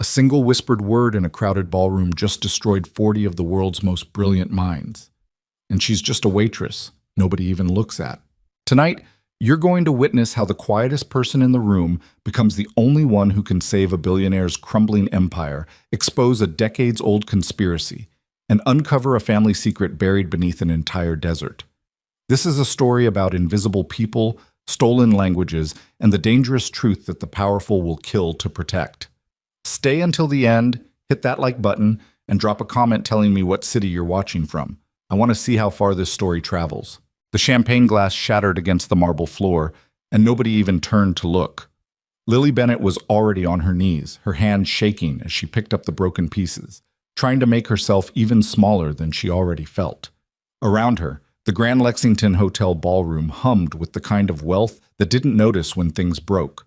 A single whispered word in a crowded ballroom just destroyed 40 of the world's most brilliant minds. And she's just a waitress nobody even looks at. Tonight, you're going to witness how the quietest person in the room becomes the only one who can save a billionaire's crumbling empire, expose a decades-old conspiracy, and uncover a family secret buried beneath an entire desert. This is a story about invisible people, stolen languages, and the dangerous truth that the powerful will kill to protect. Stay until the end, hit that like button, and drop a comment telling me what city you're watching from. I want to see how far this story travels. The champagne glass shattered against the marble floor, and nobody even turned to look. Lily Bennett was already on her knees, her hands shaking as she picked up the broken pieces, trying to make herself even smaller than she already felt. Around her, the Grand Lexington Hotel ballroom hummed with the kind of wealth that didn't notice when things broke,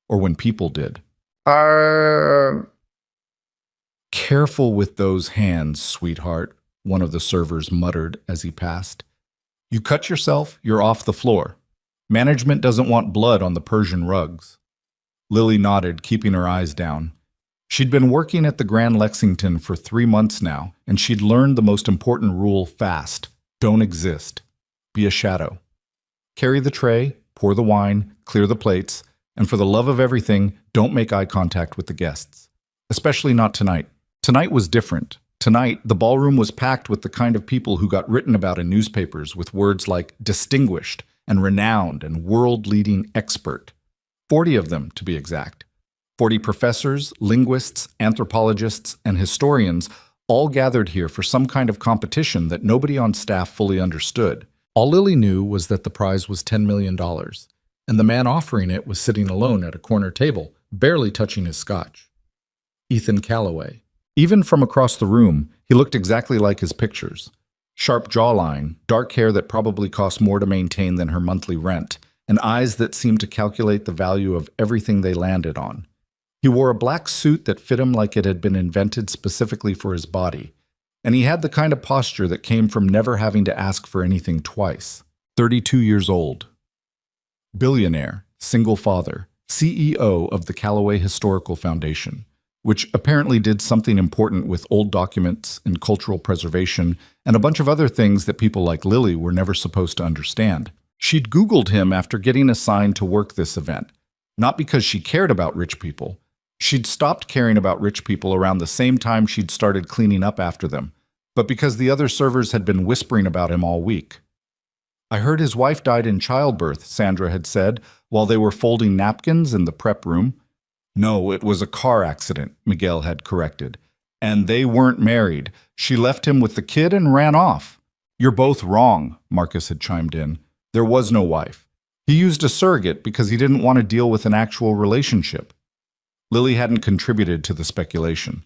or when people did. Careful with those hands, sweetheart, one of the servers muttered as he passed. You cut yourself, you're off the floor. Management doesn't want blood on the Persian rugs. Lily nodded, keeping her eyes down. She'd been working at the Grand Lexington for 3 months now, and she'd learned the most important rule fast. Don't exist. Be a shadow. Carry the tray, pour the wine, clear the plates, and for the love of everything, don't make eye contact with the guests. Especially not tonight. Tonight was different. Tonight, the ballroom was packed with the kind of people who got written about in newspapers with words like distinguished and renowned and world-leading expert. 40 of them, to be exact. 40 professors, linguists, anthropologists, and historians all gathered here for some kind of competition that nobody on staff fully understood. All Lily knew was that the prize was $10 million, and the man offering it was sitting alone at a corner table, barely touching his scotch. Ethan Calloway. Even from across the room, he looked exactly like his pictures. Sharp jawline, dark hair that probably cost more to maintain than her monthly rent, and eyes that seemed to calculate the value of everything they landed on. He wore a black suit that fit him like it had been invented specifically for his body, and he had the kind of posture that came from never having to ask for anything twice. 32 years old. Billionaire, single father, CEO of the Calloway Historical Foundation, which apparently did something important with old documents and cultural preservation and a bunch of other things that people like Lily were never supposed to understand. She'd Googled him after getting assigned to work this event, not because she cared about rich people. She'd stopped caring about rich people around the same time she'd started cleaning up after them, but because the other servers had been whispering about him all week. I heard his wife died in childbirth, Sandra had said, while they were folding napkins in the prep room. No, it was a car accident, Miguel had corrected. And they weren't married. She left him with the kid and ran off. You're both wrong, Marcus had chimed in. There was no wife. He used a surrogate because he didn't want to deal with an actual relationship. Lily hadn't contributed to the speculation.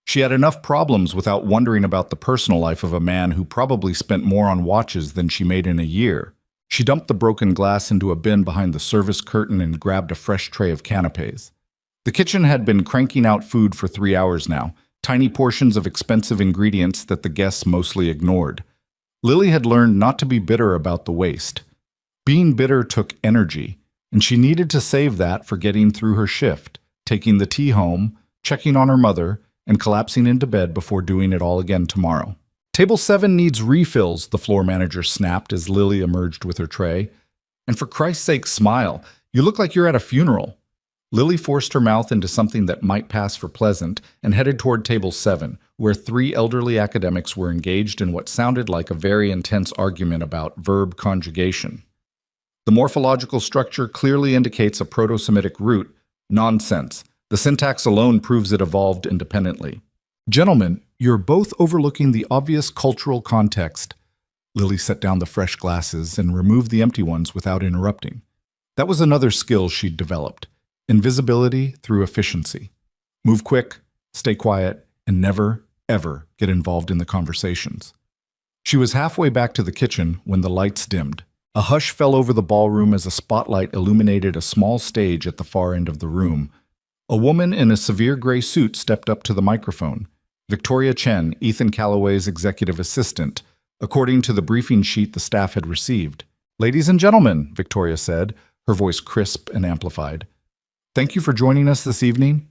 She had enough problems without wondering about the personal life of a man who probably spent more on watches than she made in a year. She dumped the broken glass into a bin behind the service curtain and grabbed a fresh tray of canapes. The kitchen had been cranking out food for 3 hours now, tiny portions of expensive ingredients that the guests mostly ignored. Lily had learned not to be bitter about the waste. Being bitter took energy, and she needed to save that for getting through her shift, taking the tea home, checking on her mother, and collapsing into bed before doing it all again tomorrow. Table 7 needs refills, the floor manager snapped as Lily emerged with her tray. And for Christ's sake, smile. You look like you're at a funeral. Lily forced her mouth into something that might pass for pleasant and headed toward table 7, where 3 elderly academics were engaged in what sounded like a very intense argument about verb conjugation. The morphological structure clearly indicates a Proto-Semitic root. Nonsense. The syntax alone proves it evolved independently. Gentlemen, you're both overlooking the obvious cultural context. Lily set down the fresh glasses and removed the empty ones without interrupting. That was another skill she'd developed. Invisibility through efficiency. Move quick, stay quiet, and never, ever get involved in the conversations. She was halfway back to the kitchen when the lights dimmed. A hush fell over the ballroom as a spotlight illuminated a small stage at the far end of the room. A woman in a severe gray suit stepped up to the microphone. Victoria Chen, Ethan Calloway's executive assistant, according to the briefing sheet the staff had received. "Ladies and gentlemen," Victoria said, her voice crisp and amplified. "Thank you for joining us this evening."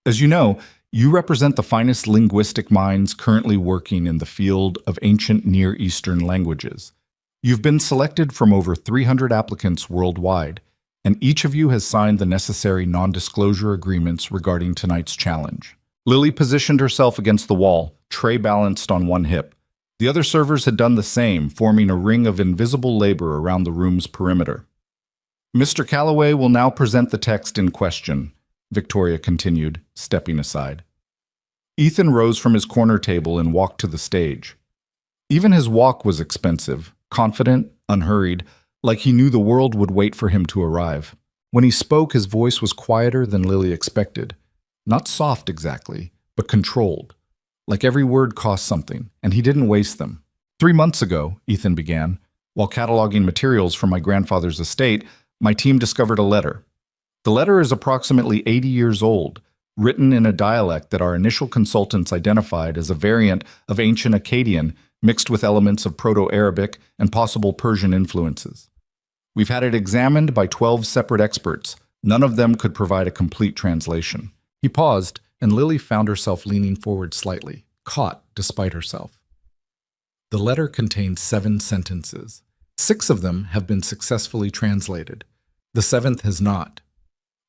As you know, you represent the finest linguistic minds currently working in the field of ancient Near Eastern languages. You've been selected from over 300 applicants worldwide, and each of you has signed the necessary non-disclosure agreements regarding tonight's challenge. Lily positioned herself against the wall, tray balanced on one hip. The other servers had done the same, forming a ring of invisible labor around the room's perimeter. Mr. Calloway will now present the text in question, Victoria continued, stepping aside. Ethan rose from his corner table and walked to the stage. Even his walk was expensive, confident, unhurried, like he knew the world would wait for him to arrive. When he spoke, his voice was quieter than Lily expected. Not soft exactly, but controlled. Like every word cost something, and he didn't waste them. 3 months ago, Ethan began, while cataloging materials from my grandfather's estate, my team discovered a letter. The letter is approximately 80 years old, written in a dialect that our initial consultants identified as a variant of ancient Akkadian mixed with elements of Proto-Arabic and possible Persian influences. We've had it examined by 12 separate experts. None of them could provide a complete translation. He paused, and Lily found herself leaning forward slightly, caught despite herself. The letter contained 7 sentences. 6 of them have been successfully translated. The 7th has not.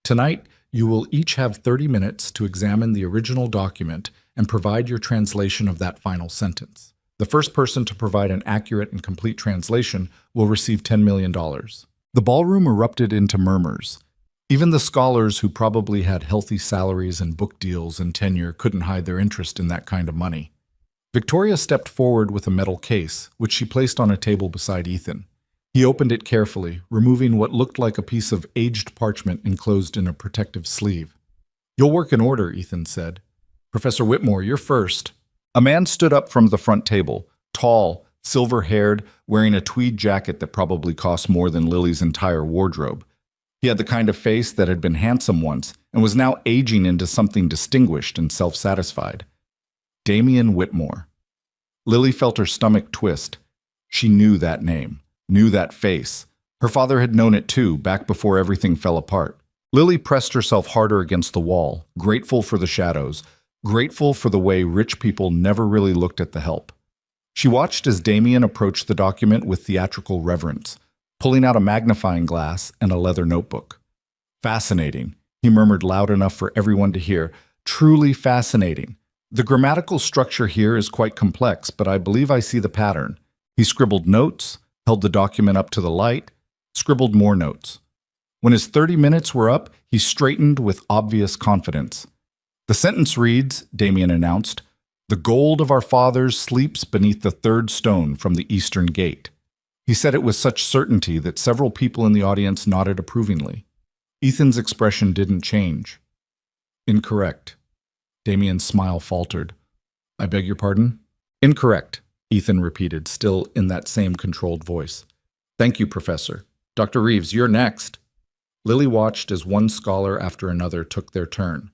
Tonight, you will each have 30 minutes to examine the original document and provide your translation of that final sentence. The first person to provide an accurate and complete translation will receive $10 million. The ballroom erupted into murmurs. Even the scholars who probably had healthy salaries and book deals and tenure couldn't hide their interest in that kind of money. Victoria stepped forward with a metal case, which she placed on a table beside Ethan. He opened it carefully, removing what looked like a piece of aged parchment enclosed in a protective sleeve. "You'll work in order," Ethan said. "Professor Whitmore, you're first." A man stood up from the front table, tall, silver-haired, wearing a tweed jacket that probably cost more than Lily's entire wardrobe. He had the kind of face that had been handsome once and was now aging into something distinguished and self-satisfied. Damien Whitmore. Lily felt her stomach twist. She knew that name. Knew that face. Her father had known it too, back before everything fell apart. Lily pressed herself harder against the wall, grateful for the shadows, grateful for the way rich people never really looked at the help. She watched as Damien approached the document with theatrical reverence, pulling out a magnifying glass and a leather notebook. "Fascinating," he murmured loud enough for everyone to hear. "Truly fascinating. The grammatical structure here is quite complex, but I believe I see the pattern." He scribbled notes, held the document up to the light, scribbled more notes. When his 30 minutes were up, he straightened with obvious confidence. "The sentence reads," Damien announced, "The gold of our fathers sleeps beneath the 3rd stone from the eastern gate." He said it with such certainty that several people in the audience nodded approvingly. Ethan's expression didn't change. "Incorrect." Damien's smile faltered. "I beg your pardon?" "Incorrect," Ethan repeated, still in that same controlled voice. "Thank you, Professor. Dr. Reeves, you're next." Lily watched as one scholar after another took their turn.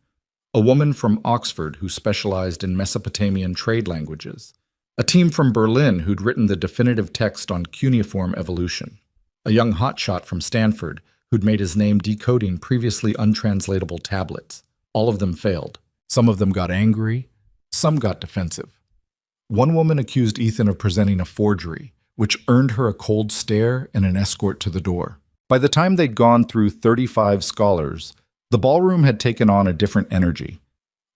A woman from Oxford who specialized in Mesopotamian trade languages. A team from Berlin who'd written the definitive text on cuneiform evolution. A young hotshot from Stanford who'd made his name decoding previously untranslatable tablets. All of them failed. Some of them got angry. Some got defensive. One woman accused Ethan of presenting a forgery, which earned her a cold stare and an escort to the door. By the time they'd gone through 35 scholars, the ballroom had taken on a different energy.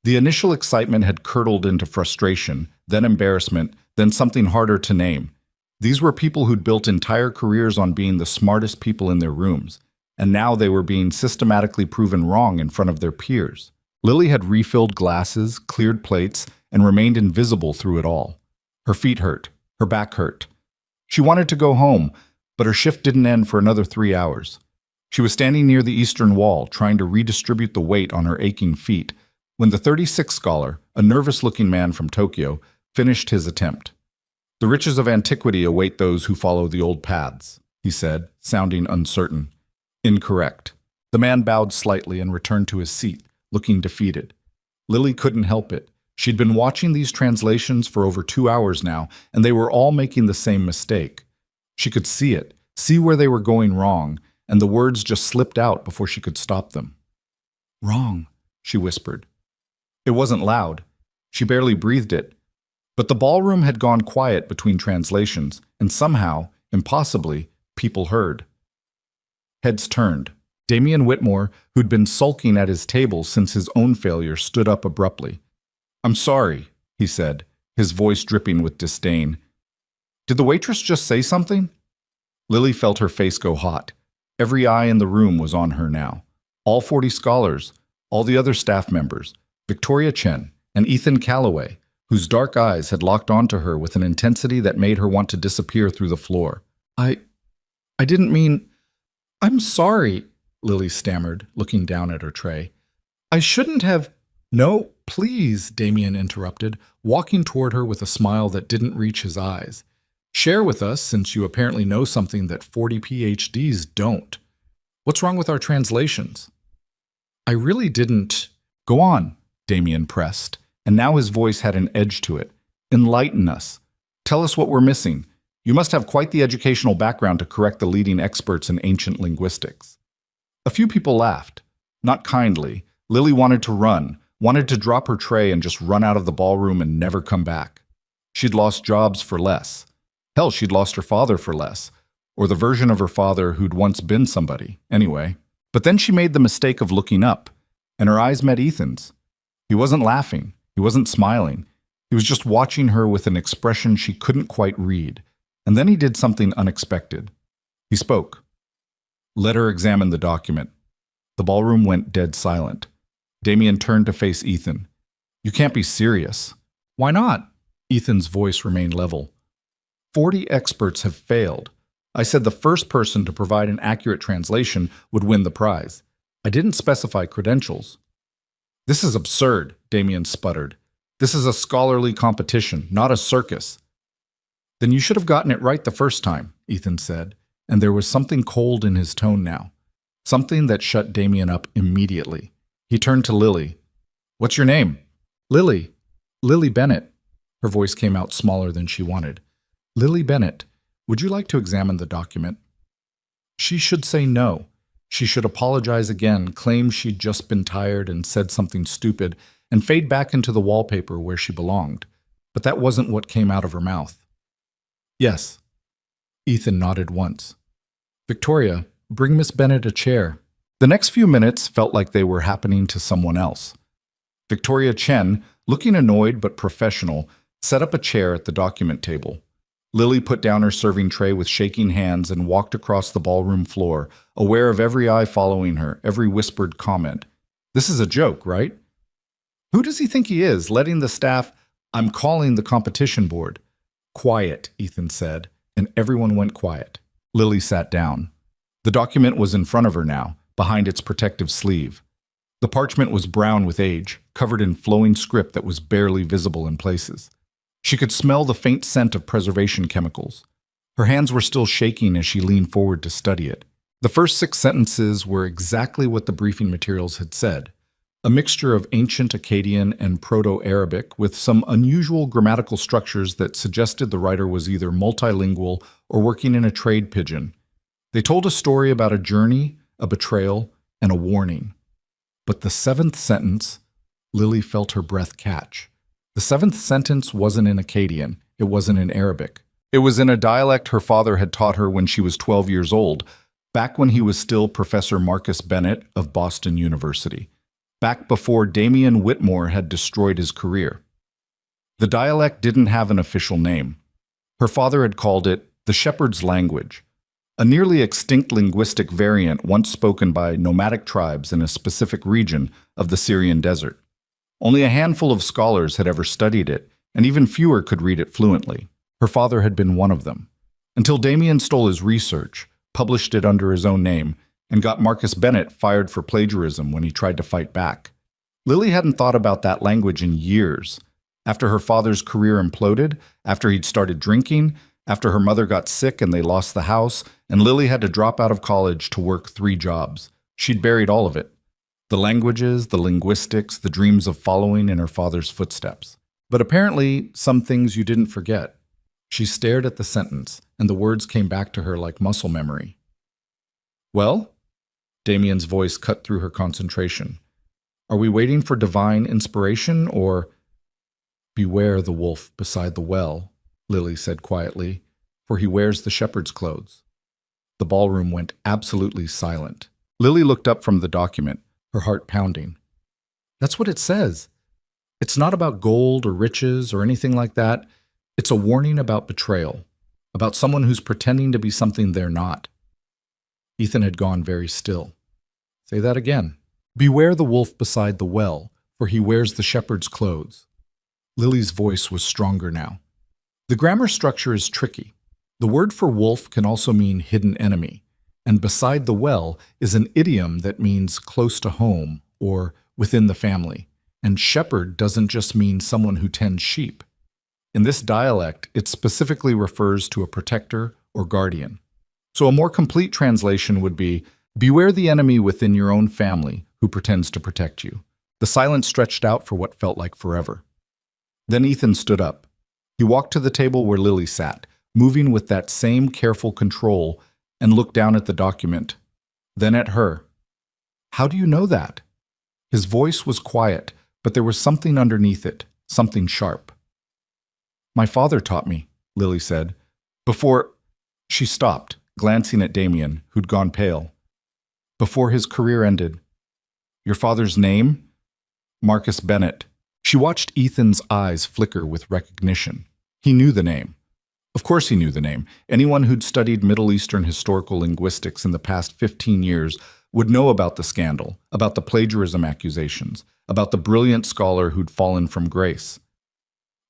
The initial excitement had curdled into frustration, then embarrassment, then something harder to name. These were people who'd built entire careers on being the smartest people in their rooms, and now they were being systematically proven wrong in front of their peers. Lily had refilled glasses, cleared plates, and remained invisible through it all. Her feet hurt. Her back hurt. She wanted to go home, but her shift didn't end for another 3 hours. She was standing near the eastern wall, trying to redistribute the weight on her aching feet, when the 36th scholar, a nervous-looking man from Tokyo, finished his attempt. "The riches of antiquity await those who follow the old paths," he said, sounding uncertain. "Incorrect." The man bowed slightly and returned to his seat, looking defeated. Lily couldn't help it. She'd been watching these translations for over 2 hours now, and they were all making the same mistake. She could see it, see where they were going wrong, and the words just slipped out before she could stop them. "Wrong," she whispered. It wasn't loud. She barely breathed it. But the ballroom had gone quiet between translations, and somehow, impossibly, people heard. Heads turned. Damian Whitmore, who'd been sulking at his table since his own failure, stood up abruptly. "I'm sorry," he said, his voice dripping with disdain. "Did the waitress just say something?" Lily felt her face go hot. Every eye in the room was on her now. All 40 scholars, all the other staff members, Victoria Chen, and Ethan Calloway, whose dark eyes had locked onto her with an intensity that made her want to disappear through the floor. I didn't mean... I'm sorry," Lily stammered, looking down at her tray. "I shouldn't have..." "No, please," Damien interrupted, walking toward her with a smile that didn't reach his eyes. "Share with us, since you apparently know something that 40 PhDs don't. What's wrong with our translations?" "I really didn't..." "Go on," Damien pressed, and now his voice had an edge to it. "Enlighten us. Tell us what we're missing. You must have quite the educational background to correct the leading experts in ancient linguistics." A few people laughed. Not kindly. Lily wanted to run, wanted to drop her tray and just run out of the ballroom and never come back. She'd lost jobs for less. Hell, she'd lost her father for less, or the version of her father who'd once been somebody, anyway. But then she made the mistake of looking up, and her eyes met Ethan's. He wasn't laughing. He wasn't smiling. He was just watching her with an expression she couldn't quite read. And then he did something unexpected. He spoke. "Let her examine the document." The ballroom went dead silent. Damien turned to face Ethan. "You can't be serious." "Why not?" Ethan's voice remained level. 40 experts have failed. I said the first person to provide an accurate translation would win the prize. I didn't specify credentials." "This is absurd," Damien sputtered. "This is a scholarly competition, not a circus." "Then you should have gotten it right the first time," Ethan said, and there was something cold in his tone now. Something that shut Damien up immediately. He turned to Lily. "What's your name?" "Lily. Lily Bennett." Her voice came out smaller than she wanted. "Lily Bennett, would you like to examine the document?" She should say no. She should apologize again, claim she'd just been tired and said something stupid, and fade back into the wallpaper where she belonged. But that wasn't what came out of her mouth. "Yes." Ethan nodded once. "Victoria, bring Miss Bennett a chair." The next few minutes felt like they were happening to someone else. Victoria Chen, looking annoyed but professional, set up a chair at the document table. Lily put down her serving tray with shaking hands and walked across the ballroom floor, aware of every eye following her, every whispered comment. "This is a joke, right? Who does he think he is, letting the staff..." "I'm calling the competition board." "Quiet," Ethan said, and everyone went quiet. Lily sat down. The document was in front of her now, behind its protective sleeve. The parchment was brown with age, covered in flowing script that was barely visible in places. She could smell the faint scent of preservation chemicals. Her hands were still shaking as she leaned forward to study it. The first 6 sentences were exactly what the briefing materials had said. A mixture of ancient Akkadian and Proto-Arabic with some unusual grammatical structures that suggested the writer was either multilingual or working in a trade pidgin. They told a story about a journey, a betrayal, and a warning. But the 7th sentence, Lily felt her breath catch. The 7th sentence wasn't in Akkadian, it wasn't in Arabic. It was in a dialect her father had taught her when she was 12 years old, back when he was still Professor Marcus Bennett of Boston University. Back before Damian Whitmore had destroyed his career. The dialect didn't have an official name. Her father had called it the shepherd's language, a nearly extinct linguistic variant once spoken by nomadic tribes in a specific region of the Syrian desert. Only a handful of scholars had ever studied it, and even fewer could read it fluently. Her father had been one of them. Until Damian stole his research, published it under his own name, and got Marcus Bennett fired for plagiarism when he tried to fight back. Lily hadn't thought about that language in years. After her father's career imploded, after he'd started drinking, after her mother got sick and they lost the house, and Lily had to drop out of college to work 3 jobs. She'd buried all of it. The languages, the linguistics, the dreams of following in her father's footsteps. But apparently, some things you didn't forget. She stared at the sentence, and the words came back to her like muscle memory. "Well?" Damien's voice cut through her concentration. Are we waiting for divine inspiration or beware the wolf beside the well, Lily said quietly, for he wears the shepherd's clothes. The ballroom went absolutely silent. Lily looked up from the document, her heart pounding. That's what it says. It's not about gold or riches or anything like that. It's a warning about betrayal, about someone who's pretending to be something they're not. Ethan had gone very still. Say that again. Beware the wolf beside the well, for he wears the shepherd's clothes. Lily's voice was stronger now. The grammar structure is tricky. The word for wolf can also mean hidden enemy, and beside the well is an idiom that means close to home or within the family. And shepherd doesn't just mean someone who tends sheep. In this dialect, it specifically refers to a protector or guardian. So a more complete translation would be, beware the enemy within your own family who pretends to protect you. The silence stretched out for what felt like forever. Then Ethan stood up. He walked to the table where Lily sat, moving with that same careful control, and looked down at the document, then at her. How do you know that? His voice was quiet, but there was something underneath it, something sharp. My father taught me, Lily said. Before... She stopped, glancing at Damien, who'd gone pale. Before his career ended. Your father's name? Marcus Bennett. She watched Ethan's eyes flicker with recognition. He knew the name. Of course he knew the name. Anyone who'd studied Middle Eastern historical linguistics in the past 15 years would know about the scandal, about the plagiarism accusations, about the brilliant scholar who'd fallen from grace.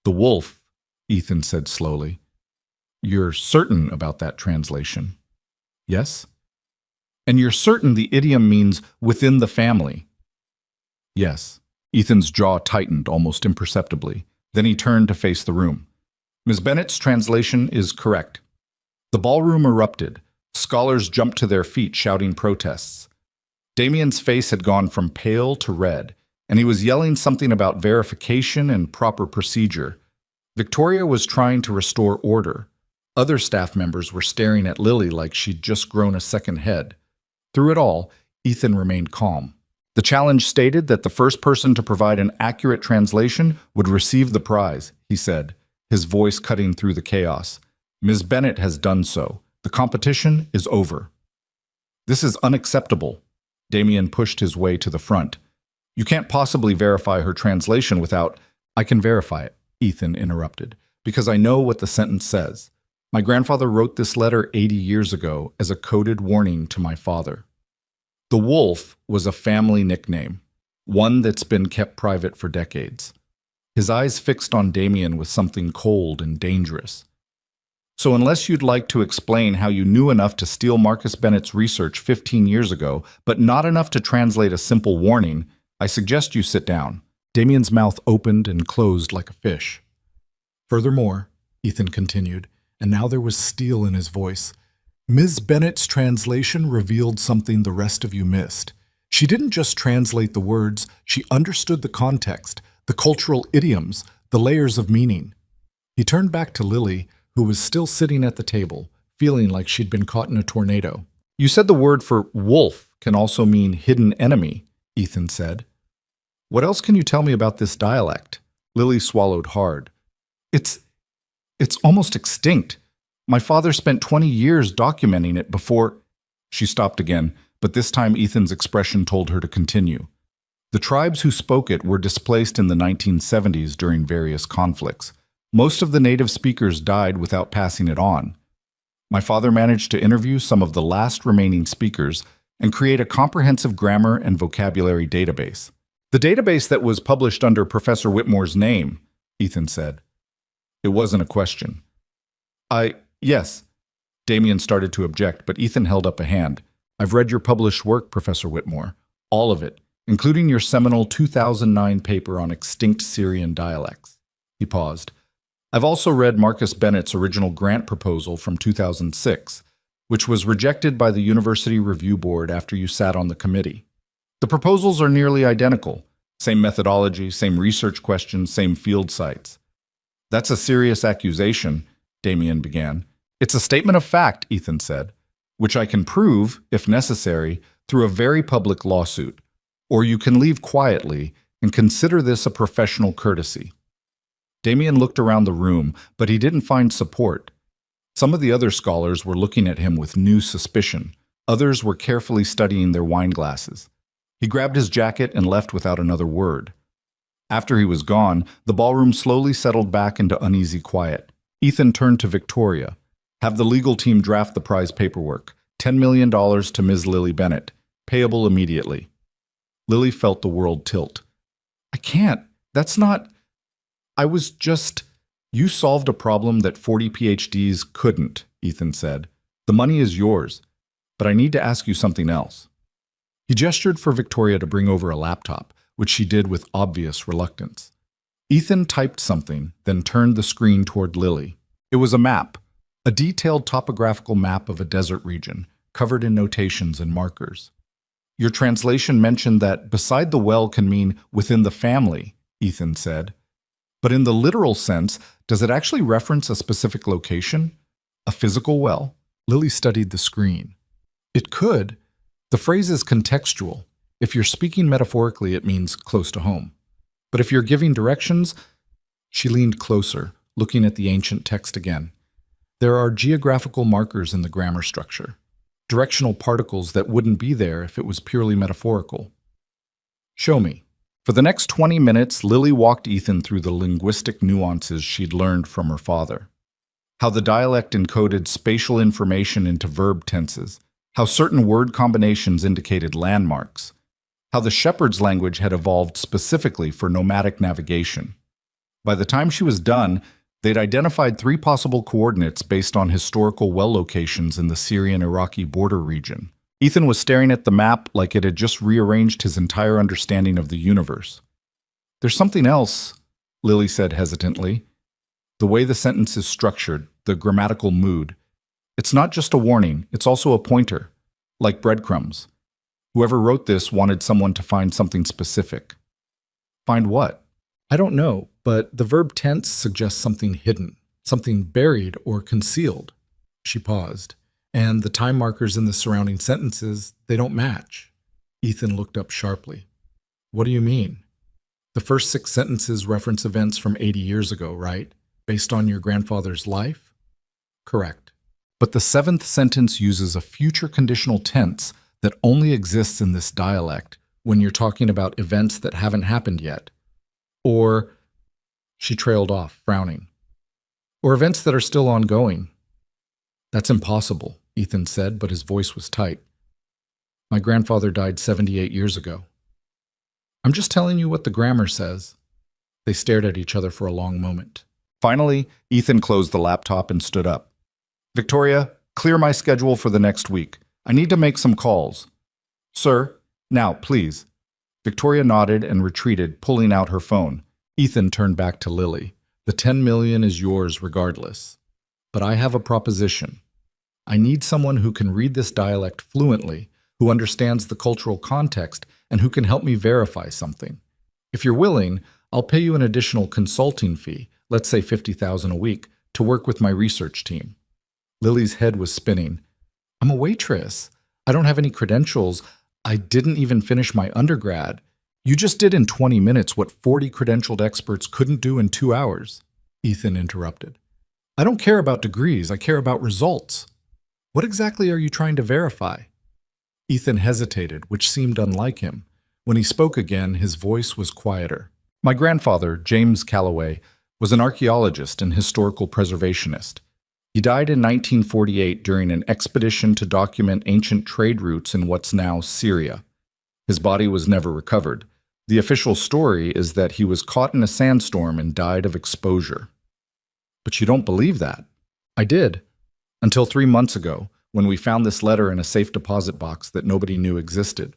The wolf, Ethan said slowly. You're certain about that translation? Yes? And you're certain the idiom means within the family? Yes. Ethan's jaw tightened almost imperceptibly. Then he turned to face the room. Ms. Bennett's translation is correct. The ballroom erupted. Scholars jumped to their feet, shouting protests. Damien's face had gone from pale to red, and he was yelling something about verification and proper procedure. Victoria was trying to restore order. Other staff members were staring at Lily like she'd just grown a second head. Through it all, Ethan remained calm. The challenge stated that the first person to provide an accurate translation would receive the prize, he said, his voice cutting through the chaos. Ms. Bennett has done so. The competition is over. This is unacceptable. Damien pushed his way to the front. You can't possibly verify her translation without... I can verify it, Ethan interrupted, because I know what the sentence says. My grandfather wrote this letter 80 years ago as a coded warning to my father. The wolf was a family nickname, one that's been kept private for decades. His eyes fixed on Damien with something cold and dangerous. So unless you'd like to explain how you knew enough to steal Marcus Bennett's research 15 years ago, but not enough to translate a simple warning, I suggest you sit down. Damien's mouth opened and closed like a fish. Furthermore, Ethan continued, and now there was steel in his voice, Ms. Bennett's translation revealed something the rest of you missed. She didn't just translate the words, she understood the context, the cultural idioms, the layers of meaning. He turned back to Lily, who was still sitting at the table, feeling like she'd been caught in a tornado. You said the word for wolf can also mean hidden enemy, Ethan said. What else can you tell me about this dialect? Lily swallowed hard. It's almost extinct. My father spent 20 years documenting it before... She stopped again, but this time Ethan's expression told her to continue. The tribes who spoke it were displaced in the 1970s during various conflicts. Most of the native speakers died without passing it on. My father managed to interview some of the last remaining speakers and create a comprehensive grammar and vocabulary database. The database that was published under Professor Whitmore's name, Ethan said. It wasn't a question. Yes. Damien started to object, but Ethan held up a hand. I've read your published work, Professor Whitmore. All of it, including your seminal 2009 paper on extinct Syrian dialects. He paused. I've also read Marcus Bennett's original grant proposal from 2006, which was rejected by the University Review Board after you sat on the committee. The proposals are nearly identical. Same methodology, same research questions, same field sites. That's a serious accusation, Damien began. It's a statement of fact, Ethan said, which I can prove, if necessary, through a very public lawsuit. or you can leave quietly and consider this a professional courtesy. Damien looked around the room, but he didn't find support. Some of the other scholars were looking at him with new suspicion. Others were carefully studying their wine glasses. He grabbed his jacket and left without another word. After he was gone, the ballroom slowly settled back into uneasy quiet. Ethan turned to Victoria. Have the legal team draft the prize paperwork. $10 million to Ms. Lily Bennett. Payable immediately. Lily felt the world tilt. I can't. That's not... I was just... You solved a problem that 40 PhDs couldn't, Ethan said. The money is yours, but I need to ask you something else. He gestured for Victoria to bring over a laptop, which she did with obvious reluctance. Ethan typed something, then turned the screen toward Lily. It was a map, a detailed topographical map of a desert region, covered in notations and markers. Your translation mentioned that beside the well can mean within the family, Ethan said. But in the literal sense, does it actually reference a specific location? A physical well? Lily studied the screen. It could. The phrase is contextual. If you're speaking metaphorically, it means close to home. But if you're giving directions, she leaned closer, looking at the ancient text again. There are geographical markers in the grammar structure, directional particles that wouldn't be there if it was purely metaphorical. Show me. For the next 20 minutes, Lily walked Ethan through the linguistic nuances she'd learned from her father. How the dialect encoded spatial information into verb tenses, how certain word combinations indicated landmarks, how the shepherd's language had evolved specifically for nomadic navigation. By the time she was done, they'd identified 3 possible coordinates based on historical well locations in the Syrian-Iraqi border region. Ethan was staring at the map like it had just rearranged his entire understanding of the universe. There's something else, Lily said hesitantly. The way the sentence is structured, the grammatical mood. It's not just a warning, it's also a pointer, like breadcrumbs. Whoever wrote this wanted someone to find something specific. Find what? I don't know, but the verb tense suggests something hidden, something buried or concealed. She paused. And the time markers in the surrounding sentences, they don't match. Ethan looked up sharply. What do you mean? The first 6 sentences reference events from 80 years ago, right? Based on your grandfather's life? Correct. But the 7th sentence uses a future conditional tense that only exists in this dialect when you're talking about events that haven't happened yet. Or, she trailed off, frowning. Or events that are still ongoing. That's impossible, Ethan said, but his voice was tight. My grandfather died 78 years ago. I'm just telling you what the grammar says. They stared at each other for a long moment. Finally, Ethan closed the laptop and stood up. Victoria, clear my schedule for the next week. I need to make some calls. Sir, now, please. Victoria nodded and retreated, pulling out her phone. Ethan turned back to Lily. The 10 million is yours regardless. But I have a proposition. I need someone who can read this dialect fluently, who understands the cultural context, and who can help me verify something. If you're willing, I'll pay you an additional consulting fee, let's say $50,000 a week, to work with my research team. Lily's head was spinning. I'm a waitress. I don't have any credentials. I didn't even finish my undergrad. You just did in 20 minutes what 40 credentialed experts couldn't do in 2 hours. Ethan interrupted. I don't care about degrees. I care about results. What exactly are you trying to verify? Ethan hesitated, which seemed unlike him. When he spoke again, his voice was quieter. My grandfather, James Calloway, was an archaeologist and historical preservationist. He died in 1948 during an expedition to document ancient trade routes in what's now Syria. His body was never recovered. The official story is that he was caught in a sandstorm and died of exposure. But you don't believe that? I did. Until 3 months ago, when we found this letter in a safe deposit box that nobody knew existed.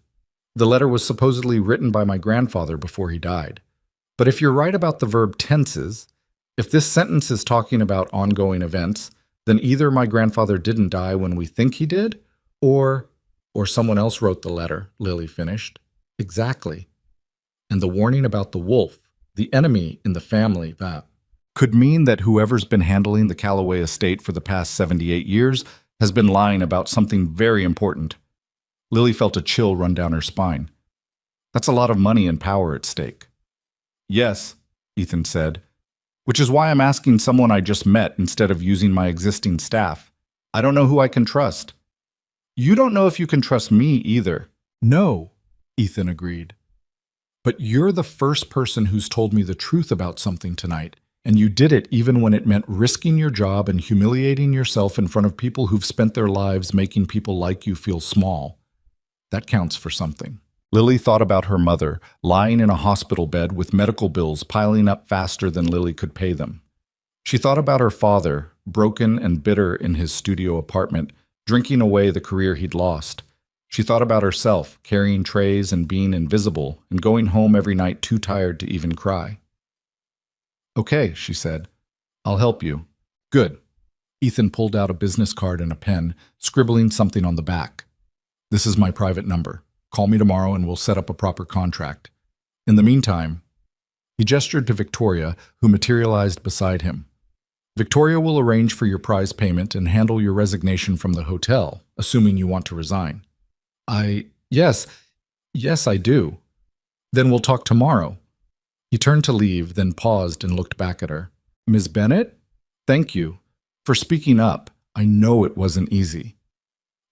The letter was supposedly written by my grandfather before he died. But if you're right about the verb tenses, if this sentence is talking about ongoing events, then either my grandfather didn't die when we think he did, or someone else wrote the letter, Lily finished. Exactly. And the warning about the wolf, the enemy in the family, that could mean that whoever's been handling the Calloway estate for the past 78 years has been lying about something very important. Lily felt a chill run down her spine. That's a lot of money and power at stake. Yes, Ethan said, which is why I'm asking someone I just met instead of using my existing staff. I don't know who I can trust. You don't know if you can trust me either. No, Ethan agreed. But you're the first person who's told me the truth about something tonight, and you did it even when it meant risking your job and humiliating yourself in front of people who've spent their lives making people like you feel small. That counts for something. Lily thought about her mother, lying in a hospital bed with medical bills piling up faster than Lily could pay them. She thought about her father, broken and bitter in his studio apartment, drinking away the career he'd lost. She thought about herself, carrying trays and being invisible, and going home every night too tired to even cry. Okay, she said. I'll help you. Good. Ethan pulled out a business card and a pen, scribbling something on the back. This is my private number. Call me tomorrow and we'll set up a proper contract. In the meantime, he gestured to Victoria, who materialized beside him. Victoria will arrange for your prize payment and handle your resignation from the hotel, assuming you want to resign. Yes, I do. Then we'll talk tomorrow. He turned to leave, then paused and looked back at her. Ms. Bennett, thank you for speaking up. I know it wasn't easy.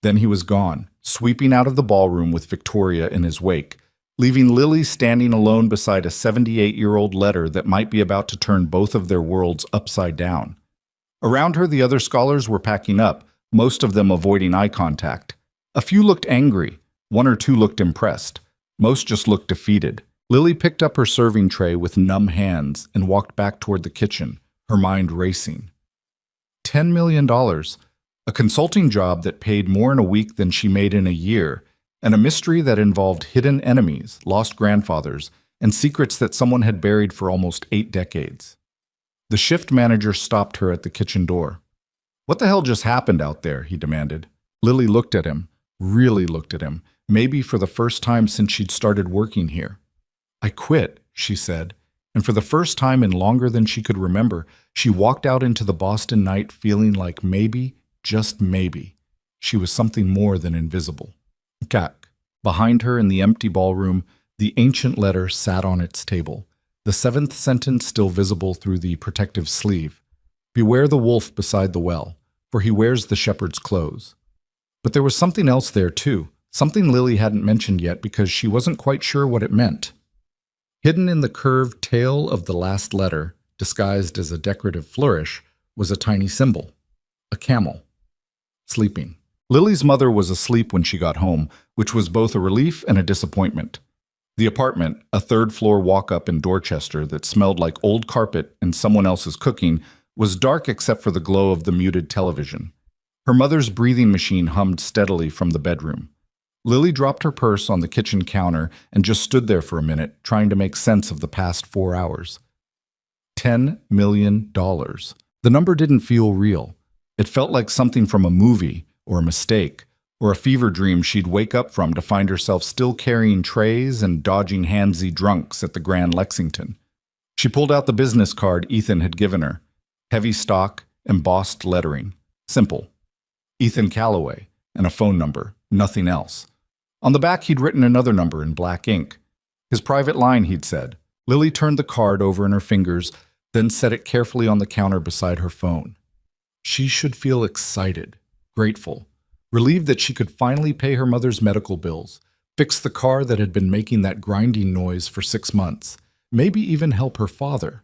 Then he was gone, sweeping out of the ballroom with Victoria in his wake, leaving Lily standing alone beside a 78-year-old letter that might be about to turn both of their worlds upside down. Around her, the other scholars were packing up, most of them avoiding eye contact. A few looked angry, one or two looked impressed. Most just looked defeated. Lily picked up her serving tray with numb hands and walked back toward the kitchen, her mind racing. $10 million, a consulting job that paid more in a week than she made in a year, and a mystery that involved hidden enemies, lost grandfathers, and secrets that someone had buried for almost 8 decades. The shift manager stopped her at the kitchen door. What the hell just happened out there? He demanded. Lily looked at him, really looked at him, maybe for the first time since she'd started working here. I quit, she said, and for the first time in longer than she could remember, she walked out into the Boston night feeling like maybe, just maybe, she was something more than invisible. Kak. Behind her in the empty ballroom, the ancient letter sat on its table, the 7th sentence still visible through the protective sleeve. Beware the wolf beside the well, for he wears the shepherd's clothes. But there was something else there too, something Lily hadn't mentioned yet because she wasn't quite sure what it meant. Hidden in the curved tail of the last letter, disguised as a decorative flourish, was a tiny symbol, a camel, sleeping. Lily's mother was asleep when she got home, which was both a relief and a disappointment. The apartment, a 3rd-floor walk-up in Dorchester that smelled like old carpet and someone else's cooking, was dark except for the glow of the muted television. Her mother's breathing machine hummed steadily from the bedroom. Lily dropped her purse on the kitchen counter and just stood there for a minute, trying to make sense of the past 4 hours. $10 million. The number didn't feel real. It felt like something from a movie, or a mistake, or a fever dream she'd wake up from to find herself still carrying trays and dodging handsy drunks at the Grand Lexington. She pulled out the business card Ethan had given her. Heavy stock, embossed lettering. Simple. Ethan Calloway, and a phone number, nothing else. On the back, he'd written another number in black ink. His private line, he'd said. Lily turned the card over in her fingers, then set it carefully on the counter beside her phone. She should feel excited, grateful, relieved that she could finally pay her mother's medical bills, fix the car that had been making that grinding noise for 6 months, maybe even help her father.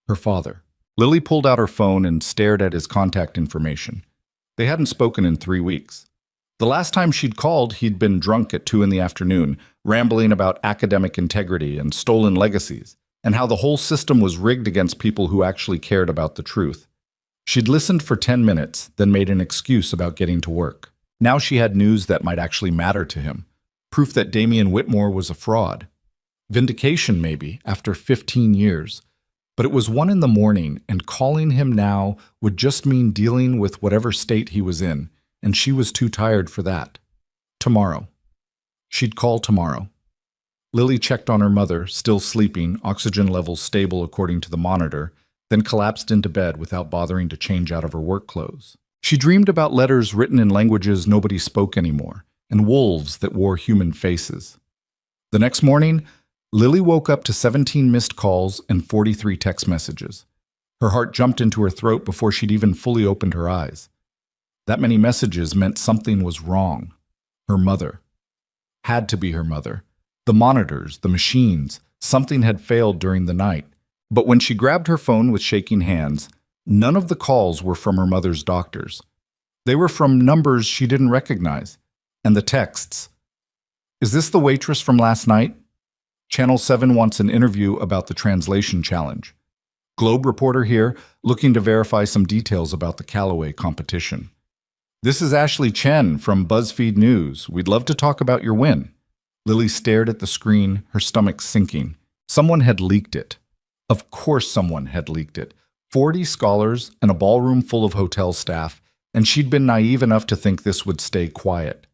Her father. Lily pulled out her phone and stared at his contact information. They hadn't spoken in 3 weeks. The last time she'd called, he'd been drunk at 2 in the afternoon, rambling about academic integrity and stolen legacies, and how the whole system was rigged against people who actually cared about the truth. She'd listened for 10 minutes, then made an excuse about getting to work. Now she had news that might actually matter to him. Proof that Damian Whitmore was a fraud. Vindication, maybe, after 15 years. But it was 1 in the morning, and calling him now would just mean dealing with whatever state he was in, and she was too tired for that. Tomorrow. She'd call tomorrow. Lily checked on her mother, still sleeping, oxygen levels stable according to the monitor, then collapsed into bed without bothering to change out of her work clothes. She dreamed about letters written in languages nobody spoke anymore, and wolves that wore human faces. The next morning, Lily woke up to 17 missed calls and 43 text messages. Her heart jumped into her throat before she'd even fully opened her eyes. That many messages meant something was wrong. Her mother. Had to be her mother. The monitors, the machines, something had failed during the night. But when she grabbed her phone with shaking hands, none of the calls were from her mother's doctors. They were from numbers she didn't recognize. And the texts. Is this the waitress from last night? Channel 7 wants an interview about the translation challenge. Globe reporter here, looking to verify some details about the Callaway competition. This is Ashley Chen from BuzzFeed News. We'd love to talk about your win. Lily stared at the screen, her stomach sinking. Someone had leaked it. Of course someone had leaked it. 40 scholars and a ballroom full of hotel staff, and she'd been naive enough to think this would stay quiet.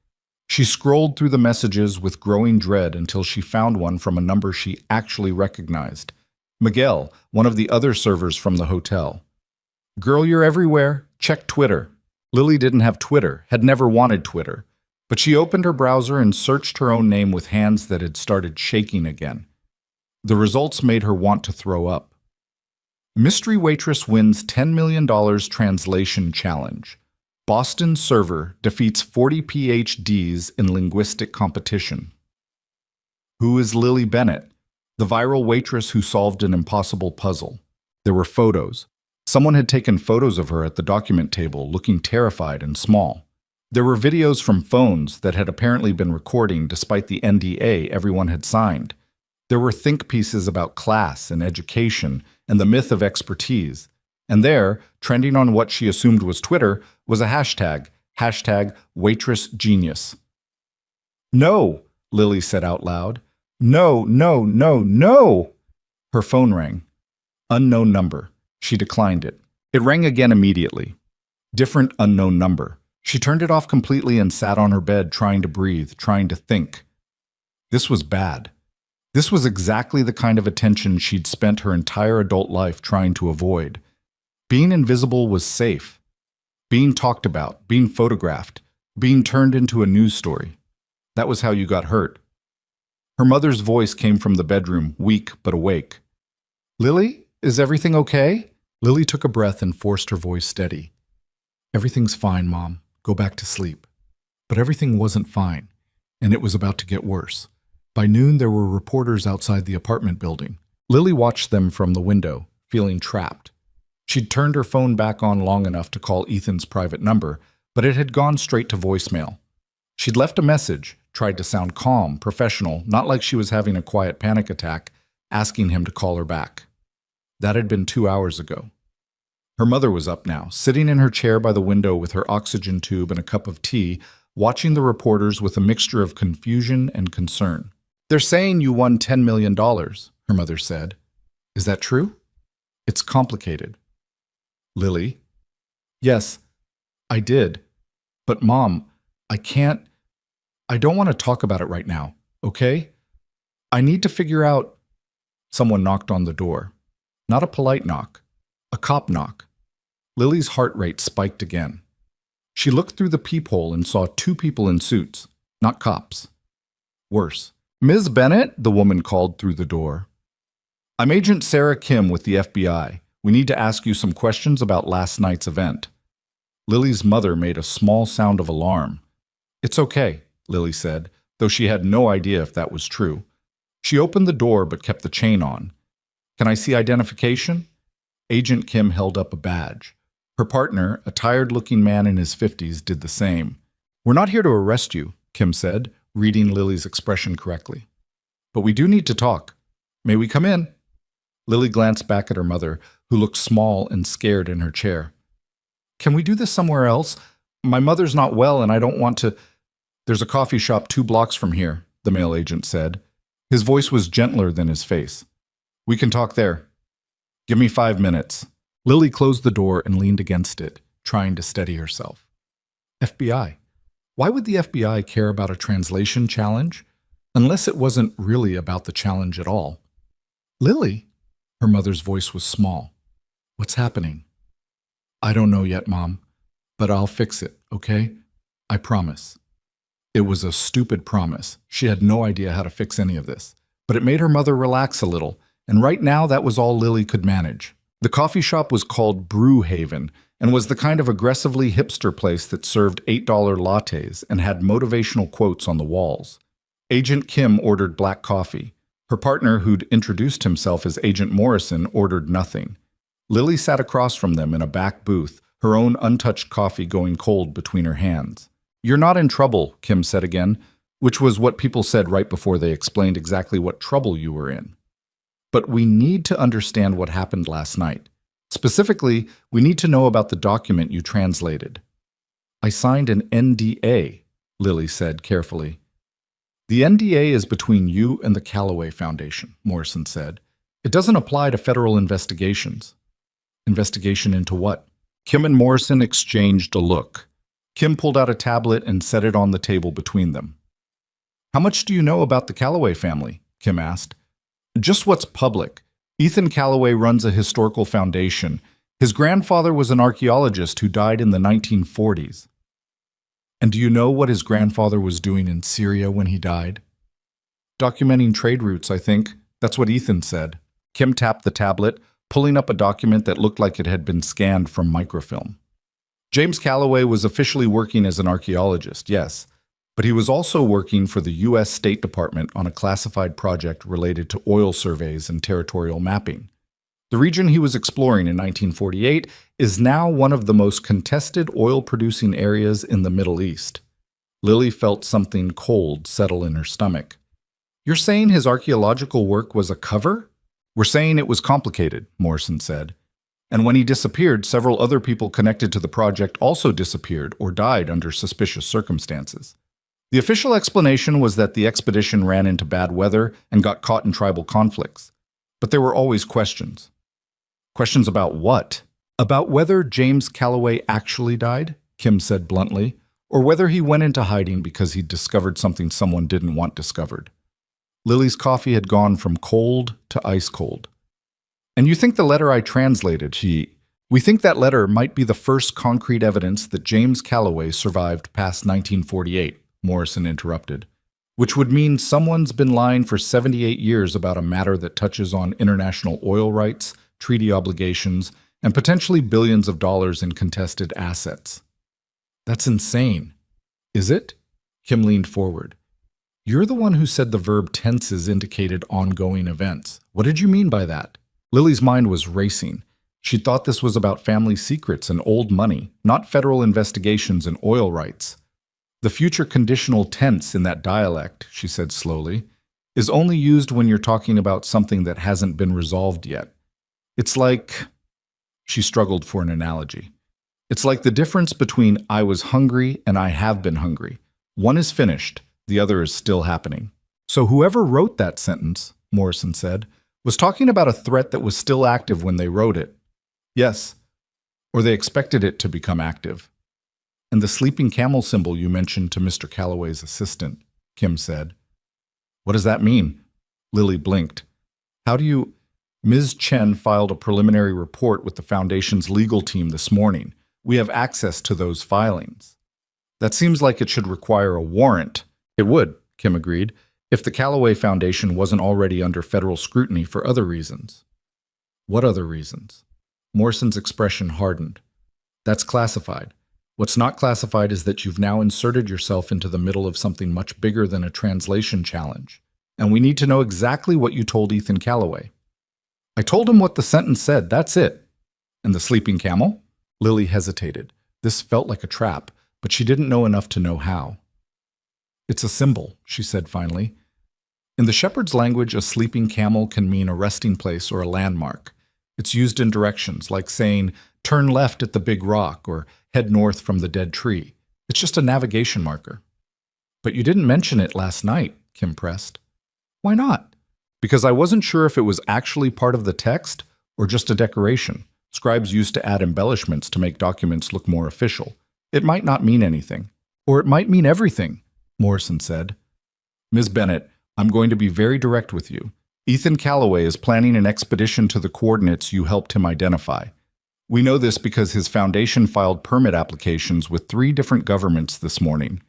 She scrolled through the messages with growing dread until she found one from a number she actually recognized. Miguel, one of the other servers from the hotel. Girl, you're everywhere. Check Twitter. Lily didn't have Twitter, had never wanted Twitter. But she opened her browser and searched her own name with hands that had started shaking again. The results made her want to throw up. Mystery waitress wins $10 million translation challenge. Boston server defeats 40 PhDs in linguistic competition. Who is Lily Bennett? The viral waitress who solved an impossible puzzle. There were photos. Someone had taken photos of her at the document table, looking terrified and small. There were videos from phones that had apparently been recording despite the NDA everyone had signed. There were think pieces about class and education and the myth of expertise. And there, trending on what she assumed was Twitter, was a hashtag #WaitressGenius. No, Lily said out loud. No, no, no, no! Her phone rang. Unknown number. She declined it. It rang again immediately. Different unknown number. She turned it off completely and sat on her bed trying to breathe, trying to think. This was bad. This was exactly the kind of attention she'd spent her entire adult life trying to avoid. Being invisible was safe. Being talked about, being photographed, being turned into a news story. That was how you got hurt. Her mother's voice came from the bedroom, weak but awake. Lily, is everything okay? Lily took a breath and forced her voice steady. Everything's fine, Mom. Go back to sleep. But everything wasn't fine, and it was about to get worse. By noon, there were reporters outside the apartment building. Lily watched them from the window, feeling trapped. She'd turned her phone back on long enough to call Ethan's private number, but it had gone straight to voicemail. She'd left a message, tried to sound calm, professional, not like she was having a quiet panic attack, asking him to call her back. That had been 2 hours ago. Her mother was up now, sitting in her chair by the window with her oxygen tube and a cup of tea, watching the reporters with a mixture of confusion and concern. They're saying you won $10 million, her mother said. Is that true? It's complicated. Lily? Yes, I did. But Mom, I don't want to talk about it right now, okay? I need to figure out. Someone knocked on the door. Not a polite knock, a cop knock. Lily's heart rate spiked again. She looked through the peephole and saw 2 people in suits, not cops. Worse. Ms. Bennett, the woman called through the door. I'm Agent Sarah Kim with the FBI. We need to ask you some questions about last night's event. Lily's mother made a small sound of alarm. It's okay, Lily said, though she had no idea if that was true. She opened the door but kept the chain on. Can I see identification? Agent Kim held up a badge. Her partner, a tired-looking man in his 50s, did the same. We're not here to arrest you, Kim said, reading Lily's expression correctly. But we do need to talk. May we come in? Lily glanced back at her mother, who looked small and scared in her chair. Can we do this somewhere else? My mother's not well and I don't want to. There's a coffee shop 2 blocks from here, the male agent said. His voice was gentler than his face. We can talk there. Give me 5 minutes. Lily closed the door and leaned against it, trying to steady herself. FBI. Why would the FBI care about a translation challenge? Unless it wasn't really about the challenge at all. Lily? Her mother's voice was small. What's happening? I don't know yet, Mom, but I'll fix it, okay? I promise. It was a stupid promise. She had no idea how to fix any of this. But it made her mother relax a little, and right now that was all Lily could manage. The coffee shop was called Brew Haven and was the kind of aggressively hipster place that served $8 lattes and had motivational quotes on the walls. Agent Kim ordered black coffee. Her partner, who'd introduced himself as Agent Morrison, ordered nothing. Lily sat across from them in a back booth, her own untouched coffee going cold between her hands. "You're not in trouble," Kim said again, which was what people said right before they explained exactly what trouble you were in. "But we need to understand what happened last night. Specifically, we need to know about the document you translated." "I signed an NDA," Lily said carefully. "The NDA is between you and the Callaway Foundation," Morrison said. "It doesn't apply to federal investigations." "Investigation into what?" Kim and Morrison exchanged a look. Kim pulled out a tablet and set it on the table between them. "How much do you know about the Callaway family?" Kim asked. "Just what's public. Ethan Callaway runs a historical foundation. His grandfather was an archaeologist who died in the 1940s. "And do you know what his grandfather was doing in Syria when he died?" "Documenting trade routes, I think. That's what Ethan said." Kim tapped the tablet, pulling up a document that looked like it had been scanned from microfilm. "James Callaway was officially working as an archaeologist, yes, but he was also working for the U.S. State Department on a classified project related to oil surveys and territorial mapping. The region he was exploring in 1948 is now one of the most contested oil-producing areas in the Middle East." Lily felt something cold settle in her stomach. "You're saying his archaeological work was a cover?" "We're saying it was complicated," Morrison said. "And when he disappeared, several other people connected to the project also disappeared or died under suspicious circumstances. The official explanation was that the expedition ran into bad weather and got caught in tribal conflicts. But there were always questions." "Questions about what?" "About whether James Callaway actually died," Kim said bluntly, "or whether he went into hiding because he'd discovered something someone didn't want discovered." Lily's coffee had gone from cold to ice cold. "And you think the letter I translated, we think that letter might be the first concrete evidence that James Callaway survived past 1948, Morrison interrupted, "which would mean someone's been lying for 78 years about a matter that touches on international oil rights, treaty obligations, and potentially billions of dollars in contested assets." "That's insane." "Is it?" Kim leaned forward. "You're the one who said the verb tenses indicated ongoing events. What did you mean by that?" Lily's mind was racing. She thought this was about family secrets and old money, not federal investigations and oil rights. "The future conditional tense in that dialect," she said slowly, "is only used when you're talking about something that hasn't been resolved yet. It's like..." She struggled for an analogy. "It's like the difference between 'I was hungry' and 'I have been hungry.' One is finished, the other is still happening." "So whoever wrote that sentence," Morrison said, "was talking about a threat that was still active when they wrote it." "Yes, or they expected it to become active." "And the sleeping camel symbol you mentioned to Mr. Callaway's assistant," Kim said. "What does that mean?" Lily blinked. "How do you—" "Ms. Chen filed a preliminary report with the Foundation's legal team this morning. We have access to those filings." "That seems like it should require a warrant." "It would," Kim agreed, "if the Callaway Foundation wasn't already under federal scrutiny for other reasons." "What other reasons?" Morrison's expression hardened. "That's classified. What's not classified is that you've now inserted yourself into the middle of something much bigger than a translation challenge. And we need to know exactly what you told Ethan Callaway." "I told him what the sentence said, that's it." "And the sleeping camel?" Lily hesitated. This felt like a trap, but she didn't know enough to know how. "It's a symbol," she said finally. "In the shepherd's language, a sleeping camel can mean a resting place or a landmark. It's used in directions, like saying, 'Turn left at the big rock,' or 'Head north from the dead tree.' It's just a navigation marker." "But you didn't mention it last night," Kim pressed. "Why not?" "Because I wasn't sure if it was actually part of the text or just a decoration. Scribes used to add embellishments to make documents look more official. It might not mean anything. Or it might mean everything," Morrison said. "Ms. Bennett, I'm going to be very direct with you. Ethan Callaway is planning an expedition to the coordinates you helped him identify. We know this because his foundation filed permit applications with 3 different governments this morning.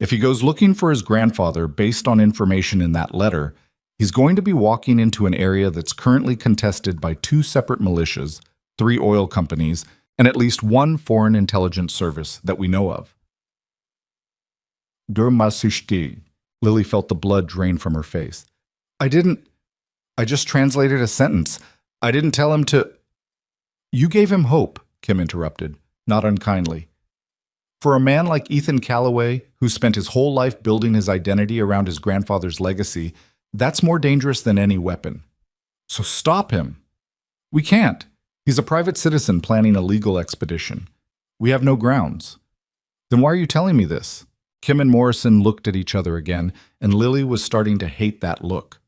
If he goes looking for his grandfather based on information in that letter, he's going to be walking into an area that's currently contested by two separate militias, three oil companies, and at least one foreign intelligence service that we know of. Durmasishti. Lily felt the blood drain from her face. I just translated a sentence. I didn't tell him to. You gave him hope, Kim interrupted, not unkindly. For a man like Ethan Callaway, who spent his whole life building his identity around his grandfather's legacy, that's more dangerous than any weapon. So stop him. We can't. He's a private citizen planning a legal expedition. We have no grounds. Then why are you telling me this? Kim and Morrison looked at each other again, and Lily was starting to hate that look.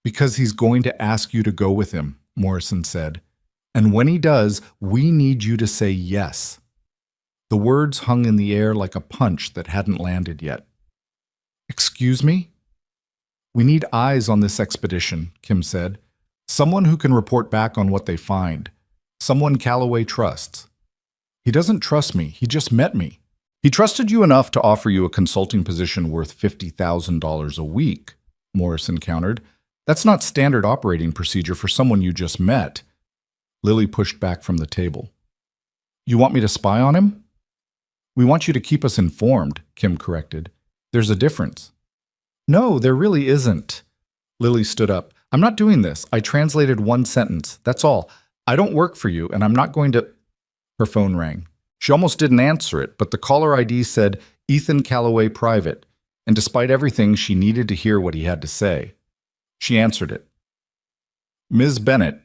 Because he's going to ask you to go with him, Morrison said. And when he does, we need you to say yes. The words hung in the air like a punch that hadn't landed yet. Excuse me? We need eyes on this expedition, Kim said. Someone who can report back on what they find. Someone Callaway trusts. He doesn't trust me. He just met me. He trusted you enough to offer you a consulting position worth $50,000 a week, Morrison countered. That's not standard operating procedure for someone you just met. Lily pushed back from the table. You want me to spy on him? We want you to keep us informed, Kim corrected. There's a difference. No, there really isn't. Lily stood up. I'm not doing this. I translated one sentence. That's all. I don't work for you, and I'm not going to. Her phone rang. She almost didn't answer it, but the caller ID said Ethan Callaway Private, and despite everything, she needed to hear what he had to say. She answered it. Ms. Bennett.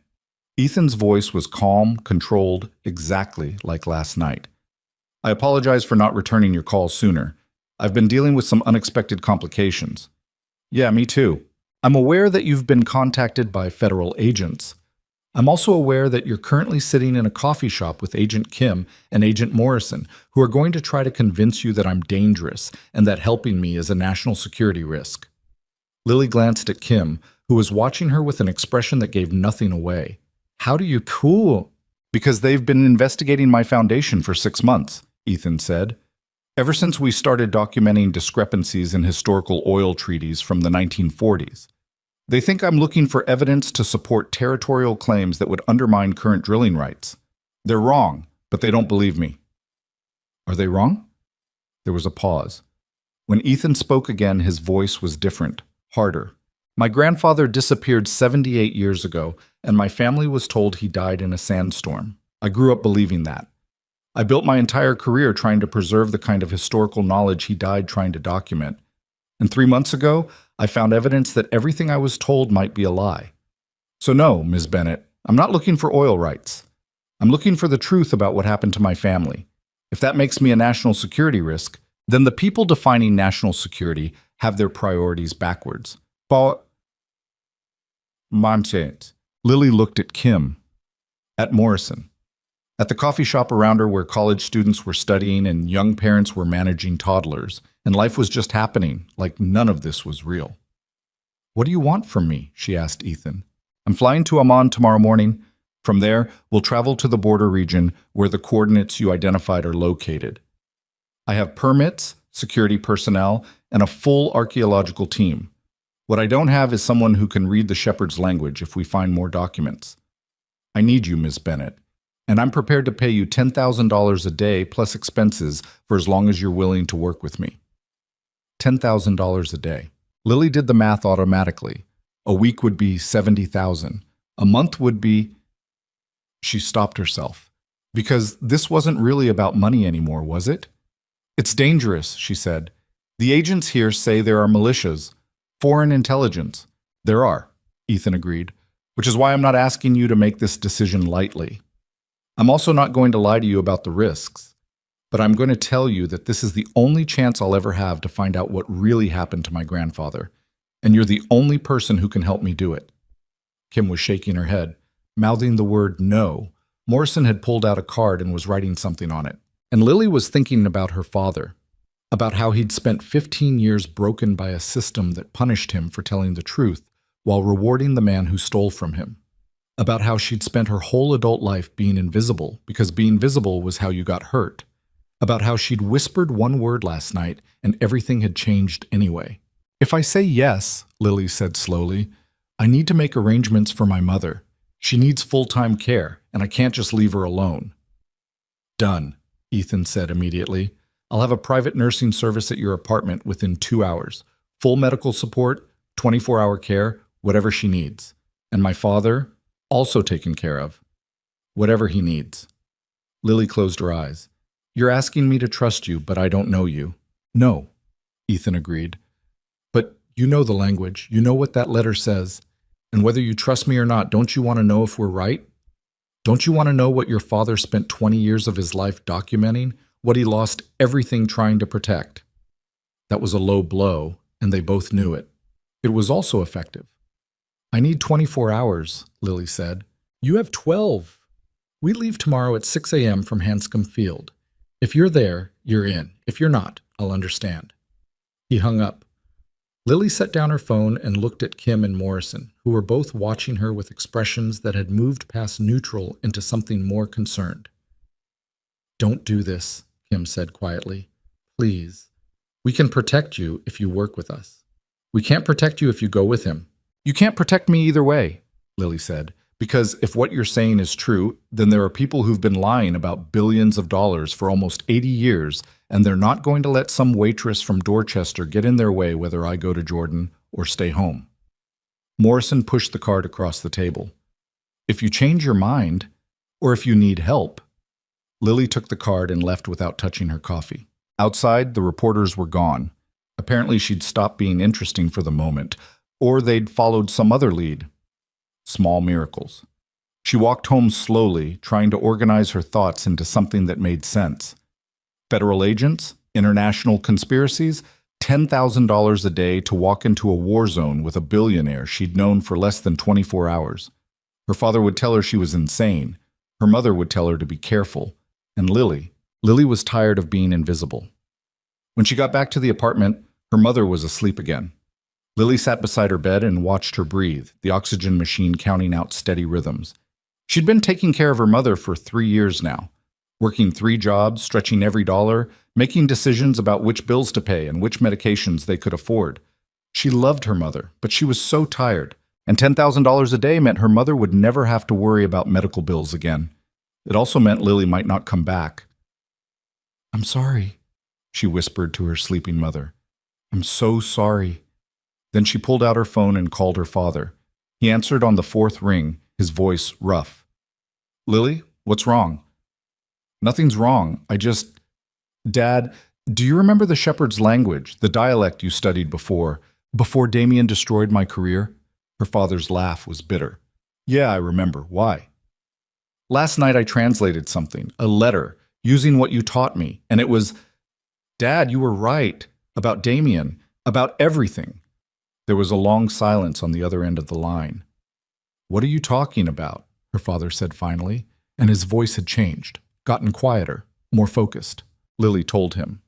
Ethan's voice was calm, controlled, exactly like last night. I apologize for not returning your call sooner. I've been dealing with some unexpected complications. Yeah, me too. I'm aware that you've been contacted by federal agents. I'm also aware that you're currently sitting in a coffee shop with Agent Kim and Agent Morrison, who are going to try to convince you that I'm dangerous and that helping me is a national security risk. Lily glanced at Kim, who was watching her with an expression that gave nothing away. How do you cool? Because they've been investigating my foundation for 6 months, Ethan said. Ever since we started documenting discrepancies in historical oil treaties from the 1940s. They think I'm looking for evidence to support territorial claims that would undermine current drilling rights. They're wrong, but they don't believe me. Are they wrong? There was a pause. When Ethan spoke again, his voice was different, harder. My grandfather disappeared 78 years ago, and my family was told he died in a sandstorm. I grew up believing that. I built my entire career trying to preserve the kind of historical knowledge he died trying to document. And 3 months ago, I found evidence that everything I was told might be a lie. So no, Ms. Bennett, I'm not looking for oil rights. I'm looking for the truth about what happened to my family. If that makes me a national security risk, then the people defining national security have their priorities backwards. Manchete. Lily looked at Kim, at Morrison, at the coffee shop around her where college students were studying and young parents were managing toddlers, and life was just happening like none of this was real. What do you want from me? She asked Ethan. I'm flying to Amman tomorrow morning. From there, we'll travel to the border region where the coordinates you identified are located. I have permits, security personnel, and a full archaeological team. What I don't have is someone who can read the shepherd's language if we find more documents. I need you, Ms. Bennett, and I'm prepared to pay you $10,000 a day plus expenses for as long as you're willing to work with me. $10,000 a day. Lily did the math automatically. A week would be $70,000. A month would be... She stopped herself. Because this wasn't really about money anymore, was it? It's dangerous, she said. The agents here say there are militias. Foreign intelligence. There are, Ethan agreed, which is why I'm not asking you to make this decision lightly. I'm also not going to lie to you about the risks, but I'm going to tell you that this is the only chance I'll ever have to find out what really happened to my grandfather, and you're the only person who can help me do it. Kim was shaking her head, mouthing the word no. Morrison had pulled out a card and was writing something on it, and Lily was thinking about her father, about how he'd spent 15 years broken by a system that punished him for telling the truth while rewarding the man who stole from him, about how she'd spent her whole adult life being invisible because being visible was how you got hurt, about how she'd whispered one word last night and everything had changed anyway. "If I say yes," Lily said slowly, "I need to make arrangements for my mother. She needs full-time care, and I can't just leave her alone." "Done," Ethan said immediately. "I'll have a private nursing service at your apartment within 2 hours. Full medical support, 24-hour care, whatever she needs. And my father, also taken care of. Whatever he needs." Lily closed her eyes. "You're asking me to trust you, but I don't know you." "No," Ethan agreed. "But you know the language. You know what that letter says. And whether you trust me or not, don't you want to know if we're right? Don't you want to know what your father spent 20 years of his life documenting? What he lost everything trying to protect?" That was a low blow, and they both knew it. It was also effective. "I need 24 hours, Lily said. "You have 12. We leave tomorrow at 6 a.m. from Hanscom Field. If you're there, you're in. If you're not, I'll understand." He hung up. Lily set down her phone and looked at Kim and Morrison, who were both watching her with expressions that had moved past neutral into something more concerned. "Don't do this," Kim said quietly. "Please. We can protect you if you work with us. We can't protect you if you go with him." "You can't protect me either way," Lily said, "because if what you're saying is true, then there are people who've been lying about billions of dollars for almost 80 years, and they're not going to let some waitress from Dorchester get in their way whether I go to Jordan or stay home." Morrison pushed the card across the table. "If you change your mind, or if you need help." Lily took the card and left without touching her coffee. Outside, the reporters were gone. Apparently she'd stopped being interesting for the moment, or they'd followed some other lead. Small miracles. She walked home slowly, trying to organize her thoughts into something that made sense. Federal agents, international conspiracies, $10,000 a day to walk into a war zone with a billionaire she'd known for less than 24 hours. Her father would tell her she was insane. Her mother would tell her to be careful. And Lily was tired of being invisible. When she got back to the apartment, her mother was asleep again. Lily sat beside her bed and watched her breathe, the oxygen machine counting out steady rhythms. She'd been taking care of her mother for 3 years now, working 3 jobs, stretching every dollar, making decisions about which bills to pay and which medications they could afford. She loved her mother, but she was so tired, and $10,000 a day meant her mother would never have to worry about medical bills again. It also meant Lily might not come back. "I'm sorry," she whispered to her sleeping mother. "I'm so sorry." Then she pulled out her phone and called her father. He answered on the 4th ring, his voice rough. "Lily, what's wrong?" "Nothing's wrong. Dad, do you remember the shepherd's language, the dialect you studied before Damien destroyed my career?" Her father's laugh was bitter. "Yeah, I remember. Why?" "Last night I translated something, a letter, using what you taught me, and it was, Dad, you were right, about Damien, about everything." There was a long silence on the other end of the line. "What are you talking about?" her father said finally, and his voice had changed, gotten quieter, more focused. Lily told him.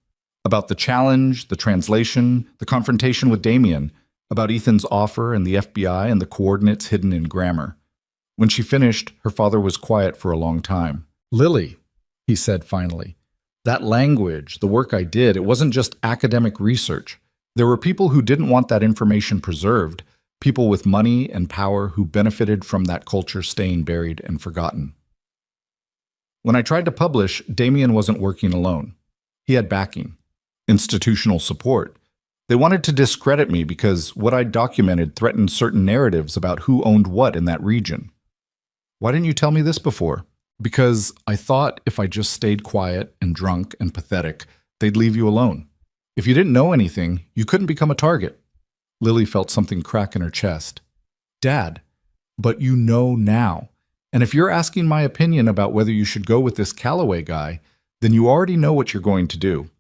About the challenge, the translation, the confrontation with Damien, about Ethan's offer and the FBI and the coordinates hidden in grammar. When she finished, her father was quiet for a long time. "Lily," he said finally, "that language, the work I did, it wasn't just academic research. There were people who didn't want that information preserved, people with money and power who benefited from that culture staying buried and forgotten. When I tried to publish, Damien wasn't working alone. He had backing, institutional support. They wanted to discredit me because what I documented threatened certain narratives about who owned what in that region. Why didn't you tell me this before? Because I thought if I just stayed quiet and drunk and pathetic, they'd leave you alone. If you didn't know anything, you couldn't become a target." Lily felt something crack in her chest. "Dad, but you know now. And if you're asking my opinion about whether you should go with this Calloway guy, then you already know what you're going to do."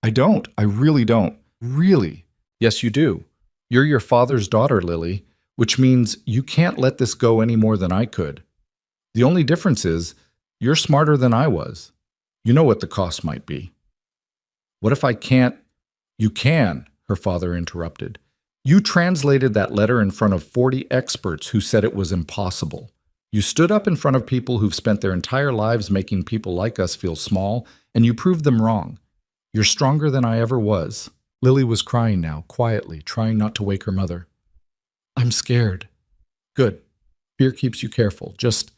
"I don't. I really don't." "Really?" "Yes, you do. You're your father's daughter, Lily, which means you can't let this go any more than I could. The only difference is you're smarter than I was. You know what the cost might be." "What if I can't?" "You can," her father interrupted. "You translated that letter in front of 40 experts who said it was impossible. You stood up in front of people who've spent their entire lives making people like us feel small, and you proved them wrong. You're stronger than I ever was." Lily was crying now, quietly, trying not to wake her mother. "I'm scared." "Good. Fear keeps you careful. Just,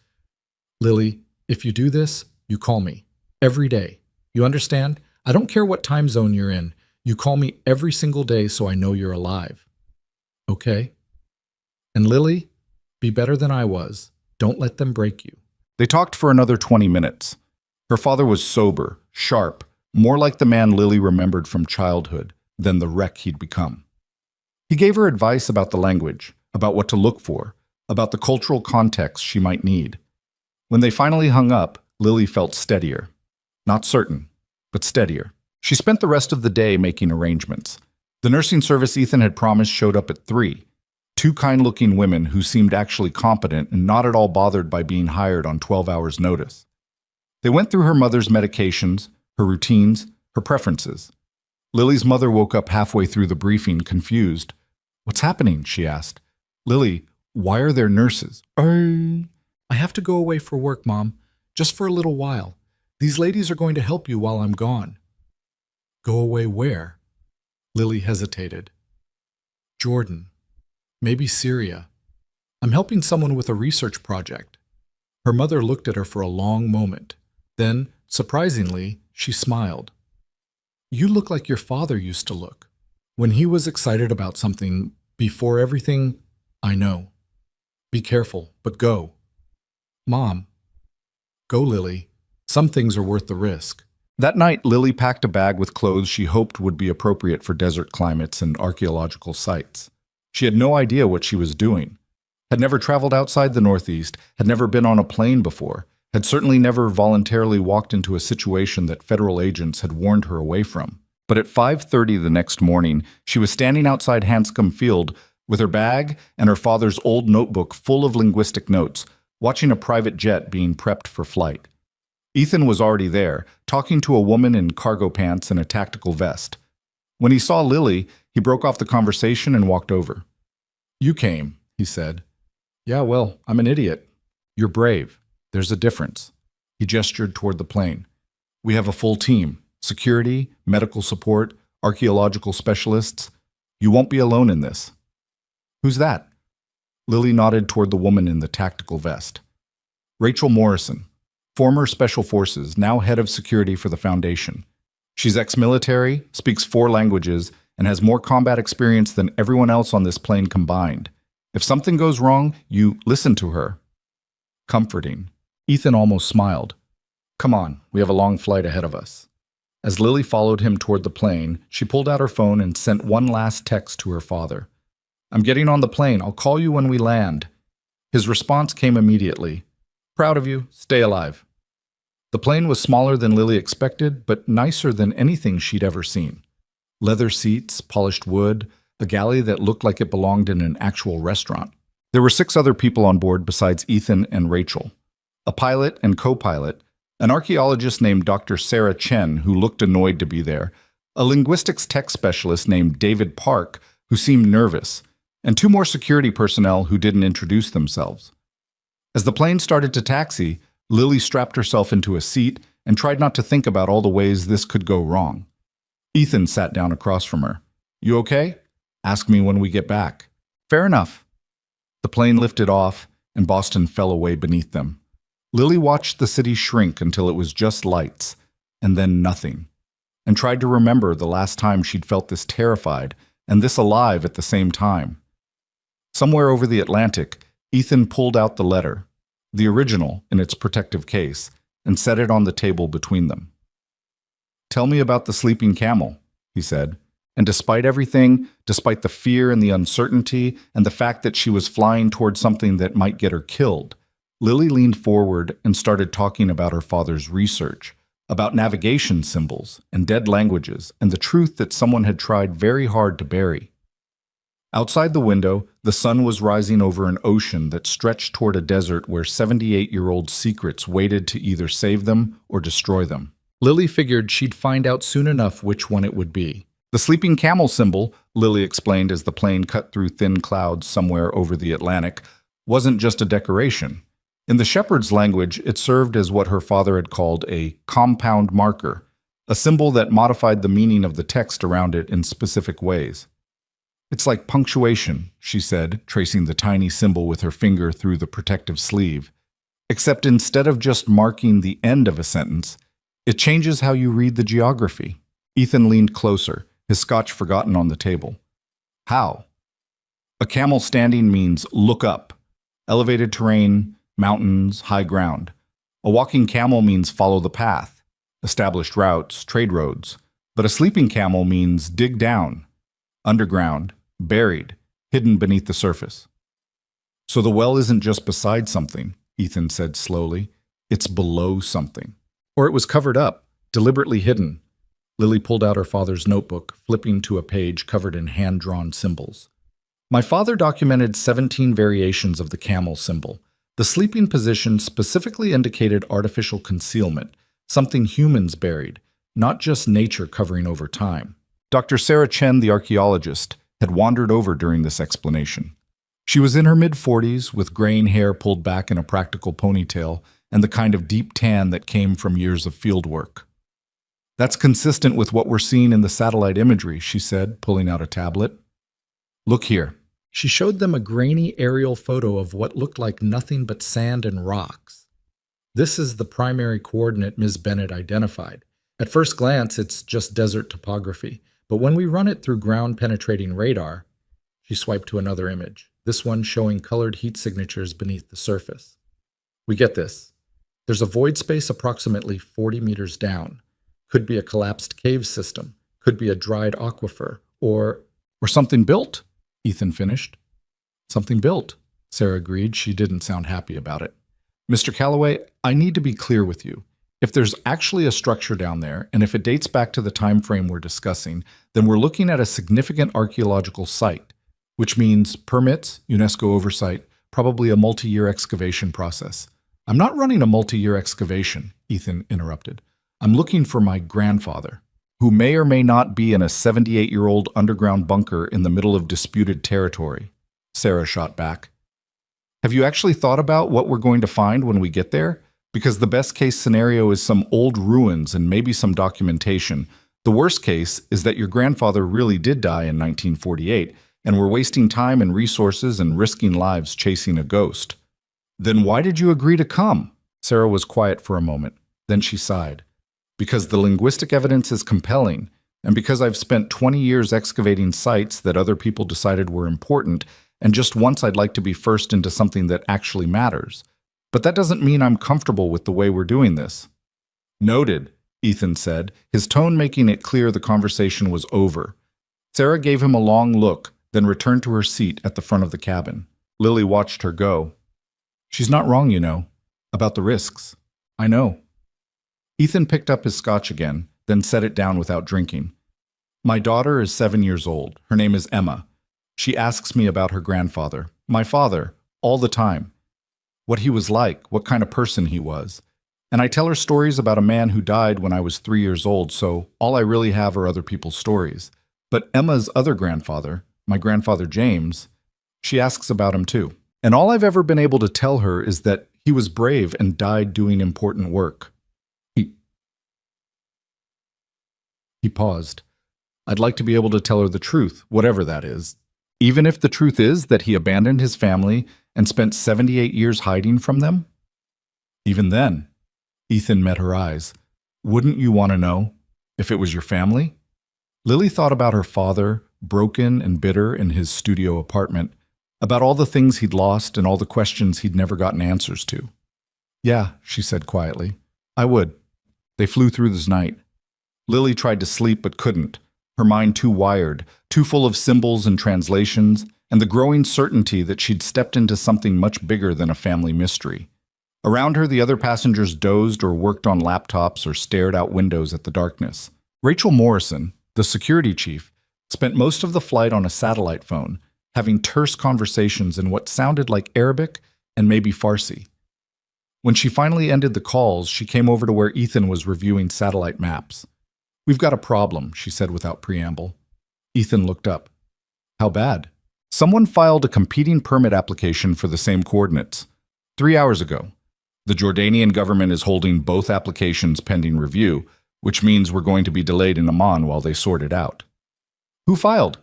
Lily, if you do this, you call me. Every day. You understand? I don't care what time zone you're in. You call me every single day so I know you're alive. Okay? And Lily, be better than I was. Don't let them break you." They talked for another 20 minutes. Her father was sober, sharp, more like the man Lily remembered from childhood than the wreck he'd become. He gave her advice about the language, about what to look for, about the cultural context she might need. When they finally hung up, Lily felt steadier. Not certain, but steadier. She spent the rest of the day making arrangements. The nursing service Ethan had promised showed up at 3. 2 kind-looking women who seemed actually competent and not at all bothered by being hired on 12 hours' notice. They went through her mother's medications, her routines, her preferences. Lily's mother woke up halfway through the briefing, confused. "What's happening?" she asked. "Lily, why are there nurses?" I have to go away for work, Mom. Just for a little while. These ladies are going to help you while I'm gone." "Go away where?" Lily hesitated. "Jordan. Maybe Syria. I'm helping someone with a research project." Her mother looked at her for a long moment. Then, surprisingly, she smiled. "You look like your father used to look. When he was excited about something, before everything, I know. Be careful, but go." "Mom." "Go, Lily. Some things are worth the risk." That night, Lily packed a bag with clothes she hoped would be appropriate for desert climates and archaeological sites. She had no idea what she was doing. Had never traveled outside the Northeast, had never been on a plane before, had certainly never voluntarily walked into a situation that federal agents had warned her away from. But at 5:30 the next morning, she was standing outside Hanscom Field with her bag and her father's old notebook full of linguistic notes, watching a private jet being prepped for flight. Ethan was already there, talking to a woman in cargo pants and a tactical vest. When he saw Lily, he broke off the conversation and walked over. "You came," he said. "Yeah, well, I'm an idiot." "You're brave. There's a difference." He gestured toward the plane. "We have a full team. Security, medical support, archaeological specialists. You won't be alone in this." "Who's that?" Lily nodded toward the woman in the tactical vest. "Rachel Morrison. Former Special Forces, now head of security for the Foundation. She's ex-military, speaks 4 languages, and has more combat experience than everyone else on this plane combined. If something goes wrong, you listen to her." Comforting. Ethan almost smiled. "Come on, we have a long flight ahead of us." As Lily followed him toward the plane, she pulled out her phone and sent one last text to her father. "I'm getting on the plane. I'll call you when we land." His response came immediately. "Proud of you. Stay alive." The plane was smaller than Lily expected, but nicer than anything she'd ever seen. Leather seats, polished wood, a galley that looked like it belonged in an actual restaurant. There were 6 other people on board besides Ethan and Rachel. A pilot and co-pilot, an archaeologist named Dr. Sarah Chen, who looked annoyed to be there, a linguistics tech specialist named David Park, who seemed nervous, and 2 more security personnel who didn't introduce themselves. As the plane started to taxi, Lily strapped herself into a seat and tried not to think about all the ways this could go wrong. Ethan sat down across from her. "You okay? Ask me when we get back." "Fair enough." The plane lifted off, and Boston fell away beneath them. Lily watched the city shrink until it was just lights, and then nothing, and tried to remember the last time she'd felt this terrified and this alive at the same time. Somewhere over the Atlantic, Ethan pulled out the letter, the original in its protective case, and set it on the table between them. "Tell me about the sleeping camel," he said. And despite everything, despite the fear and the uncertainty and the fact that she was flying toward something that might get her killed, Lily leaned forward and started talking about her father's research, about navigation symbols and dead languages and the truth that someone had tried very hard to bury. Outside the window, the sun was rising over an ocean that stretched toward a desert where 78-year-old secrets waited to either save them or destroy them. Lily figured she'd find out soon enough which one it would be. "The sleeping camel symbol," Lily explained as the plane cut through thin clouds somewhere over the Atlantic, wasn't just a decoration. In the shepherd's language, it served as what her father had called a compound marker, a symbol that modified the meaning of the text around it in specific ways. It's like punctuation, she said, tracing the tiny symbol with her finger through the protective sleeve. Except instead of just marking the end of a sentence, it changes how you read the geography. Ethan leaned closer, his scotch forgotten on the table. How? A camel standing means look up. Elevated terrain, mountains, high ground. A walking camel means follow the path. Established routes, trade roads. But a sleeping camel means dig down. Underground, buried, hidden beneath the surface. So the well isn't just beside something, Ethan said slowly. It's below something. Or it was covered up, deliberately hidden. Lily pulled out her father's notebook, flipping to a page covered in hand-drawn symbols. My father documented 17 variations of the camel symbol. The sleeping position specifically indicated artificial concealment, something humans buried, not just nature covering over time. Dr. Sarah Chen, the archaeologist, had wandered over during this explanation. She was in her mid-40s, with graying hair pulled back in a practical ponytail and the kind of deep tan that came from years of field work. That's consistent with what we're seeing in the satellite imagery, she said, pulling out a tablet. Look here. She showed them a grainy aerial photo of what looked like nothing but sand and rocks. This is the primary coordinate Ms. Bennett identified. At first glance, it's just desert topography, but when we run it through ground-penetrating radar, she swiped to another image, this one showing colored heat signatures beneath the surface. We get this. There's a void space approximately 40 meters down. Could be a collapsed cave system, could be a dried aquifer, or something built, Ethan finished. Something built, Sarah agreed. She didn't sound happy about it. Mr. Calloway, I need to be clear with you. If there's actually a structure down there, and if it dates back to the time frame we're discussing, then we're looking at a significant archaeological site, which means permits, UNESCO oversight, probably a multi-year excavation process. I'm not running a multi-year excavation, Ethan interrupted. I'm looking for my grandfather, who may or may not be in a 78-year-old underground bunker in the middle of disputed territory. Sarah shot back. Have you actually thought about what we're going to find when we get there? Because the best case scenario is some old ruins and maybe some documentation. The worst case is that your grandfather really did die in 1948, and we're wasting time and resources and risking lives chasing a ghost. Then why did you agree to come? Sarah was quiet for a moment. Then she sighed. Because the linguistic evidence is compelling, and because I've spent 20 years excavating sites that other people decided were important, and just once I'd like to be first into something that actually matters. But that doesn't mean I'm comfortable with the way we're doing this. Noted, Ethan said, his tone making it clear the conversation was over. Sarah gave him a long look, then returned to her seat at the front of the cabin. Lily watched her go. She's not wrong, you know, about the risks. I know. Ethan picked up his scotch again, then set it down without drinking. My daughter is 7 years old. Her name is Emma. She asks me about her grandfather, my father, all the time. What he was like, what kind of person he was. And I tell her stories about a man who died when I was 3 years old, so all I really have are other people's stories. But Emma's other grandfather, my grandfather James, she asks about him too. And all I've ever been able to tell her is that he was brave and died doing important work. He paused. I'd like to be able to tell her the truth, whatever that is. Even if the truth is that he abandoned his family and spent 78 years hiding from them? Even then, Ethan met her eyes. Wouldn't you want to know if it was your family? Lily thought about her father, broken and bitter in his studio apartment, about all the things he'd lost and all the questions he'd never gotten answers to. Yeah, she said quietly. I would. They flew through this night. Lily tried to sleep but couldn't, her mind too wired, too full of symbols and translations, and the growing certainty that she'd stepped into something much bigger than a family mystery. Around her, the other passengers dozed or worked on laptops or stared out windows at the darkness. Rachel Morrison, the security chief, spent most of the flight on a satellite phone, having terse conversations in what sounded like Arabic and maybe Farsi. When she finally ended the calls, she came over to where Ethan was reviewing satellite maps. We've got a problem, she said without preamble. Ethan looked up. How bad? Someone filed a competing permit application for the same coordinates. 3 hours ago. The Jordanian government is holding both applications pending review, which means we're going to be delayed in Amman while they sort it out. Who filed?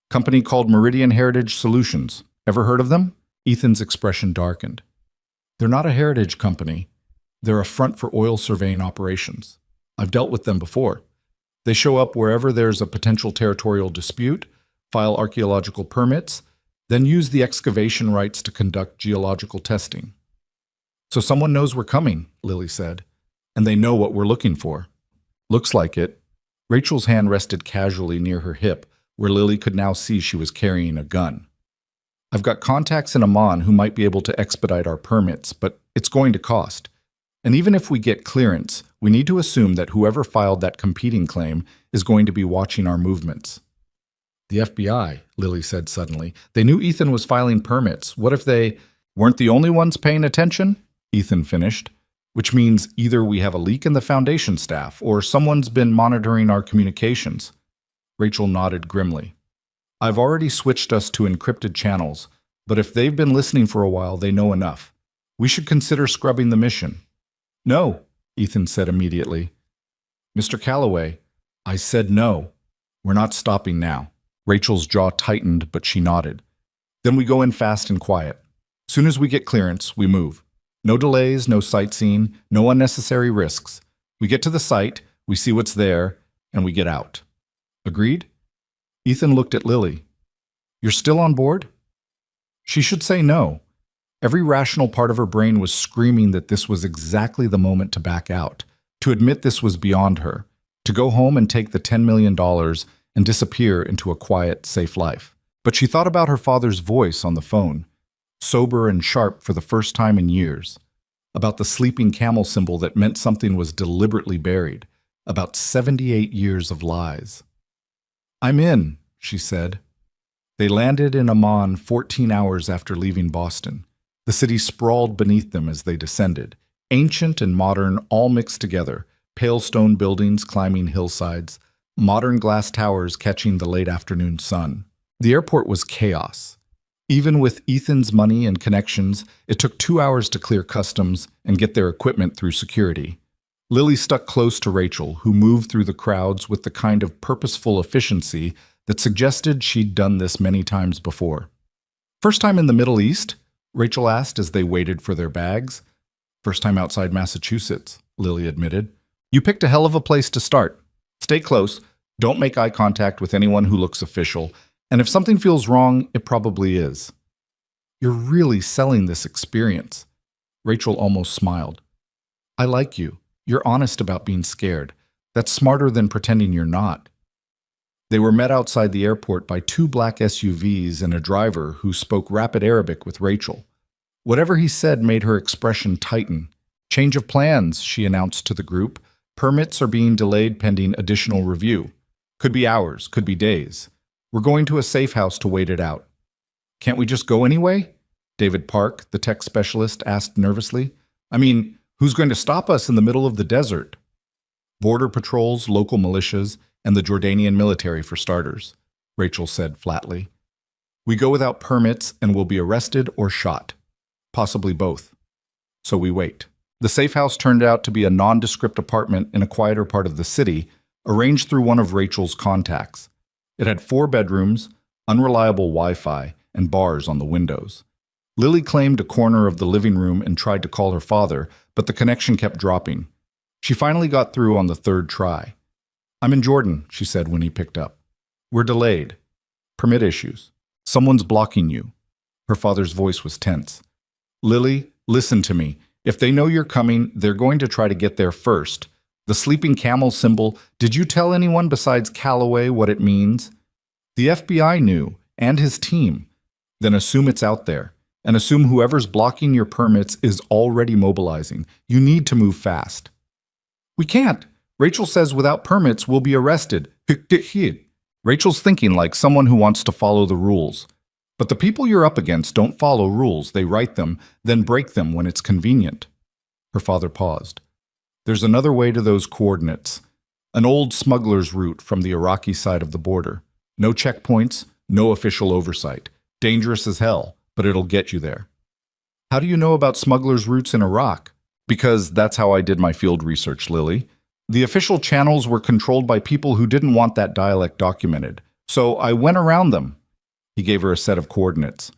Company called Meridian Heritage Solutions. Ever heard of them? Ethan's expression darkened. They're not a heritage company. They're a front for oil surveying operations. I've dealt with them before. They show up wherever there's a potential territorial dispute, file archaeological permits, then use the excavation rights to conduct geological testing. So someone knows we're coming, Lily said, and they know what we're looking for. Looks like it. Rachel's hand rested casually near her hip, where Lily could now see she was carrying a gun. I've got contacts in Amman who might be able to expedite our permits, but it's going to cost. And even if we get clearance, we need to assume that whoever filed that competing claim is going to be watching our movements. The FBI, Lily said suddenly. They knew Ethan was filing permits. What if they weren't the only ones paying attention? Ethan finished. Which means either we have a leak in the foundation staff or someone's been monitoring our communications. Rachel nodded grimly. I've already switched us to encrypted channels, but if they've been listening for a while, they know enough. We should consider scrubbing the mission. No, Ethan said immediately. Mr. Calloway, I said no. We're not stopping now. Rachel's jaw tightened, but she nodded. Then we go in fast and quiet. Soon as we get clearance, we move. No delays, no sightseeing, no unnecessary risks. We get to the site, we see what's there, and we get out. Agreed? Ethan looked at Lily. You're still on board? She should say no. Every rational part of her brain was screaming that this was exactly the moment to back out, to admit this was beyond her, to go home and take the $10 million and disappear into a quiet, safe life. But she thought about her father's voice on the phone, sober and sharp for the first time in years, about the sleeping camel symbol that meant something was deliberately buried, about 78 years of lies. I'm in, she said. They landed in Amman 14 hours after leaving Boston. The city sprawled beneath them as they descended, ancient and modern all mixed together, pale stone buildings climbing hillsides, modern glass towers catching the late afternoon sun. The airport was chaos. Even with Ethan's money and connections, it took 2 hours to clear customs and get their equipment through security. Lily stuck close to Rachel, who moved through the crowds with the kind of purposeful efficiency that suggested she'd done this many times before. First time in the Middle East? Rachel asked as they waited for their bags. First time outside Massachusetts, Lily admitted. You picked a hell of a place to start. Stay close, don't make eye contact with anyone who looks official, and if something feels wrong, it probably is. You're really selling this experience. Rachel almost smiled. I like you. You're honest about being scared. That's smarter than pretending you're not. They were met outside the airport by 2 black SUVs and a driver who spoke rapid Arabic with Rachel. Whatever he said made her expression tighten. Change of plans, she announced to the group. Permits are being delayed pending additional review. Could be hours, could be days. We're going to a safe house to wait it out. Can't we just go anyway? David Park, the tech specialist, asked nervously. I mean, who's going to stop us in the middle of the desert? Border patrols, local militias, and the Jordanian military for starters, Rachel said flatly. We go without permits and will be arrested or shot. Possibly both. So we wait. The safe house turned out to be a nondescript apartment in a quieter part of the city, arranged through one of Rachel's contacts. It had 4 bedrooms, unreliable Wi-Fi, and bars on the windows. Lily claimed a corner of the living room and tried to call her father, but the connection kept dropping. She finally got through on the 3rd try. I'm in Jordan, she said when he picked up. We're delayed. Permit issues. Someone's blocking you. Her father's voice was tense. Lily, listen to me. If they know you're coming, they're going to try to get there first. The sleeping camel symbol, did you tell anyone besides Calloway what it means? The FBI knew, and his team. Then assume it's out there, and assume whoever's blocking your permits is already mobilizing. You need to move fast. We can't. Rachel says without permits, we'll be arrested. Rachel's thinking like someone who wants to follow the rules. But the people you're up against don't follow rules. They write them, then break them when it's convenient. Her father paused. There's another way to those coordinates. An old smuggler's route from the Iraqi side of the border. No checkpoints, no official oversight. Dangerous as hell, but it'll get you there. How do you know about smugglers' routes in Iraq? Because that's how I did my field research, Lily. The official channels were controlled by people who didn't want that dialect documented. So I went around them. He gave her a set of coordinates.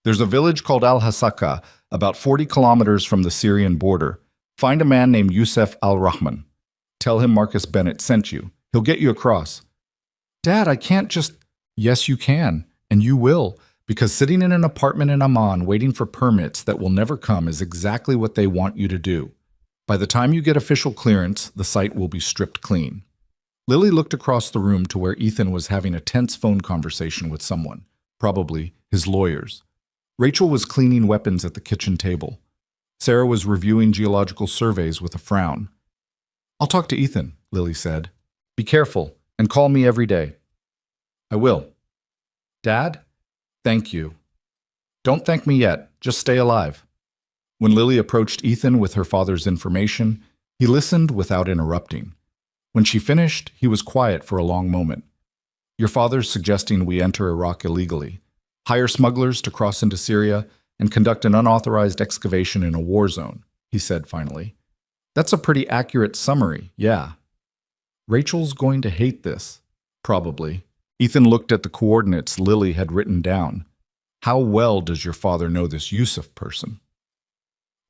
There's a village called Al-Hasaka, about 40 kilometers from the Syrian border. Find a man named Yusuf al-Rahman. Tell him Marcus Bennett sent you. He'll get you across. Dad, I can't just... Yes, you can, and you will, because sitting in an apartment in Amman waiting for permits that will never come is exactly what they want you to do. By the time you get official clearance, the site will be stripped clean. Lily looked across the room to where Ethan was having a tense phone conversation with someone, probably his lawyers. Rachel was cleaning weapons at the kitchen table. Sarah was reviewing geological surveys with a frown. I'll talk to Ethan, Lily said. Be careful, and call me every day. I will. Dad? Thank you. Don't thank me yet, just stay alive. When Lily approached Ethan with her father's information, he listened without interrupting. When she finished, he was quiet for a long moment. Your father's suggesting we enter Iraq illegally, hire smugglers to cross into Syria, and conduct an unauthorized excavation in a war zone, he said finally. That's a pretty accurate summary, yeah. Rachel's going to hate this. Probably. Ethan looked at the coordinates Lily had written down. How well does your father know this Yusuf person?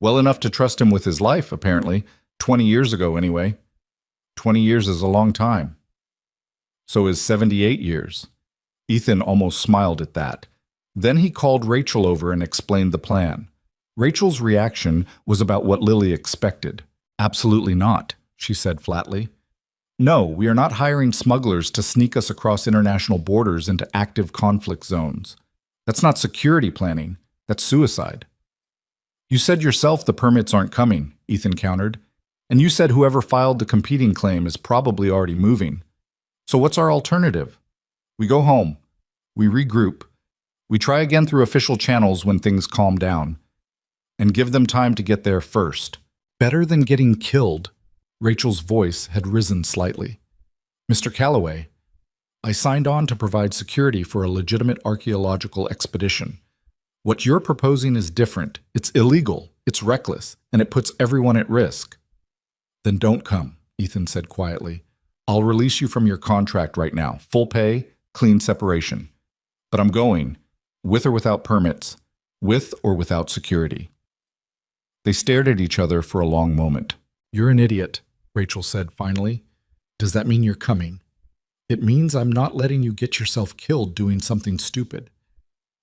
Well enough to trust him with his life, apparently. 20 years ago, anyway. 20 years is a long time. So is 78 years. Ethan almost smiled at that. Then he called Rachel over and explained the plan. Rachel's reaction was about what Lily expected. Absolutely not, she said flatly. No, we are not hiring smugglers to sneak us across international borders into active conflict zones. That's not security planning. That's suicide. You said yourself the permits aren't coming, Ethan countered. And you said whoever filed the competing claim is probably already moving. So what's our alternative? We go home. We regroup. We try again through official channels when things calm down. And give them time to get there first. Better than getting killed. Rachel's voice had risen slightly. Mr. Calloway, I signed on to provide security for a legitimate archaeological expedition. What you're proposing is different. It's illegal, it's reckless, and it puts everyone at risk. Then don't come, Ethan said quietly. I'll release you from your contract right now. Full pay, clean separation. But I'm going, with or without permits, with or without security. They stared at each other for a long moment. You're an idiot, Rachel said finally. Does that mean you're coming? It means I'm not letting you get yourself killed doing something stupid.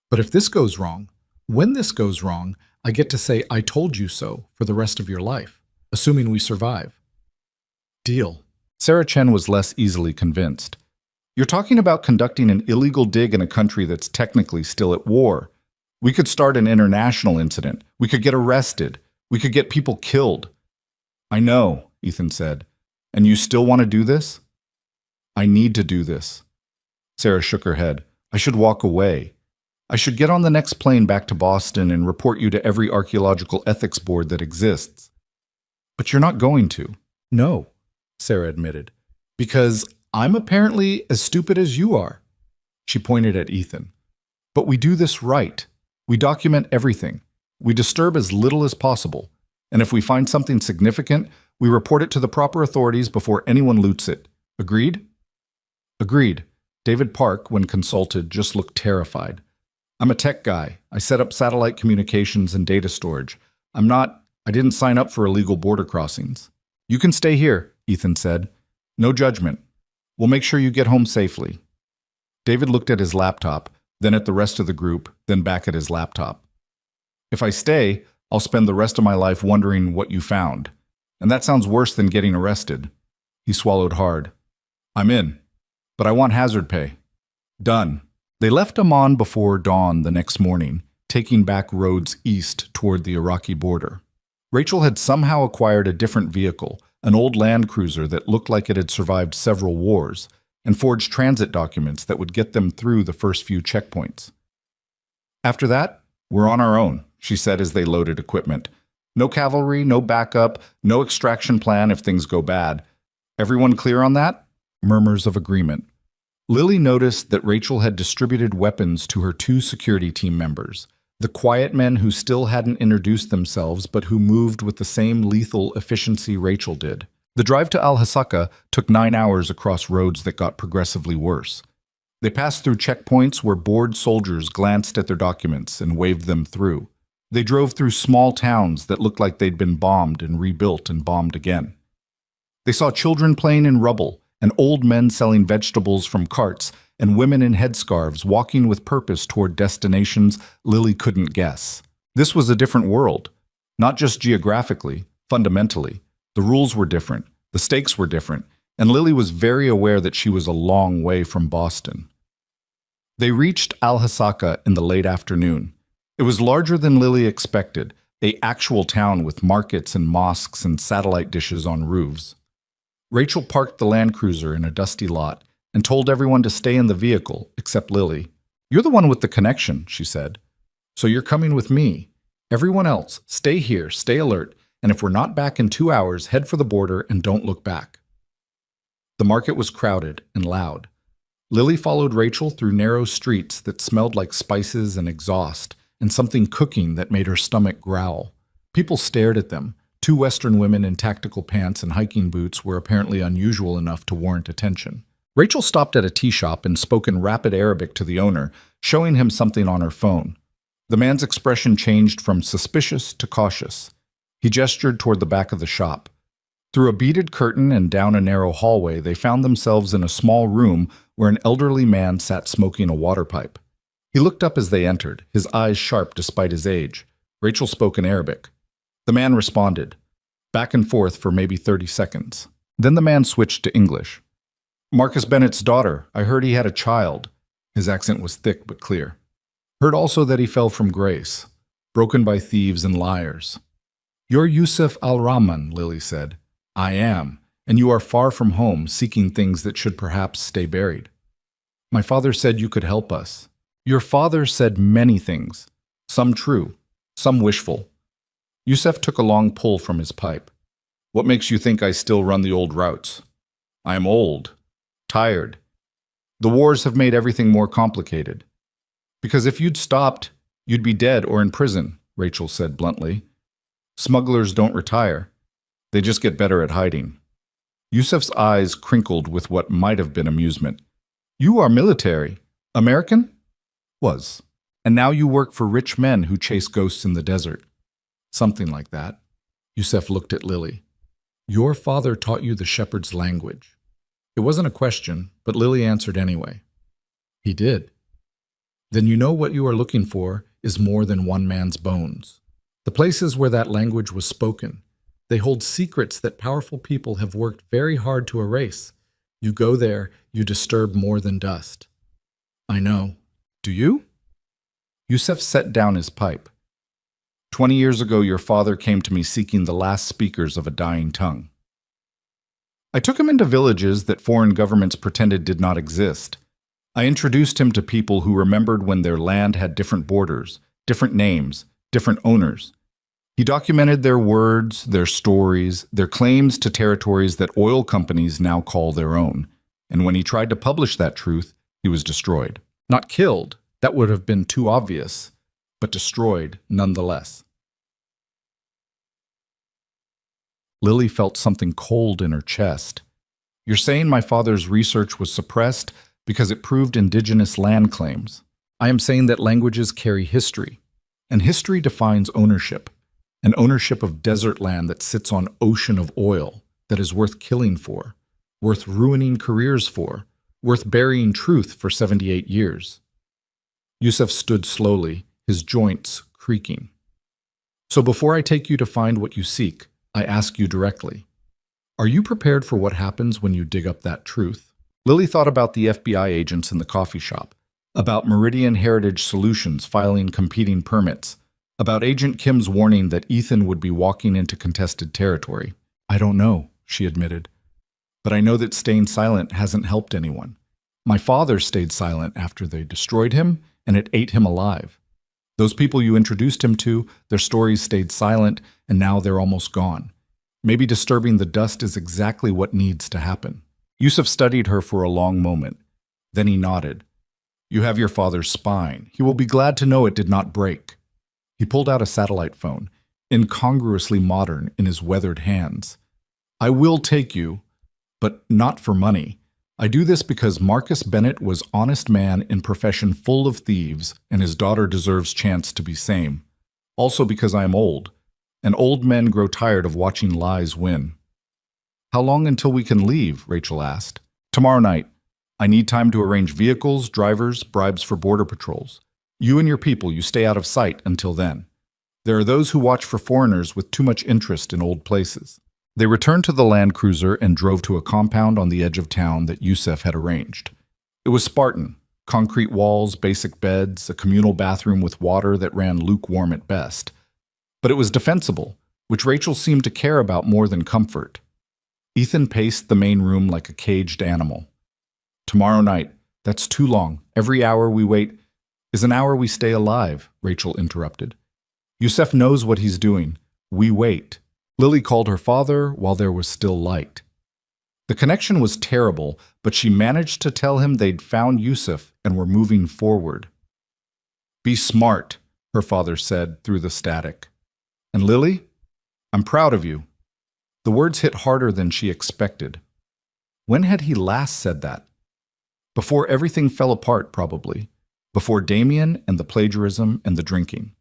But if this goes wrong, when this goes wrong, I get to say I told you so for the rest of your life, assuming we survive. Deal. Sarah Chen was less easily convinced. You're talking about conducting an illegal dig in a country that's technically still at war. We could start an international incident. We could get arrested. We could get people killed. I know, Ethan said. And you still want to do this? I need to do this. Sarah shook her head. I should walk away. I should get on the next plane back to Boston and report you to every archaeological ethics board that exists. But you're not going to. No, Sarah admitted. Because I'm apparently as stupid as you are. She pointed at Ethan. But we do this right. We document everything. We disturb as little as possible. And if we find something significant, we report it to the proper authorities before anyone loots it. Agreed? Agreed. David Park, when consulted, just looked terrified. I'm a tech guy. I set up satellite communications and data storage. I didn't sign up for illegal border crossings. You can stay here, Ethan said. No judgment. We'll make sure you get home safely. David looked at his laptop, then at the rest of the group, then back at his laptop. If I stay, I'll spend the rest of my life wondering what you found. And that sounds worse than getting arrested. He swallowed hard. I'm in. But I want hazard pay. Done. They left Amman before dawn the next morning, taking back roads east toward the Iraqi border. Rachel had somehow acquired a different vehicle, an old Land Cruiser that looked like it had survived several wars, and forged transit documents that would get them through the first few checkpoints. After that, we're on our own, she said as they loaded equipment. No cavalry, no backup, no extraction plan if things go bad. Everyone clear on that? Murmurs of agreement. Lily noticed that Rachel had distributed weapons to her 2 security team members. The quiet men who still hadn't introduced themselves but who moved with the same lethal efficiency Rachel did. The drive to Al-Hasaka took 9 hours across roads that got progressively worse. They passed through checkpoints where bored soldiers glanced at their documents and waved them through. They drove through small towns that looked like they'd been bombed and rebuilt and bombed again. They saw children playing in rubble and old men selling vegetables from carts and women in headscarves walking with purpose toward destinations Lily couldn't guess. This was a different world, not just geographically, fundamentally. The rules were different, the stakes were different, and Lily was very aware that she was a long way from Boston. They reached Al-Hasaka in the late afternoon. It was larger than Lily expected, an actual town with markets and mosques and satellite dishes on roofs. Rachel parked the Land Cruiser in a dusty lot and told everyone to stay in the vehicle, except Lily. "You're the one with the connection," she said. "So you're coming with me. Everyone else, stay here, stay alert, and if we're not back in 2 hours, head for the border and don't look back." The market was crowded and loud. Lily followed Rachel through narrow streets that smelled like spices and exhaust, and something cooking that made her stomach growl. People stared at them. 2 Western women in tactical pants and hiking boots were apparently unusual enough to warrant attention. Rachel stopped at a tea shop and spoke in rapid Arabic to the owner, showing him something on her phone. The man's expression changed from suspicious to cautious. He gestured toward the back of the shop. Through a beaded curtain and down a narrow hallway, they found themselves in a small room where an elderly man sat smoking a water pipe. He looked up as they entered, his eyes sharp despite his age. Rachel spoke in Arabic. The man responded, back and forth for maybe 30 seconds. Then the man switched to English. "Marcus Bennett's daughter. I heard he had a child." His accent was thick but clear. "Heard also that he fell from grace, broken by thieves and liars." "You're Yusuf al-Rahman," Lily said. "I am, and you are far from home, seeking things that should perhaps stay buried." "My father said you could help us." "Your father said many things, some true, some wishful." Yusuf took a long pull from his pipe. "What makes you think I still run the old routes? I am old, tired. The wars have made everything more complicated." "Because if you'd stopped, you'd be dead or in prison," Rachel said bluntly. "Smugglers don't retire. They just get better at hiding." Yusuf's eyes crinkled with what might have been amusement. "You are military. American?" "Was. And now you work for rich men who chase ghosts in the desert." "Something like that." Yusuf looked at Lily. "Your father taught you the shepherd's language." It wasn't a question, but Lily answered anyway. "He did." "Then you know what you are looking for is more than one man's bones. The places where that language was spoken, they hold secrets that powerful people have worked very hard to erase. You go there, you disturb more than dust." "I know. Do you?" Yusuf set down his pipe. 20 years ago, your father came to me seeking the last speakers of a dying tongue. I took him into villages that foreign governments pretended did not exist. I introduced him to people who remembered when their land had different borders, different names, different owners. He documented their words, their stories, their claims to territories that oil companies now call their own. And when he tried to publish that truth, he was destroyed. Not killed, that would have been too obvious, but destroyed nonetheless. Lily felt something cold in her chest. "You're saying my father's research was suppressed because it proved indigenous land claims. I am saying that languages carry history, and history defines ownership, an ownership of desert land that sits on ocean of oil that is worth killing for, worth ruining careers for, worth burying truth for 78 years. Yusuf stood slowly, his joints creaking. "So before I take you to find what you seek, I ask you directly, are you prepared for what happens when you dig up that truth?" Lily thought about the FBI agents in the coffee shop, about Meridian Heritage Solutions filing competing permits, about Agent Kim's warning that Ethan would be walking into contested territory. "I don't know," she admitted, "but I know that staying silent hasn't helped anyone. My father stayed silent after they destroyed him, and it ate him alive. Those people you introduced him to, their stories stayed silent, and now they're almost gone. Maybe disturbing the dust is exactly what needs to happen." Yusuf studied her for a long moment. Then he nodded. "You have your father's spine. He will be glad to know it did not break." He pulled out a satellite phone, incongruously modern in his weathered hands. I will take you, but not for money. I do this because Marcus Bennett was honest man in profession full of thieves, and his daughter deserves chance to be same. Also because I am old, and old men grow tired of watching lies win. How long until we can leave? Rachel asked. Tomorrow night. I need time to arrange vehicles, drivers, bribes for border patrols. You and your people, you stay out of sight until then. There are those who watch for foreigners with too much interest in old places. They returned to the Land Cruiser and drove to a compound on the edge of town that Yusef had arranged. It was Spartan, concrete walls, basic beds, a communal bathroom with water that ran lukewarm at best. But it was defensible, which Rachel seemed to care about more than comfort. Ethan paced the main room like a caged animal. Tomorrow night, that's too long. Every hour we wait is an hour we stay alive, Rachel interrupted. Yusef knows what he's doing. We wait. Lily called her father while there was still light. The connection was terrible, but she managed to tell him they'd found Yusef and were moving forward. Be smart, her father said through the static. And Lily, I'm proud of you. The words hit harder than she expected. When had he last said that? Before everything fell apart, probably. Before Damien and the plagiarism and the drinking.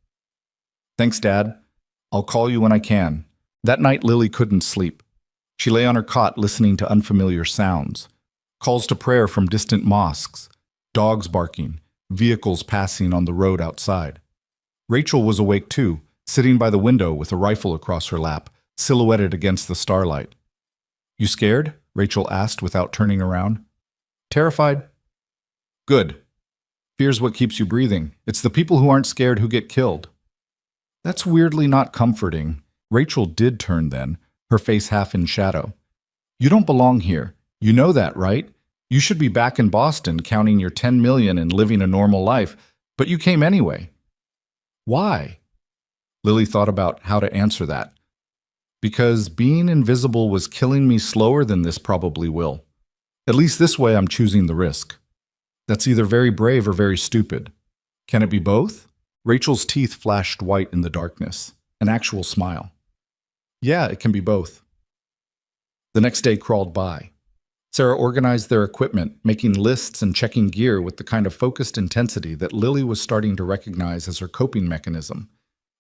Thanks, Dad. I'll call you when I can. That night, Lily couldn't sleep. She lay on her cot listening to unfamiliar sounds. Calls to prayer from distant mosques, dogs barking, vehicles passing on the road outside. Rachel was awake too, sitting by the window with a rifle across her lap, silhouetted against the starlight. You scared? Rachel asked without turning around. Terrified? Good. Fear's what keeps you breathing. It's the people who aren't scared who get killed. That's weirdly not comforting. Rachel did turn then, her face half in shadow. You don't belong here. You know that, right? You should be back in Boston counting your 10 million and living a normal life, but you came anyway. Why? Lily thought about how to answer that. Because being invisible was killing me slower than this probably will. At least this way I'm choosing the risk. That's either very brave or very stupid. Can it be both? Rachel's teeth flashed white in the darkness, an actual smile. Yeah, it can be both. The next day crawled by. Sarah organized their equipment, making lists and checking gear with the kind of focused intensity that Lily was starting to recognize as her coping mechanism.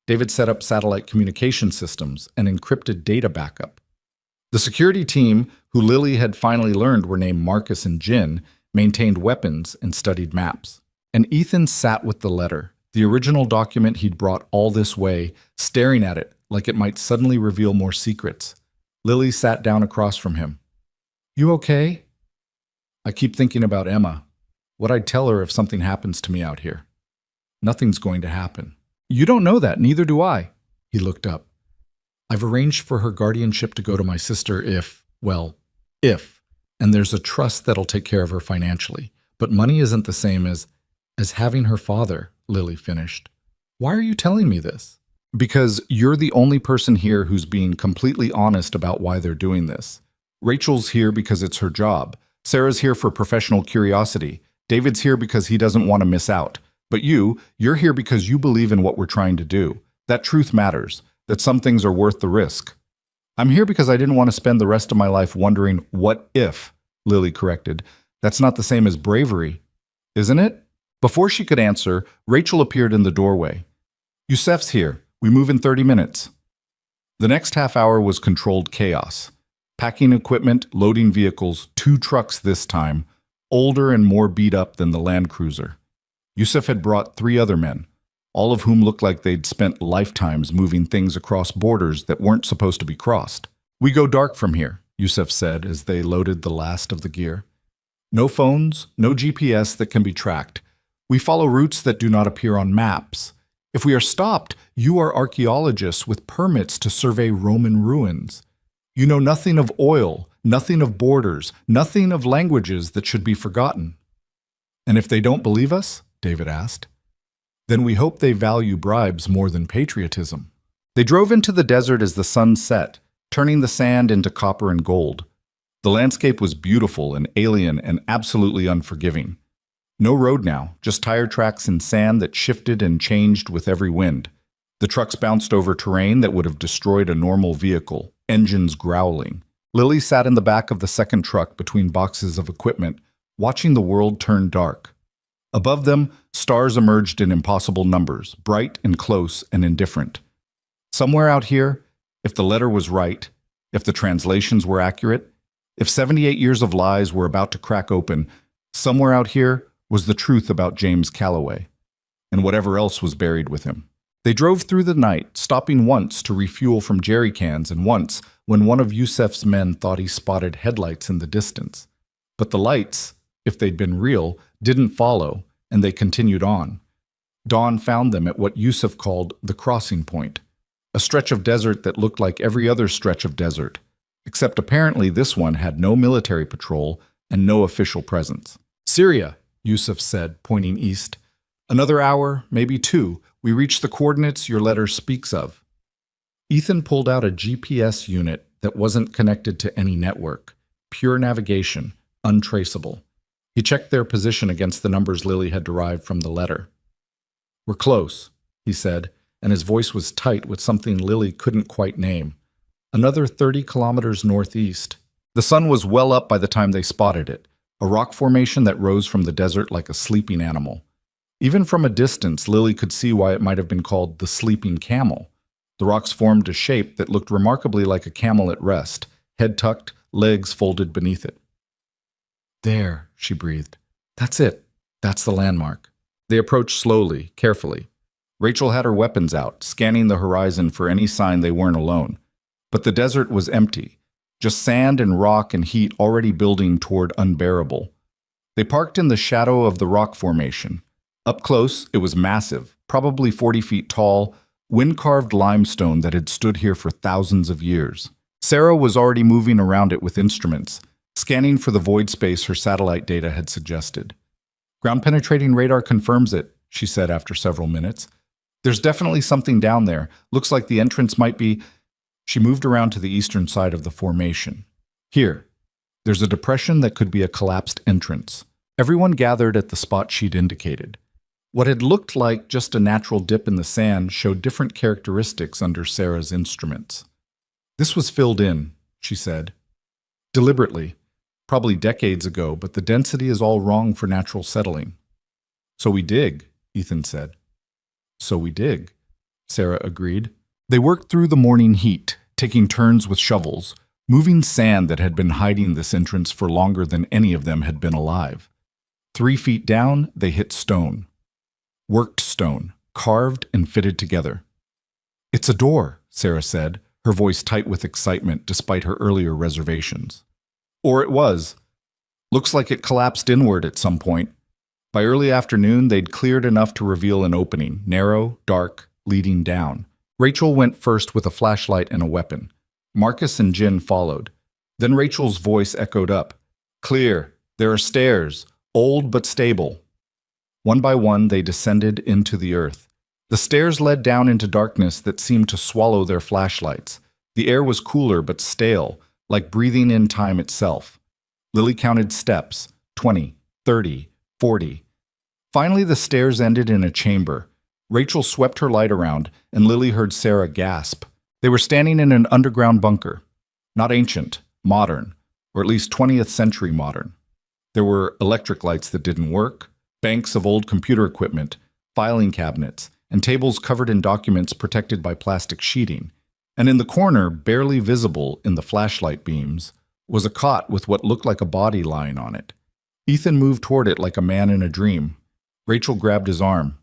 David set up satellite communication systems and encrypted data backup. The security team, who Lily had finally learned were named Marcus and Jin, maintained weapons and studied maps. And Ethan sat with the letter, the original document he'd brought all this way, staring at it like it might suddenly reveal more secrets. Lily sat down across from him. You okay? I keep thinking about Emma. What I'd tell her if something happens to me out here. Nothing's going to happen. You don't know that, neither do I. He looked up. I've arranged for her guardianship to go to my sister if, and there's a trust that'll take care of her financially. But money isn't the same as having her father, Lily finished. Why are you telling me this? Because you're the only person here who's being completely honest about why they're doing this. Rachel's here because it's her job. Sarah's here for professional curiosity. David's here because he doesn't want to miss out. But you're here because you believe in what we're trying to do. That truth matters, that some things are worth the risk. I'm here because I didn't want to spend the rest of my life wondering what if, Lily corrected. That's not the same as bravery, isn't it? Before she could answer, Rachel appeared in the doorway. Yusef's here. We move in 30 minutes. The next half hour was controlled chaos. Packing equipment, loading vehicles, 2 trucks this time, older and more beat up than the Land Cruiser. Yusef had brought 3 other men, all of whom looked like they'd spent lifetimes moving things across borders that weren't supposed to be crossed. We go dark from here, Yusef said as they loaded the last of the gear. No phones, no GPS that can be tracked. We follow routes that do not appear on maps. If we are stopped, you are archaeologists with permits to survey Roman ruins. You know nothing of oil, nothing of borders, nothing of languages that should be forgotten. And if they don't believe us, David asked, then we hope they value bribes more than patriotism. They drove into the desert as the sun set, turning the sand into copper and gold. The landscape was beautiful and alien and absolutely unforgiving. No road now, just tire tracks in sand that shifted and changed with every wind. The trucks bounced over terrain that would have destroyed a normal vehicle, engines growling. Lily sat in the back of the second truck between boxes of equipment, watching the world turn dark. Above them, stars emerged in impossible numbers, bright and close and indifferent. Somewhere out here, if the letter was right, if the translations were accurate, if 78 years of lies were about to crack open, somewhere out here was the truth about James Calloway, and whatever else was buried with him. They drove through the night, stopping once to refuel from jerry cans and once when one of Yusef's men thought he spotted headlights in the distance. But the lights, if they'd been real, didn't follow, and they continued on. Dawn found them at what Yusef called the crossing point, a stretch of desert that looked like every other stretch of desert, except apparently this one had no military patrol and no official presence. "Syria," Yusef said, pointing east. "Another hour, maybe two, we reach the coordinates your letter speaks of." Ethan pulled out a GPS unit that wasn't connected to any network. Pure navigation, untraceable. He checked their position against the numbers Lily had derived from the letter. "We're close," he said, and his voice was tight with something Lily couldn't quite name. "Another 30 kilometers northeast." The sun was well up by the time they spotted it, a rock formation that rose from the desert like a sleeping animal. Even from a distance, Lily could see why it might have been called the sleeping camel. The rocks formed a shape that looked remarkably like a camel at rest, head tucked, legs folded beneath it. "There," she breathed. "That's it. That's the landmark." They approached slowly, carefully. Rachel had her weapons out, scanning the horizon for any sign they weren't alone. But the desert was empty, just sand and rock and heat already building toward unbearable. They parked in the shadow of the rock formation. Up close, it was massive, probably 40 feet tall, wind-carved limestone that had stood here for thousands of years. Sarah was already moving around it with instruments, scanning for the void space her satellite data had suggested. "Ground-penetrating radar confirms it," she said after several minutes. "There's definitely something down there. Looks like the entrance might be—" She moved around to the eastern side of the formation. "Here. There's a depression that could be a collapsed entrance." Everyone gathered at the spot she'd indicated. What had looked like just a natural dip in the sand showed different characteristics under Sarah's instruments. "This was filled in," she said. "Deliberately. Probably decades ago, but the density is all wrong for natural settling." "So we dig," Ethan said. "So we dig," Sarah agreed. They worked through the morning heat, taking turns with shovels, moving sand that had been hiding this entrance for longer than any of them had been alive. 3 feet down, they hit stone. Worked stone, carved and fitted together. "It's a door," Sarah said, her voice tight with excitement despite her earlier reservations. Or it was. Looks like it collapsed inward at some point. By early afternoon, they'd cleared enough to reveal an opening, narrow, dark, leading down. Rachel went first with a flashlight and a weapon. Marcus and Jin followed. Then Rachel's voice echoed up. "Clear. There are stairs, old but stable." One by one, they descended into the earth. The stairs led down into darkness that seemed to swallow their flashlights. The air was cooler but stale, like breathing in time itself. Lily counted steps, 20, 30, 40. Finally, the stairs ended in a chamber. Rachel swept her light around, and Lily heard Sarah gasp. They were standing in an underground bunker. Not ancient, modern, or at least 20th century modern. There were electric lights that didn't work, banks of old computer equipment, filing cabinets, and tables covered in documents protected by plastic sheeting. And in the corner, barely visible in the flashlight beams, was a cot with what looked like a body lying on it. Ethan moved toward it like a man in a dream. Rachel grabbed his arm.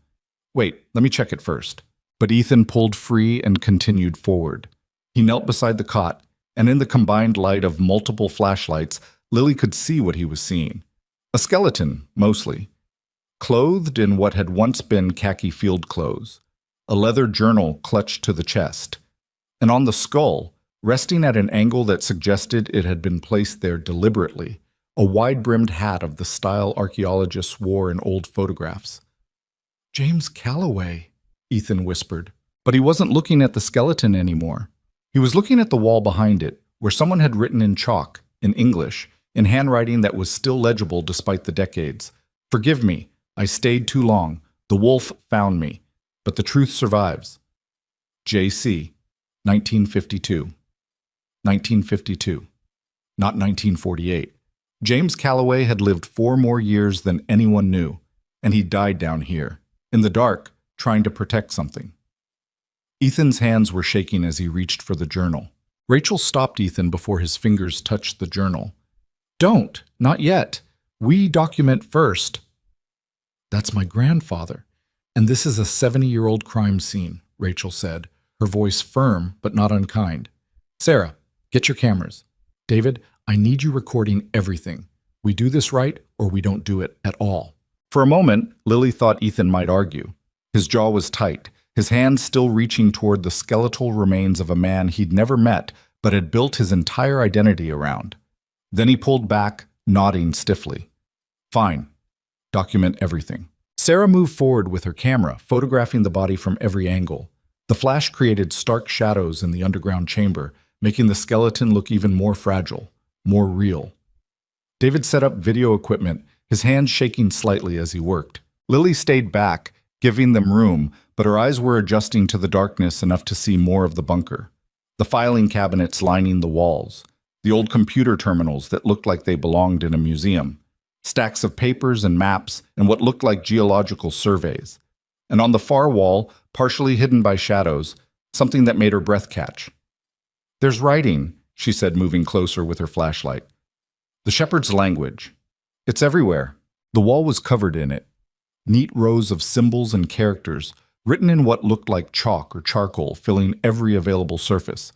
"Wait, let me check it first." But Ethan pulled free and continued forward. He knelt beside the cot, and in the combined light of multiple flashlights, Lily could see what he was seeing. A skeleton, mostly. Clothed in what had once been khaki field clothes, a leather journal clutched to the chest, and on the skull, resting at an angle that suggested it had been placed there deliberately, a wide-brimmed hat of the style archaeologists wore in old photographs. "James Calloway," Ethan whispered. But he wasn't looking at the skeleton anymore. He was looking at the wall behind it, where someone had written in chalk, in English, in handwriting that was still legible despite the decades. "Forgive me. I stayed too long. The wolf found me. But the truth survives." J.C., 1952. 1952. Not 1948. James Calloway had lived 4 more years than anyone knew, and he died down here, in the dark, trying to protect something. Ethan's hands were shaking as he reached for the journal. Rachel stopped Ethan before his fingers touched the journal. "Don't, not yet. We document first." "That's my grandfather, and this is a 70-year-old crime scene," Rachel said, her voice firm but not unkind. "Sarah, get your cameras. David, I need you recording everything. We do this right or we don't do it at all." For a moment, Lily thought Ethan might argue. His jaw was tight, his hands still reaching toward the skeletal remains of a man he'd never met but had built his entire identity around. Then he pulled back, nodding stiffly. "Fine. Document everything." Sarah moved forward with her camera, photographing the body from every angle. The flash created stark shadows in the underground chamber, making the skeleton look even more fragile, more real. David set up video equipment, his hands shaking slightly as he worked. Lily stayed back, giving them room, but her eyes were adjusting to the darkness enough to see more of the bunker. The filing cabinets lining the walls, the old computer terminals that looked like they belonged in a museum, stacks of papers and maps and what looked like geological surveys. And on the far wall, partially hidden by shadows, something that made her breath catch. "There's writing," she said, moving closer with her flashlight. "The shepherd's language. It's everywhere." The wall was covered in it. Neat rows of symbols and characters, written in what looked like chalk or charcoal, filling every available surface.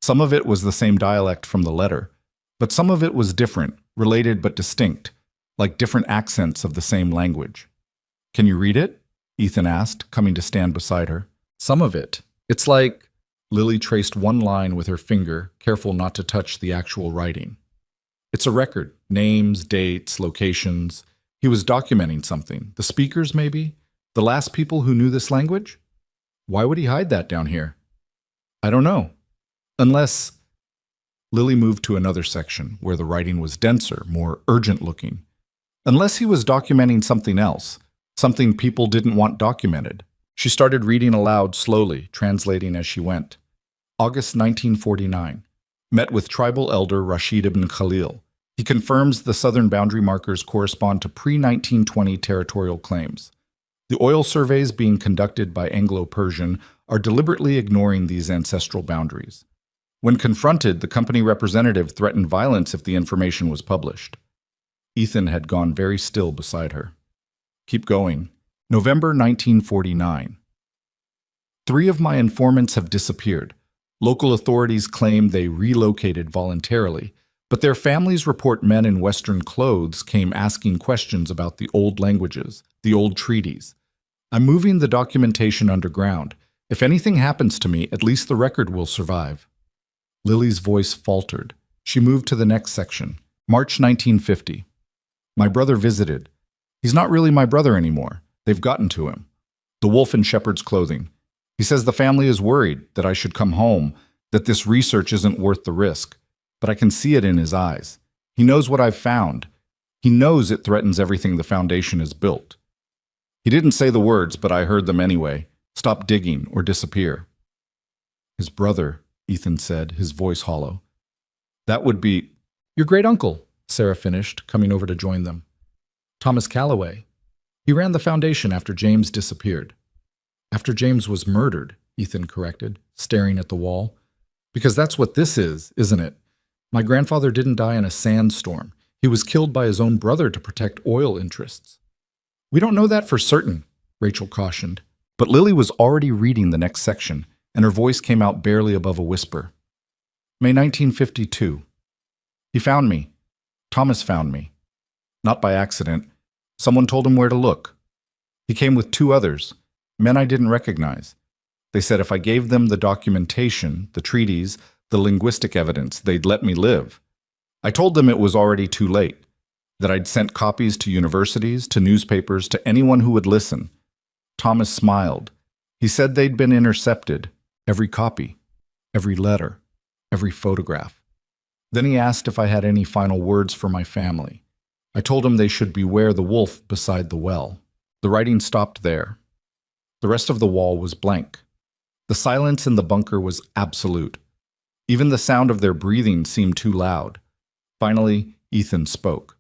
Some of it was the same dialect from the letter, but some of it was different, related but distinct, like different accents of the same language. "Can you read it?" Ethan asked, coming to stand beside her. "Some of it. It's like..." Lily traced one line with her finger, careful not to touch the actual writing. "It's a record. Names, dates, locations. He was documenting something. The speakers, maybe? The last people who knew this language? Why would he hide that down here?" "I don't know. Unless..." Lily moved to another section, where the writing was denser, more urgent looking. "Unless he was documenting something else, something people didn't want documented." She started reading aloud slowly, translating as she went. August 1949. Met with tribal elder Rashid ibn Khalil. He confirms the southern boundary markers correspond to pre-1920 territorial claims. The oil surveys being conducted by Anglo-Persian are deliberately ignoring these ancestral boundaries. When confronted, the company representative threatened violence if the information was published. Ethan had gone very still beside her. "Keep going." November 1949. 3 of my informants have disappeared. Local authorities claim they relocated voluntarily, but their families report men in Western clothes came asking questions about the old languages, the old treaties. "I'm moving the documentation underground. If anything happens to me, at least the record will survive." Lily's voice faltered. She moved to the next section. March 1950. My brother visited. He's not really my brother anymore. They've gotten to him. The wolf in shepherd's clothing. He says the family is worried that I should come home, that this research isn't worth the risk. But I can see it in his eyes. He knows what I've found. He knows it threatens everything the foundation has built. He didn't say the words, but I heard them anyway. Stop digging or disappear. His brother, Ethan said, his voice hollow. That would be... Your great-uncle, Sarah finished, coming over to join them. Thomas Calloway. He ran the foundation after James disappeared. After James was murdered, Ethan corrected, staring at the wall. Because that's what this is, isn't it? My grandfather didn't die in a sandstorm. He was killed by his own brother to protect oil interests. We don't know that for certain, Rachel cautioned. But Lily was already reading the next section, and her voice came out barely above a whisper. May 1952. He found me. Thomas found me. Not by accident. Someone told him where to look. He came with 2 others, men I didn't recognize. They said if I gave them the documentation, the treaties, the linguistic evidence, they'd let me live. I told them it was already too late, that I'd sent copies to universities, to newspapers, to anyone who would listen. Thomas smiled. He said they'd been intercepted, every copy, every letter, every photograph. Then he asked if I had any final words for my family. I told him they should beware the wolf beside the well. The writing stopped there. The rest of the wall was blank. The silence in the bunker was absolute. Even the sound of their breathing seemed too loud. Finally, Ethan spoke.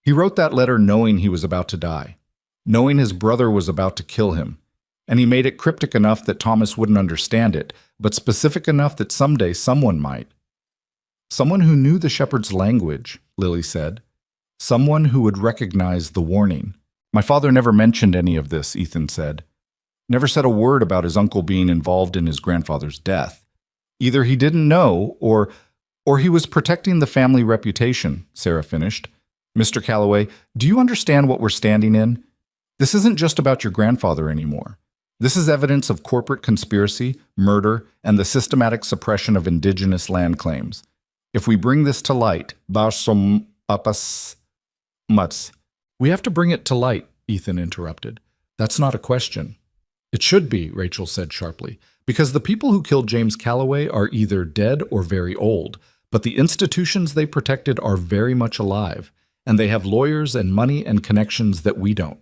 He wrote that letter knowing he was about to die, knowing his brother was about to kill him, and he made it cryptic enough that Thomas wouldn't understand it, but specific enough that someday someone might. Someone who knew the shepherd's language, Lily said. Someone who would recognize the warning. My father never mentioned any of this, Ethan said. Never said a word about his uncle being involved in his grandfather's death. Either he didn't know, or he was protecting the family reputation, Sarah finished. Mr. Calloway, do you understand what we're standing in? This isn't just about your grandfather anymore. This is evidence of corporate conspiracy, murder, and the systematic suppression of indigenous land claims. If we bring this to light, we have to bring it to light, Ethan interrupted. That's not a question. It should be, Rachel said sharply, because the people who killed James Calloway are either dead or very old, but the institutions they protected are very much alive, and they have lawyers and money and connections that we don't.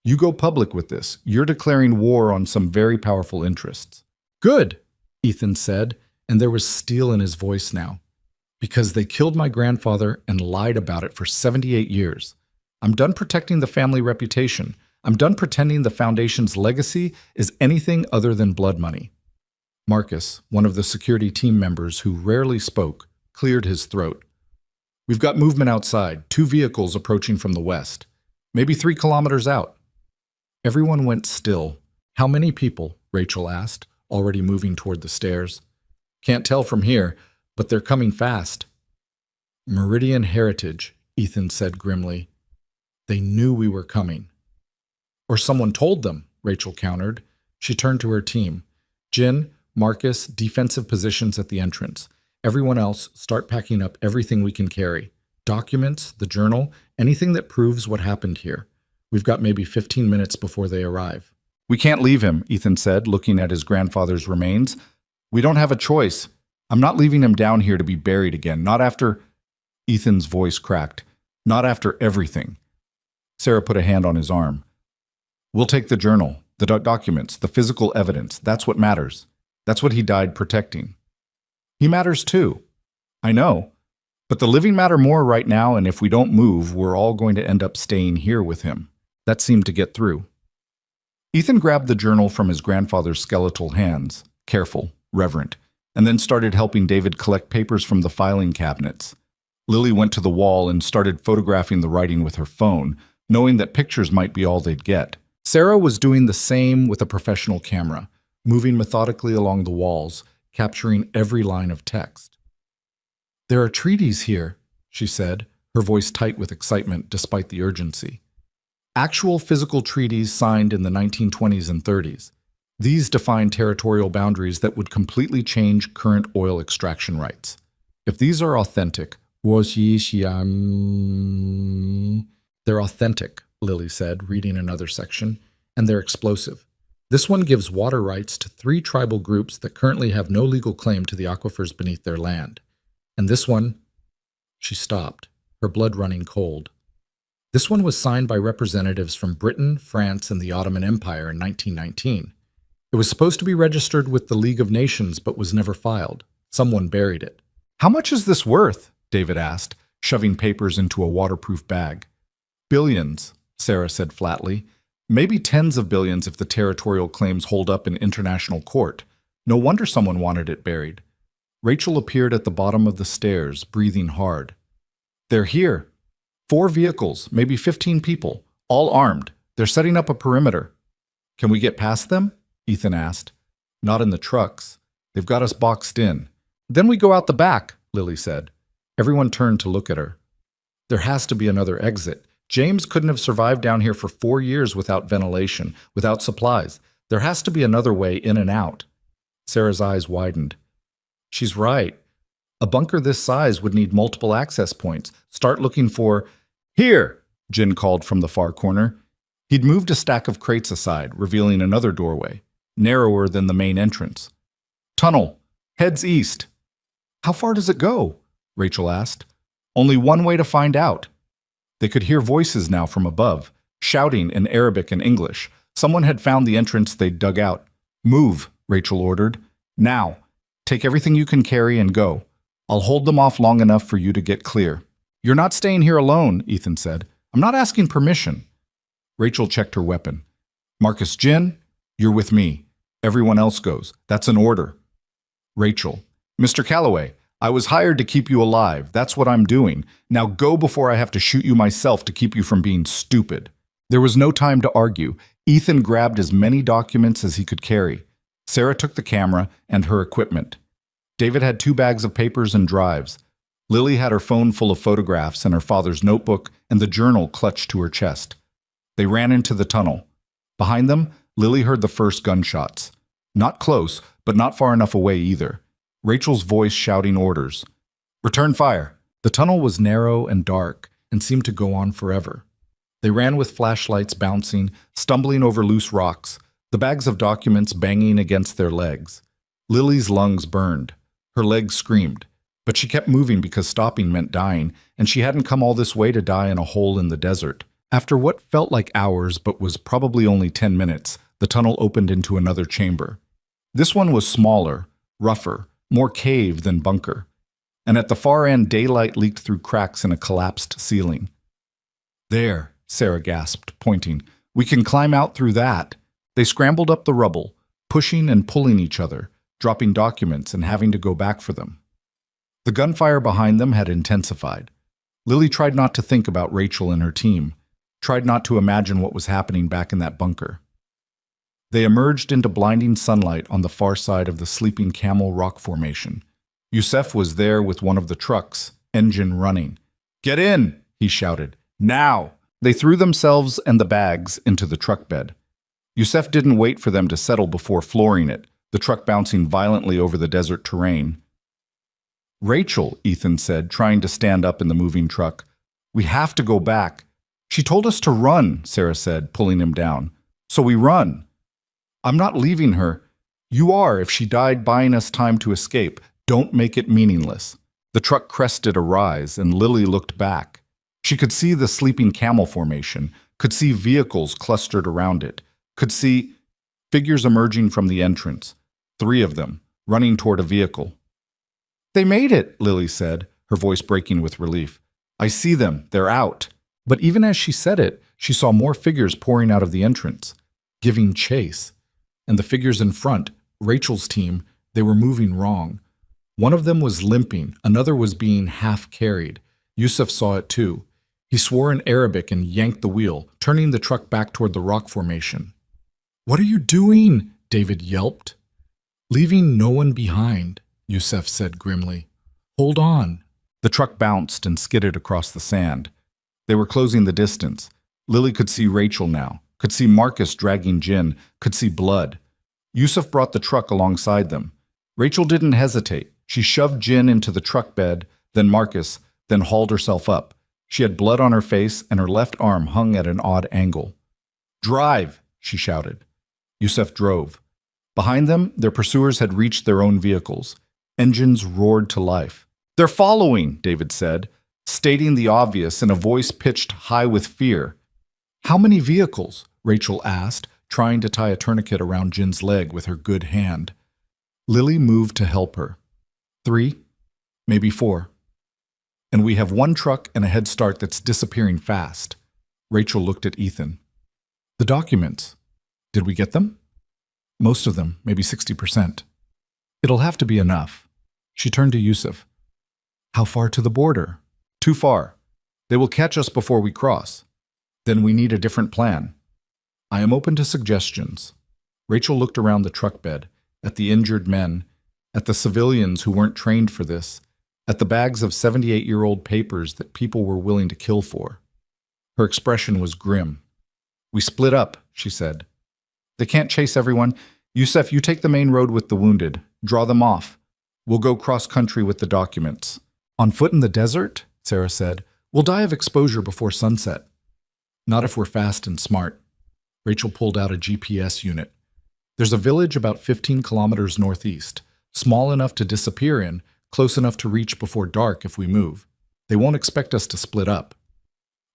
You go public with this. You're declaring war on some very powerful interests. Good, Ethan said, and there was steel in his voice now. Because they killed my grandfather and lied about it for 78 years. I'm done protecting the family reputation. I'm done pretending the Foundation's legacy is anything other than blood money. Marcus, one of the security team members who rarely spoke, cleared his throat. We've got movement outside, 2 vehicles approaching from the west, maybe 3 kilometers out. Everyone went still. How many people? Rachel asked, already moving toward the stairs. Can't tell from here, but they're coming fast. Meridian Heritage, Ethan said grimly. They knew we were coming. Or someone told them, Rachel countered. She turned to her team. Jin, Marcus, defensive positions at the entrance. Everyone else, start packing up everything we can carry. Documents, the journal, anything that proves what happened here. We've got maybe 15 minutes before they arrive. We can't leave him, Ethan said, looking at his grandfather's remains. We don't have a choice. I'm not leaving him down here to be buried again, not after... Ethan's voice cracked. Not after everything. Sarah put a hand on his arm. We'll take the journal, the documents, the physical evidence. That's what matters. That's what he died protecting. He matters too. I know. But the living matter more right now, and if we don't move, we're all going to end up staying here with him. That seemed to get through. Ethan grabbed the journal from his grandfather's skeletal hands, careful, reverent, and then started helping David collect papers from the filing cabinets. Lily went to the wall and started photographing the writing with her phone, knowing that pictures might be all they'd get. Sarah was doing the same with a professional camera, moving methodically along the walls, capturing every line of text. There are treaties here, she said, her voice tight with excitement despite the urgency. Actual physical treaties signed in the 1920s and 30s. These define territorial boundaries that would completely change current oil extraction rights. If these are authentic, they're authentic, Lily said, reading another section, and they're explosive. This one gives water rights to 3 tribal groups that currently have no legal claim to the aquifers beneath their land. And this one... She stopped, her blood running cold. This one was signed by representatives from Britain, France, and the Ottoman Empire in 1919. It was supposed to be registered with the League of Nations, but was never filed. Someone buried it. How much is this worth? David asked, shoving papers into a waterproof bag. Billions, Sarah said flatly. Maybe tens of billions if the territorial claims hold up in international court. No wonder someone wanted it buried. Rachel appeared at the bottom of the stairs, breathing hard. They're here. 4 vehicles, maybe 15 people, all armed. They're setting up a perimeter. Can we get past them? Ethan asked. Not in the trucks. They've got us boxed in. Then we go out the back, Lily said. Everyone turned to look at her. There has to be another exit. James couldn't have survived down here for 4 years without ventilation, without supplies. There has to be another way in and out. Sarah's eyes widened. She's right. A bunker this size would need multiple access points. Start looking for... Here, Jin called from the far corner. He'd moved a stack of crates aside, revealing another doorway, narrower than the main entrance. Tunnel. Heads east. How far does it go? Rachel asked. Only one way to find out. They could hear voices now from above, shouting in Arabic and English. Someone had found the entrance they'd dug out. Move, Rachel ordered. Now, take everything you can carry and go. I'll hold them off long enough for you to get clear. You're not staying here alone, Ethan said. I'm not asking permission. Rachel checked her weapon. Marcus Jin, you're with me. Everyone else goes. That's an order. Rachel, Mr. Calloway, I was hired to keep you alive. That's what I'm doing. Now go before I have to shoot you myself to keep you from being stupid. There was no time to argue. Ethan grabbed as many documents as he could carry. Sarah took the camera and her equipment. David had 2 bags of papers and drives. Lily had her phone full of photographs and her father's notebook and the journal clutched to her chest. They ran into the tunnel. Behind them, Lily heard the first gunshots. Not close, but not far enough away either. Rachel's voice shouting orders. Return fire. The tunnel was narrow and dark and seemed to go on forever. They ran with flashlights bouncing, stumbling over loose rocks, the bags of documents banging against their legs. Lily's lungs burned. Her legs screamed. But she kept moving because stopping meant dying, and she hadn't come all this way to die in a hole in the desert. After what felt like hours but was probably only 10 minutes, the tunnel opened into another chamber. This one was smaller, rougher, more cave than bunker. And at the far end, daylight leaked through cracks in a collapsed ceiling. There, Sarah gasped, pointing. We can climb out through that. They scrambled up the rubble, pushing and pulling each other, dropping documents and having to go back for them. The gunfire behind them had intensified. Lily tried not to think about Rachel and her team, tried not to imagine what was happening back in that bunker. They emerged into blinding sunlight on the far side of the sleeping Camel Rock Formation. Yusef was there with one of the trucks, engine running. Get in, he shouted. Now! They threw themselves and the bags into the truck bed. Yusef didn't wait for them to settle before flooring it, the truck bouncing violently over the desert terrain. Rachel, Ethan said, trying to stand up in the moving truck. We have to go back. She told us to run, Sarah said, pulling him down. So we run. I'm not leaving her. You are if she died buying us time to escape. Don't make it meaningless. The truck crested a rise, and Lily looked back. She could see the sleeping camel formation, could see vehicles clustered around it, could see figures emerging from the entrance, 3 of them, running toward a vehicle. They made it, Lily said, her voice breaking with relief. I see them. They're out. But even as she said it, she saw more figures pouring out of the entrance, giving chase. And the figures in front, Rachel's team, they were moving wrong. One of them was limping, another was being half carried. Yusuf saw it too. He swore in Arabic and yanked the wheel, turning the truck back toward the rock formation. What are you doing? David yelped. Leaving no one behind, Yusuf said grimly. Hold on. The truck bounced and skidded across the sand. They were closing the distance. Lily could see Rachel now, could see Marcus dragging Jin, could see blood. Yusuf brought the truck alongside them. Rachel didn't hesitate. She shoved Jin into the truck bed, then Marcus, then hauled herself up. She had blood on her face and her left arm hung at an odd angle. Drive, she shouted. Yusuf drove. Behind them, their pursuers had reached their own vehicles. Engines roared to life. They're following, David said, stating the obvious in a voice pitched high with fear. How many vehicles? Rachel asked, trying to tie a tourniquet around Jin's leg with her good hand. Lily moved to help her. 3, maybe 4. And we have 1 truck and a head start that's disappearing fast. Rachel looked at Ethan. The documents. Did we get them? Most of them, maybe 60%. It'll have to be enough. She turned to Yusuf. How far to the border? Too far. They will catch us before we cross. Then we need a different plan. I am open to suggestions. Rachel looked around the truck bed, at the injured men, at the civilians who weren't trained for this, at the bags of 78-year-old papers that people were willing to kill for. Her expression was grim. We split up, she said. They can't chase everyone. Yusuf, you take the main road with the wounded. Draw them off. We'll go cross-country with the documents. On foot in the desert, Sarah said, we'll die of exposure before sunset. Not if we're fast and smart. Rachel pulled out a GPS unit. There's a village about 15 kilometers northeast, small enough to disappear in, close enough to reach before dark if we move. They won't expect us to split up.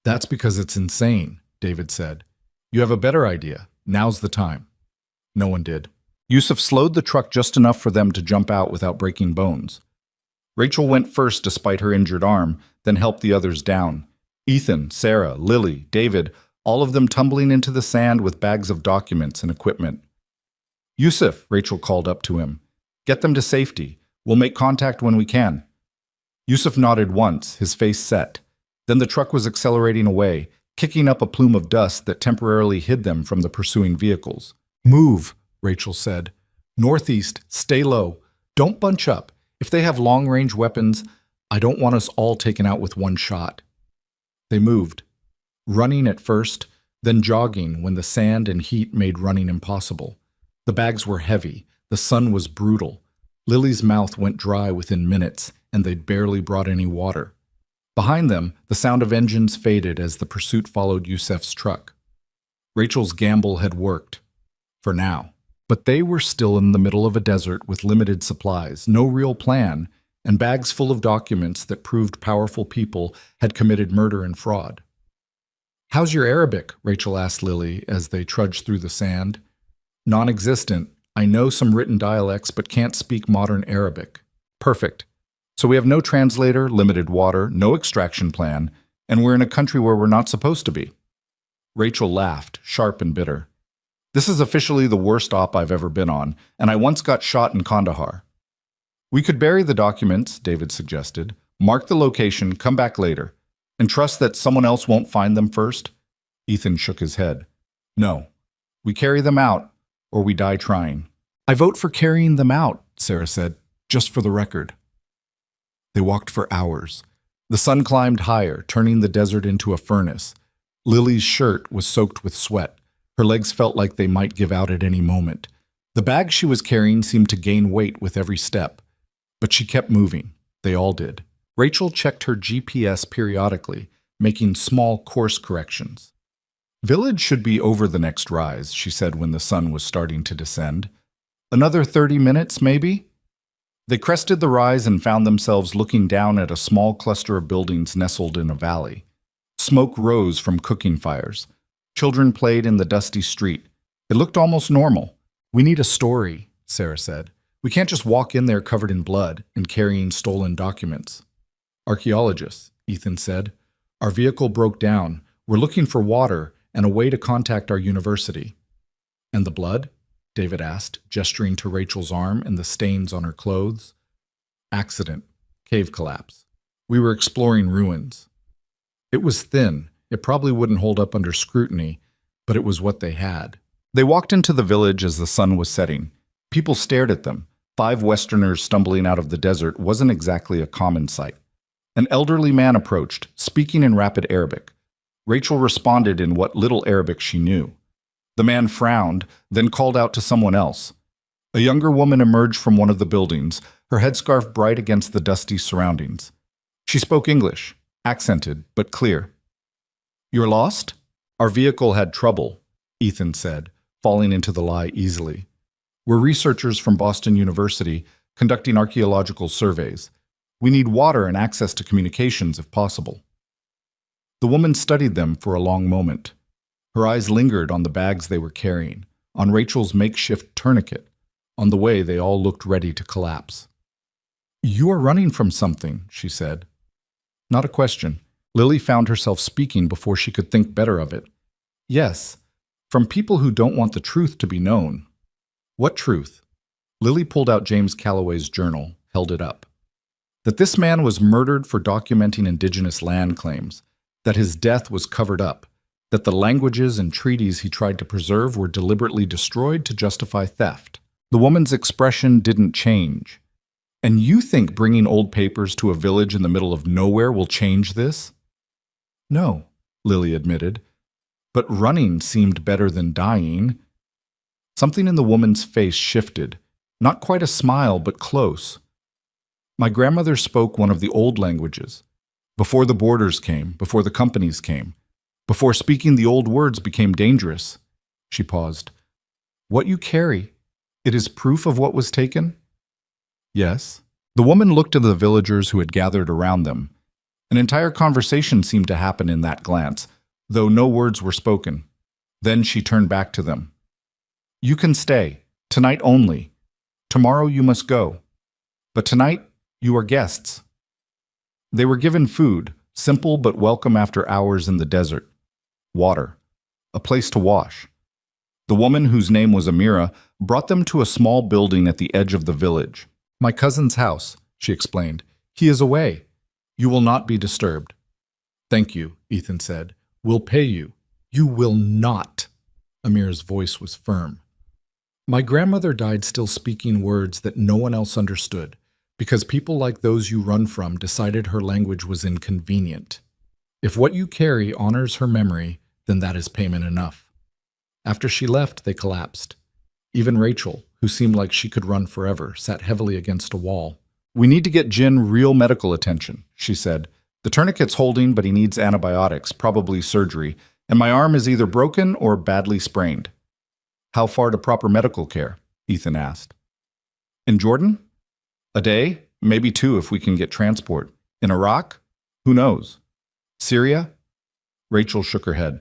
That's because it's insane, David said. You have a better idea. Now's the time. No one did. Yusuf slowed the truck just enough for them to jump out without breaking bones. Rachel went first despite her injured arm, then helped the others down. Ethan, Sarah, Lily, David, all of them tumbling into the sand with bags of documents and equipment. Yusuf, Rachel called up to him. Get them to safety. We'll make contact when we can. Yusuf nodded once, his face set. Then the truck was accelerating away, kicking up a plume of dust that temporarily hid them from the pursuing vehicles. Move, Rachel said. Northeast, stay low. Don't bunch up. If they have long-range weapons, I don't want us all taken out with one shot. They moved, running at first, then jogging when the sand and heat made running impossible. The bags were heavy, the sun was brutal. Lily's mouth went dry within minutes, and they'd barely brought any water. Behind them, the sound of engines faded as the pursuit followed Yusuf's truck. Rachel's gamble had worked. For now. But they were still in the middle of a desert with limited supplies, no real plan, and bags full of documents that proved powerful people had committed murder and fraud. How's your Arabic? Rachel asked Lily as they trudged through the sand. Non-existent. I know some written dialects but can't speak modern Arabic. Perfect. So we have no translator, limited water, no extraction plan, and we're in a country where we're not supposed to be. Rachel laughed, sharp and bitter. This is officially the worst op I've ever been on, and I once got shot in Kandahar. We could bury the documents, David suggested, mark the location, come back later, and trust that someone else won't find them first. Ethan shook his head. No. We carry them out, or we die trying. I vote for carrying them out, Sarah said, just for the record. They walked for hours. The sun climbed higher, turning the desert into a furnace. Lily's shirt was soaked with sweat. Her legs felt like they might give out at any moment. The bag she was carrying seemed to gain weight with every step. But she kept moving. They all did. Rachel checked her GPS periodically, making small course corrections. Village should be over the next rise, she said when the sun was starting to descend. Another 30 minutes, maybe? They crested the rise and found themselves looking down at a small cluster of buildings nestled in a valley. Smoke rose from cooking fires. Children played in the dusty street. It looked almost normal. We need a story, Sarah said. We can't just walk in there covered in blood and carrying stolen documents. Archaeologists, Ethan said. Our vehicle broke down. We're looking for water and a way to contact our university. And the blood? David asked, gesturing to Rachel's arm and the stains on her clothes. Accident. Cave collapse. We were exploring ruins. It was thin. It probably wouldn't hold up under scrutiny, but it was what they had. They walked into the village as the sun was setting. People stared at them. 5 Westerners stumbling out of the desert wasn't exactly a common sight. An elderly man approached, speaking in rapid Arabic. Rachel responded in what little Arabic she knew. The man frowned, then called out to someone else. A younger woman emerged from one of the buildings, her headscarf bright against the dusty surroundings. She spoke English, accented but clear. You're lost? Our vehicle had trouble, Ethan said, falling into the lie easily. We're researchers from Boston University conducting archaeological surveys. We need water and access to communications if possible. The woman studied them for a long moment. Her eyes lingered on the bags they were carrying, on Rachel's makeshift tourniquet, on the way they all looked ready to collapse. You are running from something, she said. Not a question. Lily found herself speaking before she could think better of it. Yes, from people who don't want the truth to be known. What truth? Lily pulled out James Calloway's journal, held it up. That this man was murdered for documenting indigenous land claims, that his death was covered up, that the languages and treaties he tried to preserve were deliberately destroyed to justify theft. The woman's expression didn't change. And you think bringing old papers to a village in the middle of nowhere will change this? No, Lily admitted. But running seemed better than dying. Something in the woman's face shifted. Not quite a smile, but close. My grandmother spoke one of the old languages. Before the borders came, before the companies came, before speaking the old words became dangerous. She paused. What you carry, it is proof of what was taken? Yes. The woman looked at the villagers who had gathered around them. An entire conversation seemed to happen in that glance, though no words were spoken. Then she turned back to them. You can stay. Tonight only. Tomorrow you must go. But tonight, you are guests. They were given food, simple but welcome after hours in the desert. Water. A place to wash. The woman, whose name was Amira, brought them to a small building at the edge of the village. My cousin's house, she explained. He is away. You will not be disturbed. Thank you, Ethan said. We'll pay you. You will not. Amira's voice was firm. My grandmother died still speaking words that no one else understood, because people like those you run from decided her language was inconvenient. If what you carry honors her memory, then that is payment enough. After she left, they collapsed. Even Rachel, who seemed like she could run forever, sat heavily against a wall. We need to get Jin real medical attention, she said. The tourniquet's holding, but he needs antibiotics, probably surgery, and my arm is either broken or badly sprained. How far to proper medical care? Ethan asked. In Jordan? A day, maybe 2 if we can get transport. In Iraq? Who knows? Syria? Rachel shook her head.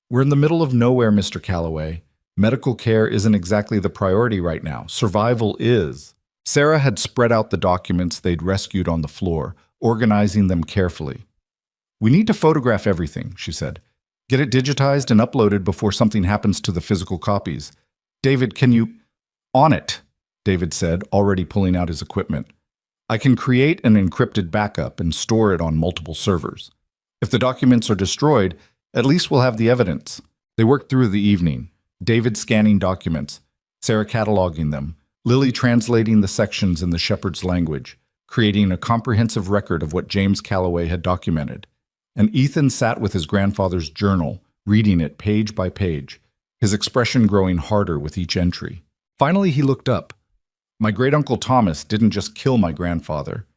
We're in the middle of nowhere, Mr. Calloway. Medical care isn't exactly the priority right now. Survival is. Sarah had spread out the documents they'd rescued on the floor, organizing them carefully. We need to photograph everything, she said. Get it digitized and uploaded before something happens to the physical copies. David, can you... On it, David said, already pulling out his equipment. I can create an encrypted backup and store it on multiple servers. If the documents are destroyed, at least we'll have the evidence. They worked through the evening, David scanning documents, Sarah cataloging them, Lily translating the sections in the shepherd's language, creating a comprehensive record of what James Calloway had documented. And Ethan sat with his grandfather's journal, reading it page by page, his expression growing harder with each entry. Finally, he looked up. My great-uncle Thomas didn't just kill my grandfather.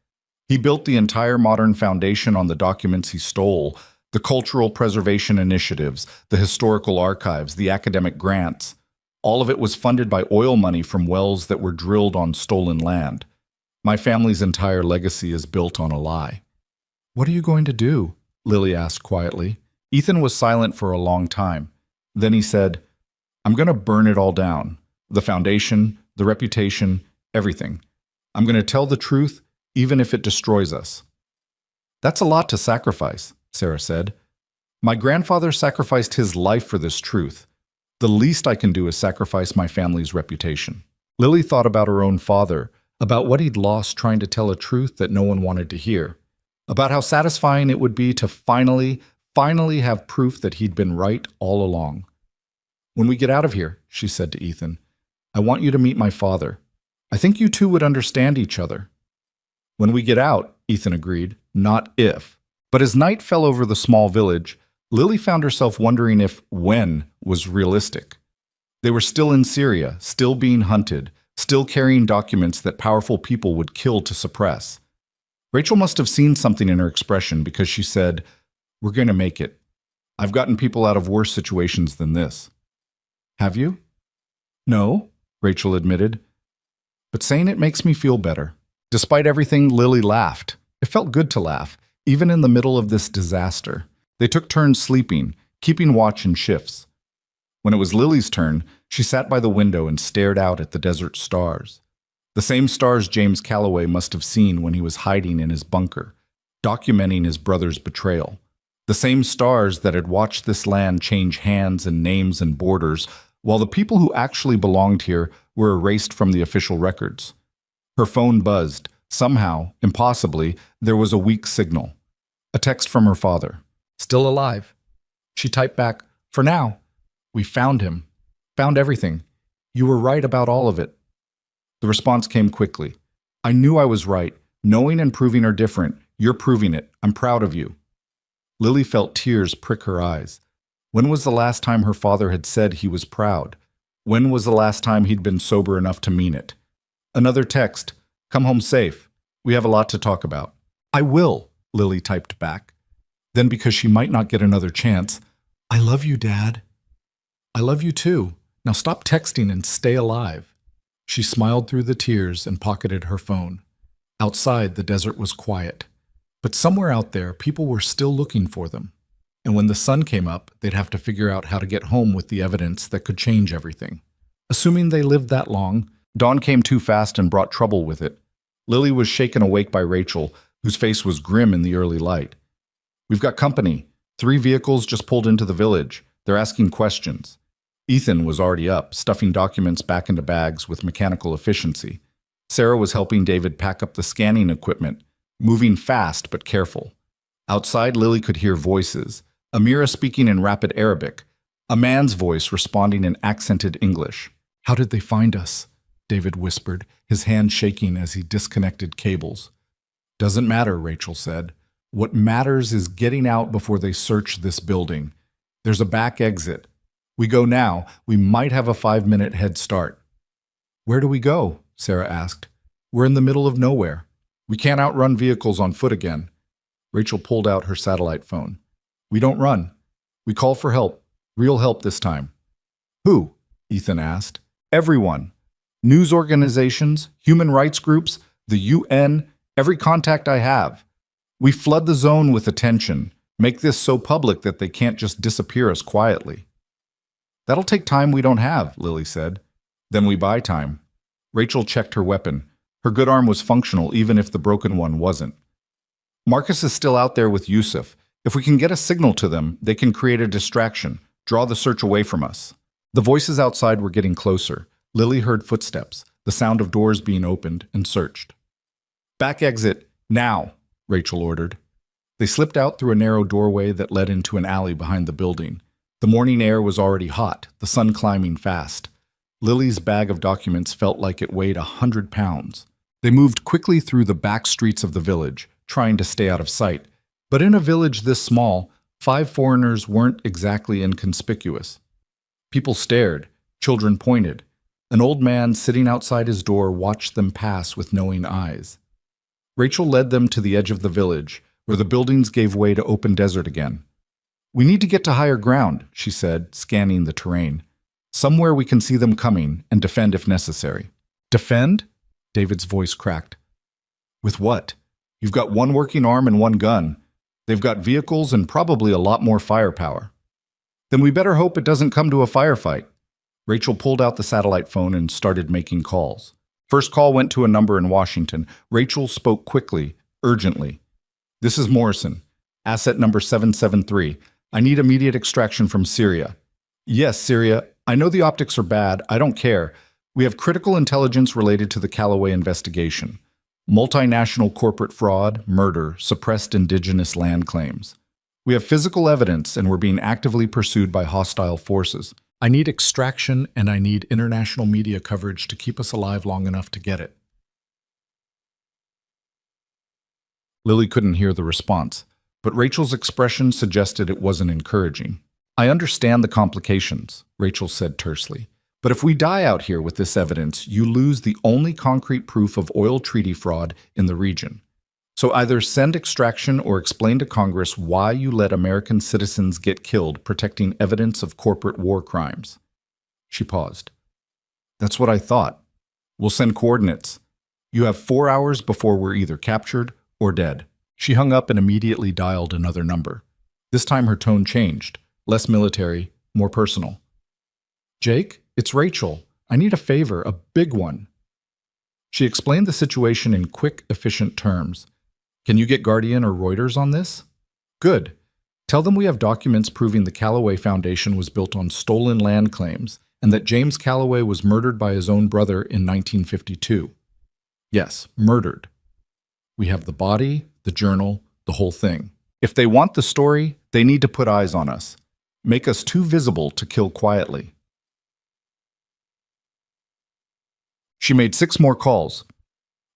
He built the entire modern foundation on the documents he stole, the cultural preservation initiatives, the historical archives, the academic grants. All of it was funded by oil money from wells that were drilled on stolen land. My family's entire legacy is built on a lie. What are you going to do? Lily asked quietly. Ethan was silent for a long time. Then he said, I'm going to burn it all down. The foundation, the reputation, everything. I'm going to tell the truth, even if it destroys us. That's a lot to sacrifice, Sarah said. My grandfather sacrificed his life for this truth. The least I can do is sacrifice my family's reputation. Lily thought about her own father, about what he'd lost trying to tell a truth that no one wanted to hear, about how satisfying it would be to finally have proof that he'd been right all along. When we get out of here, she said to Ethan, I want you to meet my father. I think you two would understand each other. When we get out, Ethan agreed, not if. But as night fell over the small village, Lily found herself wondering if when was realistic. They were still in Syria, still being hunted, still carrying documents that powerful people would kill to suppress. Rachel must have seen something in her expression because she said, We're going to make it. I've gotten people out of worse situations than this. Have you? No, Rachel admitted. But saying it makes me feel better. Despite everything, Lily laughed. It felt good to laugh, even in the middle of this disaster. They took turns sleeping, keeping watch in shifts. When it was Lily's turn, she sat by the window and stared out at the desert stars. The same stars James Calloway must have seen when he was hiding in his bunker, documenting his brother's betrayal. The same stars that had watched this land change hands and names and borders, while the people who actually belonged here were erased from the official records. Her phone buzzed. Somehow, impossibly, there was a weak signal. A text from her father. Still alive. She typed back, For now. We found him. Found everything. You were right about all of it. The response came quickly. I knew I was right. Knowing and proving are different. You're proving it. I'm proud of you. Lily felt tears prick her eyes. When was the last time her father had said he was proud? When was the last time he'd been sober enough to mean it? Another text. Come home safe. We have a lot to talk about. I will, Lily typed back. Then, because she might not get another chance, I love you, Dad. I love you too. Now stop texting and stay alive. She smiled through the tears and pocketed her phone. Outside, the desert was quiet. But somewhere out there, people were still looking for them. And when the sun came up, they'd have to figure out how to get home with the evidence that could change everything. Assuming they lived that long, dawn came too fast and brought trouble with it. Lily was shaken awake by Rachel, whose face was grim in the early light. "We've got company. 3 vehicles just pulled into the village. They're asking questions." Ethan was already up, stuffing documents back into bags with mechanical efficiency. Sarah was helping David pack up the scanning equipment, moving fast but careful. Outside, Lily could hear voices, Amira speaking in rapid Arabic, a man's voice responding in accented English. "How did they find us?" David whispered, his hand shaking as he disconnected cables. "Doesn't matter," Rachel said. "What matters is getting out before they search this building. There's a back exit. We go now, we might have a 5-minute head start." "Where do we go?" Sarah asked. "We're in the middle of nowhere. We can't outrun vehicles on foot again." Rachel pulled out her satellite phone. "We don't run. We call for help. Real help this time." "Who?" Ethan asked. "Everyone. News organizations, human rights groups, the UN, every contact I have. We flood the zone with attention, make this so public that they can't just disappear us quietly." "That'll take time we don't have," Lily said. "Then we buy time." Rachel checked her weapon. Her good arm was functional even if the broken one wasn't. "Marcus is still out there with Yusuf. If we can get a signal to them, they can create a distraction, draw the search away from us." The voices outside were getting closer. Lily heard footsteps, the sound of doors being opened, and searched. "Back exit, now," Rachel ordered. They slipped out through a narrow doorway that led into an alley behind the building. The morning air was already hot, the sun climbing fast. Lily's bag of documents felt like it weighed 100 pounds. They moved quickly through the back streets of the village, trying to stay out of sight. But in a village this small, 5 foreigners weren't exactly inconspicuous. People stared, children pointed. An old man sitting outside his door watched them pass with knowing eyes. Rachel led them to the edge of the village, where the buildings gave way to open desert again. "We need to get to higher ground," she said, scanning the terrain. "Somewhere we can see them coming and defend if necessary." "Defend?" David's voice cracked. "With what? You've got 1 working arm and 1 gun. They've got vehicles and probably a lot more firepower." "Then we better hope it doesn't come to a firefight." Rachel pulled out the satellite phone and started making calls. First call went to a number in Washington. Rachel spoke quickly, urgently. "This is Morrison. Asset number 773. I need immediate extraction from Syria." "Yes, Syria. I know the optics are bad. I don't care. We have critical intelligence related to the Callaway investigation. Multinational corporate fraud, murder, suppressed indigenous land claims. We have physical evidence and we're being actively pursued by hostile forces. I need extraction and I need international media coverage to keep us alive long enough to get it." Lily couldn't hear the response, but Rachel's expression suggested it wasn't encouraging. "I understand the complications," Rachel said tersely. "But if we die out here with this evidence, you lose the only concrete proof of oil treaty fraud in the region. So either send extraction or explain to Congress why you let American citizens get killed protecting evidence of corporate war crimes." She paused. "That's what I thought. We'll send coordinates. You have 4 hours before we're either captured or dead." She hung up and immediately dialed another number. This time her tone changed, less military, more personal. "Jake, it's Rachel. I need a favor, a big one." She explained the situation in quick, efficient terms. "Can you get Guardian or Reuters on this?" "Good. Tell them we have documents proving the Callaway Foundation was built on stolen land claims and that James Callaway was murdered by his own brother in 1952. Yes, murdered. We have the body, the journal, the whole thing. If they want the story, they need to put eyes on us. Make us too visible to kill quietly." She made 6 more calls.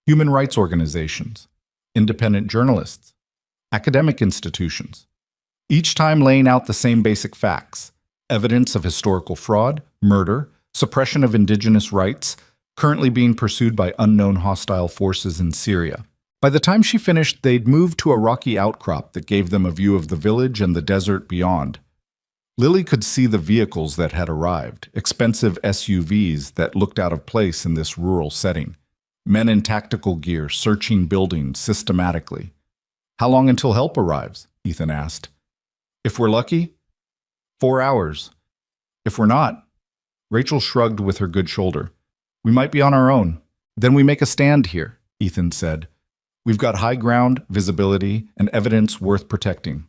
Human rights organizations, independent journalists, academic institutions, each time laying out the same basic facts: evidence of historical fraud, murder, suppression of indigenous rights, currently being pursued by unknown hostile forces in Syria. By the time she finished, they'd moved to a rocky outcrop that gave them a view of the village and the desert beyond. Lily could see the vehicles that had arrived, expensive SUVs that looked out of place in this rural setting. Men in tactical gear searching buildings systematically. "How long until help arrives?" Ethan asked. "If we're lucky, 4 hours. If we're not, Rachel shrugged with her good shoulder. We might be on our own. Then we make a stand here, Ethan said. We've got high ground, visibility, and evidence worth protecting.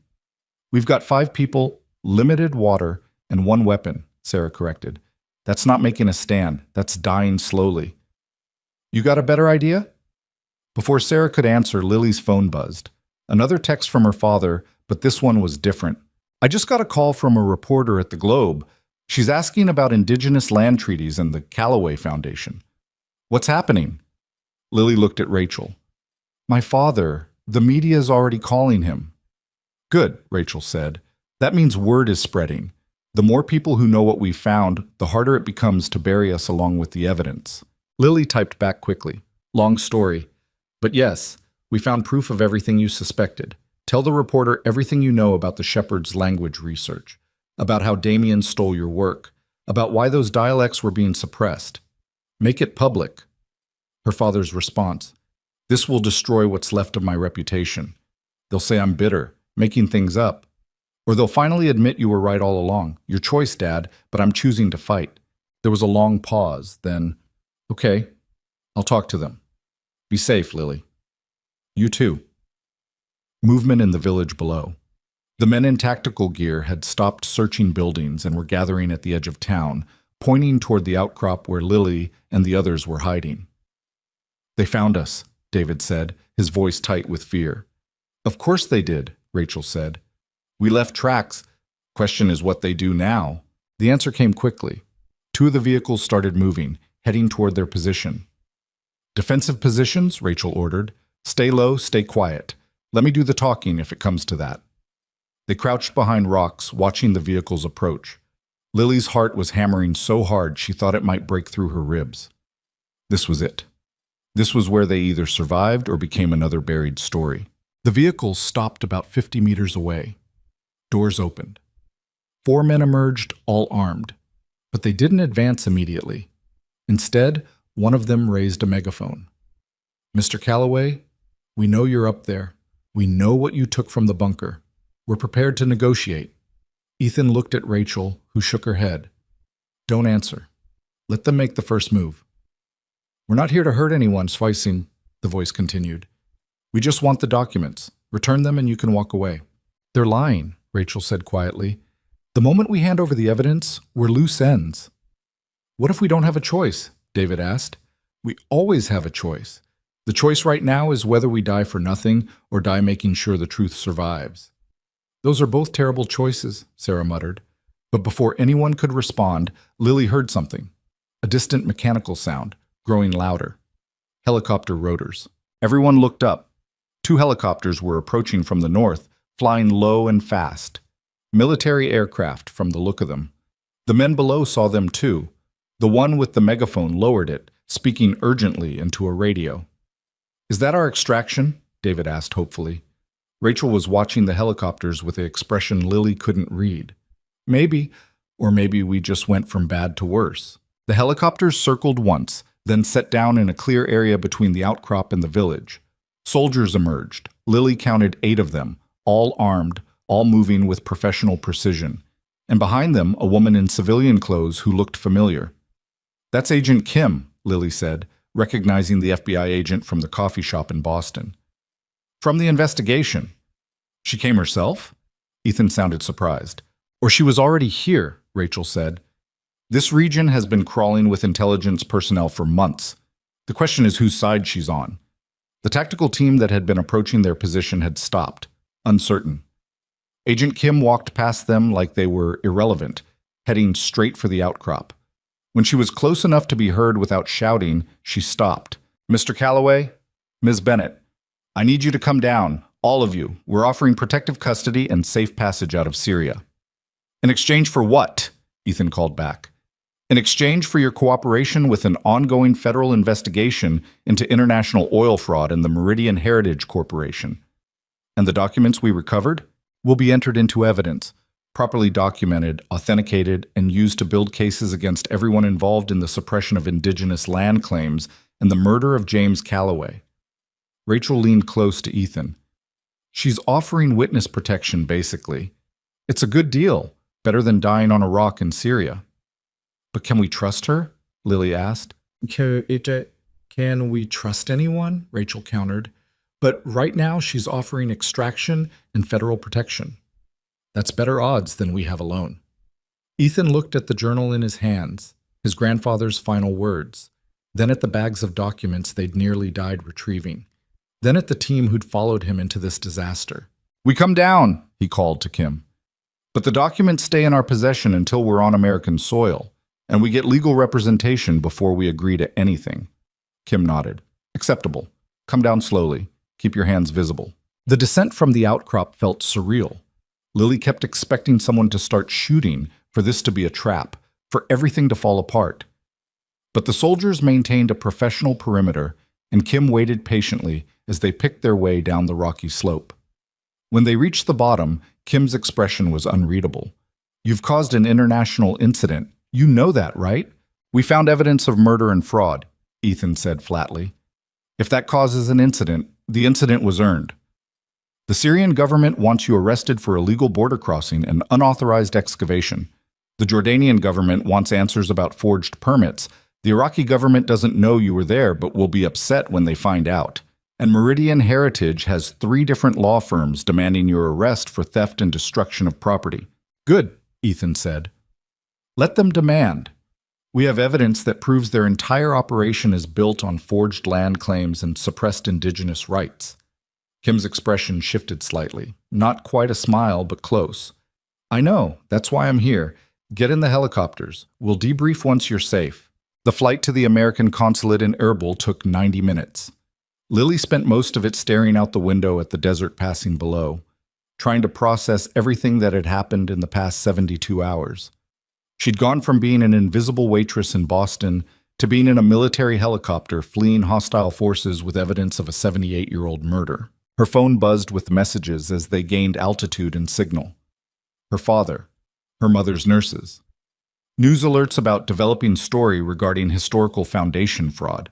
We've got 5 people, limited water, and 1 weapon, Sarah corrected. That's not making a stand. That's dying slowly. You got a better idea? Before Sarah could answer, Lily's phone buzzed. Another text from her father, but this one was different. I just got a call from a reporter at the Globe. She's asking about indigenous land treaties and the Callaway Foundation. What's happening? Lily looked at Rachel. My father, the media's already calling him. Good, Rachel said. That means word is spreading. The more people who know what we found, the harder it becomes to bury us along with the evidence. Lily typed back quickly. Long story. But yes, we found proof of everything you suspected. Tell the reporter everything you know about the shepherd's language research, about how Damien stole your work, about why those dialects were being suppressed. Make it public. Her father's response. This will destroy what's left of my reputation. They'll say I'm bitter, making things up. Or they'll finally admit you were right all along. Your choice, Dad, but I'm choosing to fight. There was a long pause, then, okay, I'll talk to them. Be safe, Lily. You too. Movement in the village below. The men in tactical gear had stopped searching buildings and were gathering at the edge of town, pointing toward the outcrop where Lily and the others were hiding. They found us, David said, his voice tight with fear. Of course they did, Rachel said. We left tracks. Question is what they do now. The answer came quickly. 2 of the vehicles started moving, heading toward their position. Defensive positions, Rachel ordered. Stay low, stay quiet. Let me do the talking if it comes to that. They crouched behind rocks, watching the vehicles approach. Lily's heart was hammering so hard she thought it might break through her ribs. This was it. This was where they either survived or became another buried story. The vehicles stopped about 50 meters away. Doors opened. 4 men emerged, all armed. But they didn't advance immediately. Instead, one of them raised a megaphone. Mr. Callaway, we know you're up there. We know what you took from the bunker. We're prepared to negotiate. Ethan looked at Rachel, who shook her head. Don't answer. Let them make the first move. We're not here to hurt anyone, Sweising, the voice continued. We just want the documents. Return them and you can walk away. They're lying, Rachel said quietly. The moment we hand over the evidence, we're loose ends. What if we don't have a choice? David asked. We always have a choice. The choice right now is whether we die for nothing or die making sure the truth survives. Those are both terrible choices, Sarah muttered. But before anyone could respond, Lily heard something. A distant mechanical sound, growing louder. Helicopter rotors. Everyone looked up. 2 helicopters were approaching from the north, flying low and fast. Military aircraft, from the look of them. The men below saw them too. The one with the megaphone lowered it, speaking urgently into a radio. Is that our extraction? David asked hopefully. Rachel was watching the helicopters with an expression Lily couldn't read. Maybe, or maybe we just went from bad to worse. The helicopters circled once, then set down in a clear area between the outcrop and the village. Soldiers emerged. Lily counted 8 of them, all armed, all moving with professional precision. And behind them, a woman in civilian clothes who looked familiar. That's Agent Kim, Lily said, recognizing the FBI agent from the coffee shop in Boston. From the investigation. She came herself? Ethan sounded surprised. Or she was already here, Rachel said. This region has been crawling with intelligence personnel for months. The question is whose side she's on. The tactical team that had been approaching their position had stopped, uncertain. Agent Kim walked past them like they were irrelevant, heading straight for the outcrop. When she was close enough to be heard without shouting, she stopped. Mr. Callaway? Ms. Bennett, I need you to come down, all of you. We're offering protective custody and safe passage out of Syria. In exchange for what? Ethan called back. In exchange for your cooperation with an ongoing federal investigation into international oil fraud and the Meridian Heritage Corporation. And the documents we recovered will be entered into evidence, properly documented, authenticated, and used to build cases against everyone involved in the suppression of indigenous land claims and the murder of James Callaway. Rachel leaned close to Ethan. She's offering witness protection, basically. It's a good deal, better than dying on a rock in Syria. But can we trust her? Lily asked. Can we trust anyone? Rachel countered. But right now she's offering extraction and federal protection. That's better odds than we have alone. Ethan looked at the journal in his hands, his grandfather's final words, then at the bags of documents they'd nearly died retrieving, then at the team who'd followed him into this disaster. We come down, he called to Kim. But the documents stay in our possession until we're on American soil, and we get legal representation before we agree to anything. Kim nodded. Acceptable. Come down slowly. Keep your hands visible. The descent from the outcrop felt surreal. Lily kept expecting someone to start shooting, for this to be a trap, for everything to fall apart. But the soldiers maintained a professional perimeter, and Kim waited patiently as they picked their way down the rocky slope. When they reached the bottom, Kim's expression was unreadable. You've caused an international incident. You know that, right? We found evidence of murder and fraud, Ethan said flatly. If that causes an incident, the incident was earned. The Syrian government wants you arrested for illegal border crossing and unauthorized excavation. The Jordanian government wants answers about forged permits. The Iraqi government doesn't know you were there but will be upset when they find out. And Meridian Heritage has 3 different law firms demanding your arrest for theft and destruction of property. Good, Ethan said. Let them demand. We have evidence that proves their entire operation is built on forged land claims and suppressed indigenous rights. Kim's expression shifted slightly. Not quite a smile, but close. I know, that's why I'm here. Get in the helicopters. We'll debrief once you're safe. The flight to the American consulate in Erbil took 90 minutes. Lily spent most of it staring out the window at the desert passing below, trying to process everything that had happened in the past 72 hours. She'd gone from being an invisible waitress in Boston to being in a military helicopter fleeing hostile forces with evidence of a 78-year-old murder. Her phone buzzed with messages as they gained altitude and signal. Her father, her mother's nurses. News alerts about developing story regarding historical foundation fraud.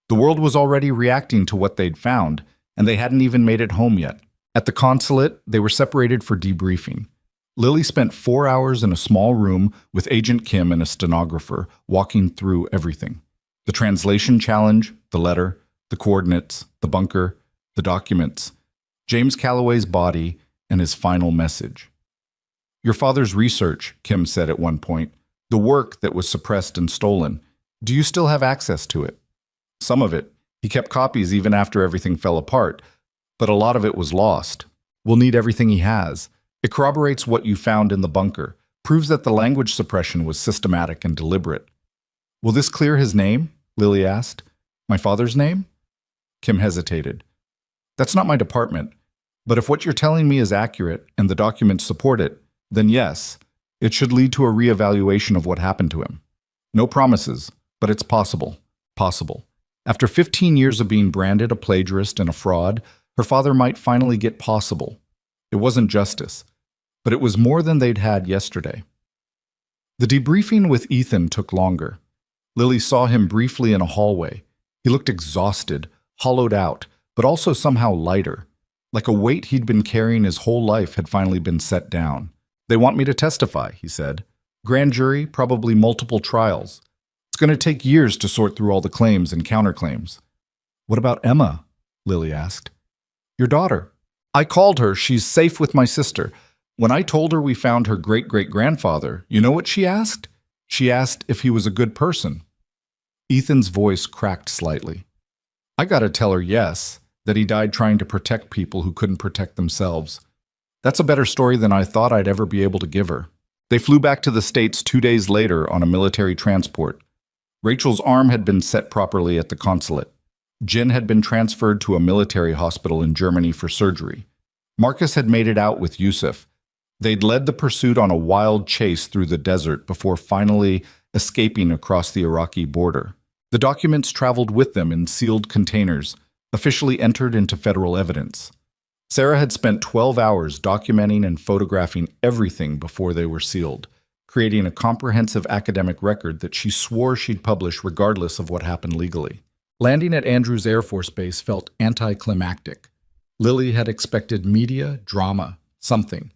The world was already reacting to what they'd found, and they hadn't even made it home yet. At the consulate, they were separated for debriefing. Lily spent 4 hours in a small room with Agent Kim and a stenographer, walking through everything. The translation challenge, the letter, the coordinates, the bunker, the documents, James Calloway's body, and his final message. Your father's research, Kim said at one point, the work that was suppressed and stolen. Do you still have access to it? Some of it. He kept copies even after everything fell apart, but a lot of it was lost. We'll need everything he has. It corroborates what you found in the bunker, proves that the language suppression was systematic and deliberate. Will this clear his name? Lily asked. My father's name? Kim hesitated. That's not my department, but if what you're telling me is accurate and the documents support it, then yes, it should lead to a reevaluation of what happened to him. No promises, but it's possible. Possible. After 15 years of being branded a plagiarist and a fraud, her father might finally get possible. It wasn't justice, but it was more than they'd had yesterday. The debriefing with Ethan took longer. Lily saw him briefly in a hallway. He looked exhausted, hollowed out, but also somehow lighter. Like a weight he'd been carrying his whole life had finally been set down. They want me to testify, he said. Grand jury, probably multiple trials. It's going to take years to sort through all the claims and counterclaims. What about Emma? Lily asked. Your daughter. I called her. She's safe with my sister. When I told her we found her great-great-grandfather, you know what she asked? She asked if he was a good person. Ethan's voice cracked slightly. I gotta tell her yes, that he died trying to protect people who couldn't protect themselves. That's a better story than I thought I'd ever be able to give her. They flew back to the States 2 days later on a military transport. Rachel's arm had been set properly at the consulate. Jen had been transferred to a military hospital in Germany for surgery. Marcus had made it out with Yusuf. They'd led the pursuit on a wild chase through the desert before finally escaping across the Iraqi border. The documents traveled with them in sealed containers, officially entered into federal evidence. Sarah had spent 12 hours documenting and photographing everything before they were sealed, creating a comprehensive academic record that she swore she'd publish regardless of what happened legally. Landing at Andrews Air Force Base felt anticlimactic. Lily had expected media, drama, something.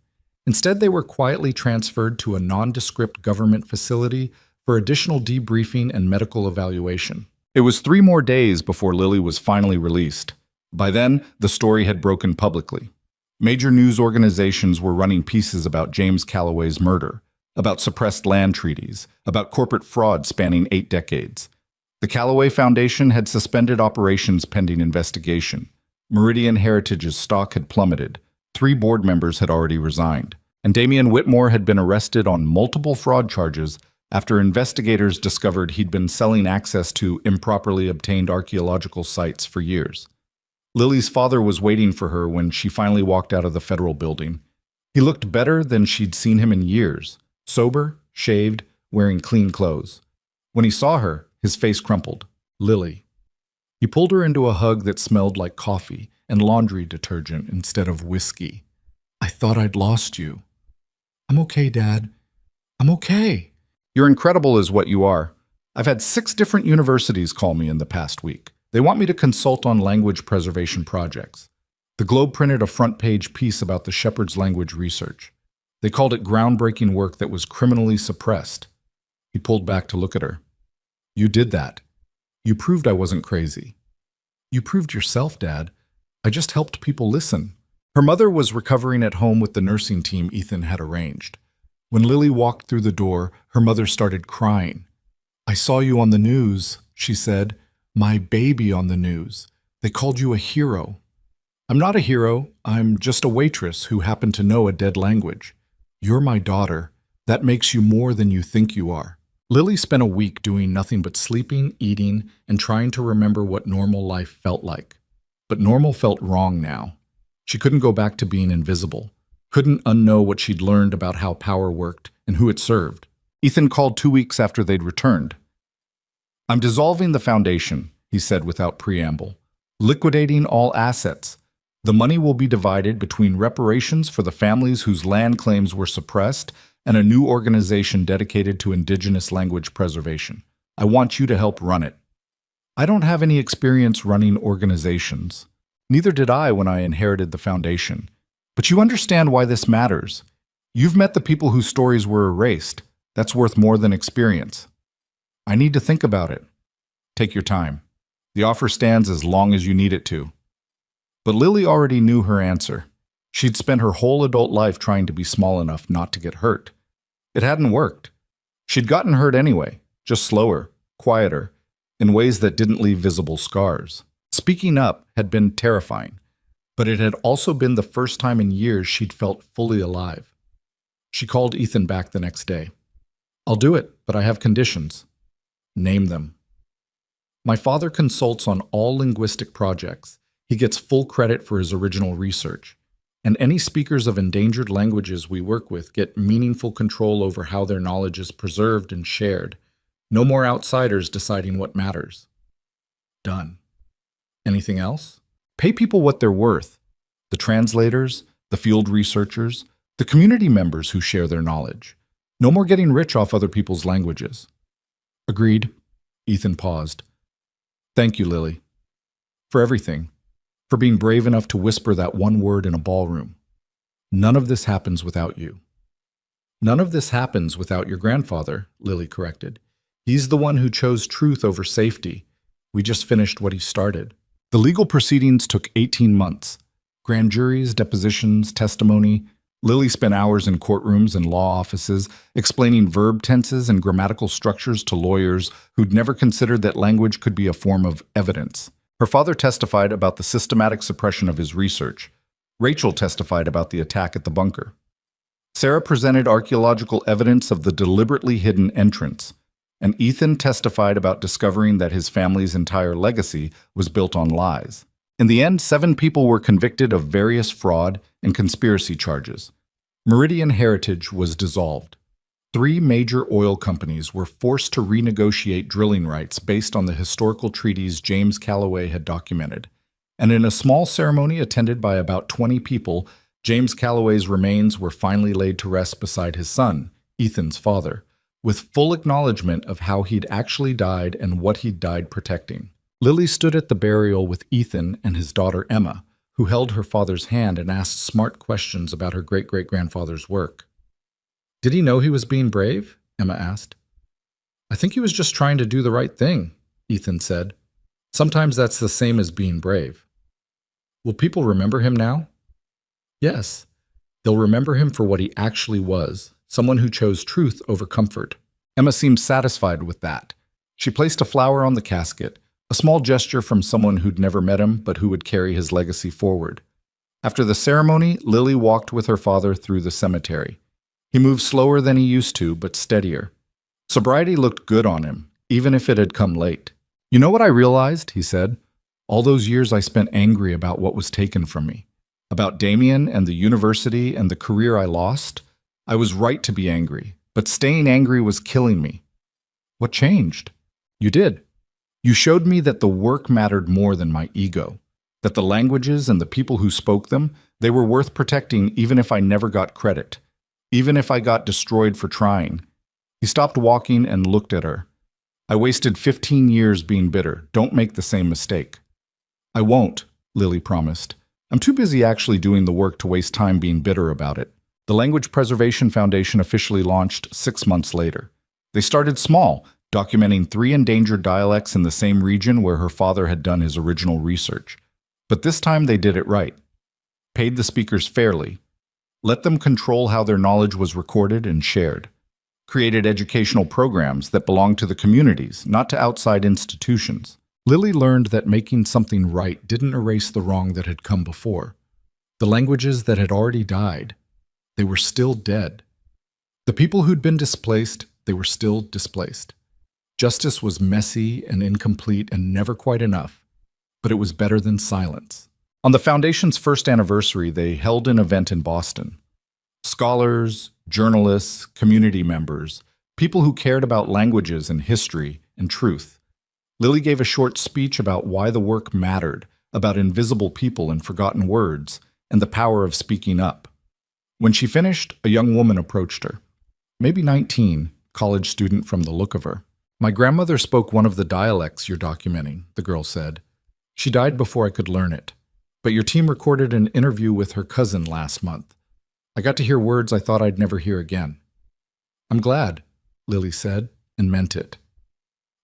Instead, they were quietly transferred to a nondescript government facility for additional debriefing and medical evaluation. It was 3 more days before Lily was finally released. By then, the story had broken publicly. Major news organizations were running pieces about James Calloway's murder, about suppressed land treaties, about corporate fraud spanning 8 decades. The Calloway Foundation had suspended operations pending investigation. Meridian Heritage's stock had plummeted. 3 board members had already resigned. And Damian Whitmore had been arrested on multiple fraud charges after investigators discovered he'd been selling access to improperly obtained archaeological sites for years. Lily's father was waiting for her when she finally walked out of the federal building. He looked better than she'd seen him in years, sober, shaved, wearing clean clothes. When he saw her, his face crumpled. Lily. He pulled her into a hug that smelled like coffee and laundry detergent instead of whiskey. I thought I'd lost you. I'm okay, Dad. I'm okay. You're incredible is what you are. I've had 6 different universities call me in the past week. They want me to consult on language preservation projects. The Globe printed a front-page piece about the Shepherd's language research. They called it groundbreaking work that was criminally suppressed. He pulled back to look at her. You did that. You proved I wasn't crazy. You proved yourself, Dad. I just helped people listen. Her mother was recovering at home with the nursing team Ethan had arranged. When Lily walked through the door, her mother started crying. I saw you on the news, she said. My baby on the news. They called you a hero. I'm not a hero. I'm just a waitress who happened to know a dead language. You're my daughter. That makes you more than you think you are. Lily spent a week doing nothing but sleeping, eating, and trying to remember what normal life felt like. But normal felt wrong now. She couldn't go back to being invisible, couldn't unknow what she'd learned about how power worked and who it served. Ethan called 2 weeks after they'd returned. I'm dissolving the foundation, he said without preamble, liquidating all assets. The money will be divided between reparations for the families whose land claims were suppressed and a new organization dedicated to indigenous language preservation. I want you to help run it. I don't have any experience running organizations. Neither did I when I inherited the foundation. But you understand why this matters. You've met the people whose stories were erased. That's worth more than experience. I need to think about it. Take your time. The offer stands as long as you need it to. But Lily already knew her answer. She'd spent her whole adult life trying to be small enough not to get hurt. It hadn't worked. She'd gotten hurt anyway, just slower, quieter, in ways that didn't leave visible scars. Speaking up had been terrifying, but it had also been the first time in years she'd felt fully alive. She called Ethan back the next day. I'll do it, but I have conditions. Name them. My father consults on all linguistic projects. He gets full credit for his original research. And any speakers of endangered languages we work with get meaningful control over how their knowledge is preserved and shared. No more outsiders deciding what matters. Done. Anything else? Pay people what they're worth. The translators, the field researchers, the community members who share their knowledge. No more getting rich off other people's languages. Agreed. Ethan paused. Thank you, Lily. For everything. For being brave enough to whisper that one word in a ballroom. None of this happens without you. None of this happens without your grandfather, Lily corrected. He's the one who chose truth over safety. We just finished what he started. The legal proceedings took 18 months. Grand juries, depositions, testimony. Lily spent hours in courtrooms and law offices explaining verb tenses and grammatical structures to lawyers who'd never considered that language could be a form of evidence. Her father testified about the systematic suppression of his research. Rachel testified about the attack at the bunker. Sarah presented archaeological evidence of the deliberately hidden entrance. And Ethan testified about discovering that his family's entire legacy was built on lies. In the end, 7 people were convicted of various fraud and conspiracy charges. Meridian Heritage was dissolved. 3 major oil companies were forced to renegotiate drilling rights based on the historical treaties James Calloway had documented. And in a small ceremony attended by about 20 people, James Calloway's remains were finally laid to rest beside his son, Ethan's father, with full acknowledgement of how he'd actually died and what he'd died protecting. Lily stood at the burial with Ethan and his daughter Emma, who held her father's hand and asked smart questions about her great-great-grandfather's work. Did he know he was being brave? Emma asked. I think he was just trying to do the right thing, Ethan said. Sometimes that's the same as being brave. Will people remember him now? Yes. They'll remember him for what he actually was, someone who chose truth over comfort. Emma seemed satisfied with that. She placed a flower on the casket, a small gesture from someone who'd never met him but who would carry his legacy forward. After the ceremony, Lily walked with her father through the cemetery. He moved slower than he used to, but steadier. Sobriety looked good on him, even if it had come late. "You know what I realized?" he said. "All those years I spent angry about what was taken from me. About Damien and the university and the career I lost. I was right to be angry, but staying angry was killing me. What changed? You did. You showed me that the work mattered more than my ego, that the languages and the people who spoke them, they were worth protecting even if I never got credit, even if I got destroyed for trying." He stopped walking and looked at her. "I wasted 15 years being bitter. Don't make the same mistake." "I won't," Lily promised. "I'm too busy actually doing the work to waste time being bitter about it." The Language Preservation Foundation officially launched 6 months later. They started small, documenting 3 endangered dialects in the same region where her father had done his original research. But this time they did it right. Paid the speakers fairly. Let them control how their knowledge was recorded and shared. Created educational programs that belonged to the communities, not to outside institutions. Lily learned that making something right didn't erase the wrong that had come before. The languages that had already died, they were still dead. The people who'd been displaced, they were still displaced. Justice was messy and incomplete and never quite enough, but it was better than silence. On the Foundation's first anniversary, they held an event in Boston. Scholars, journalists, community members, people who cared about languages and history and truth. Lily gave a short speech about why the work mattered, about invisible people and forgotten words, and the power of speaking up. When she finished, a young woman approached her. Maybe 19, college student from the look of her. "My grandmother spoke one of the dialects you're documenting," the girl said. "She died before I could learn it. But your team recorded an interview with her cousin last month. I got to hear words I thought I'd never hear again." "I'm glad," Lily said, and meant it.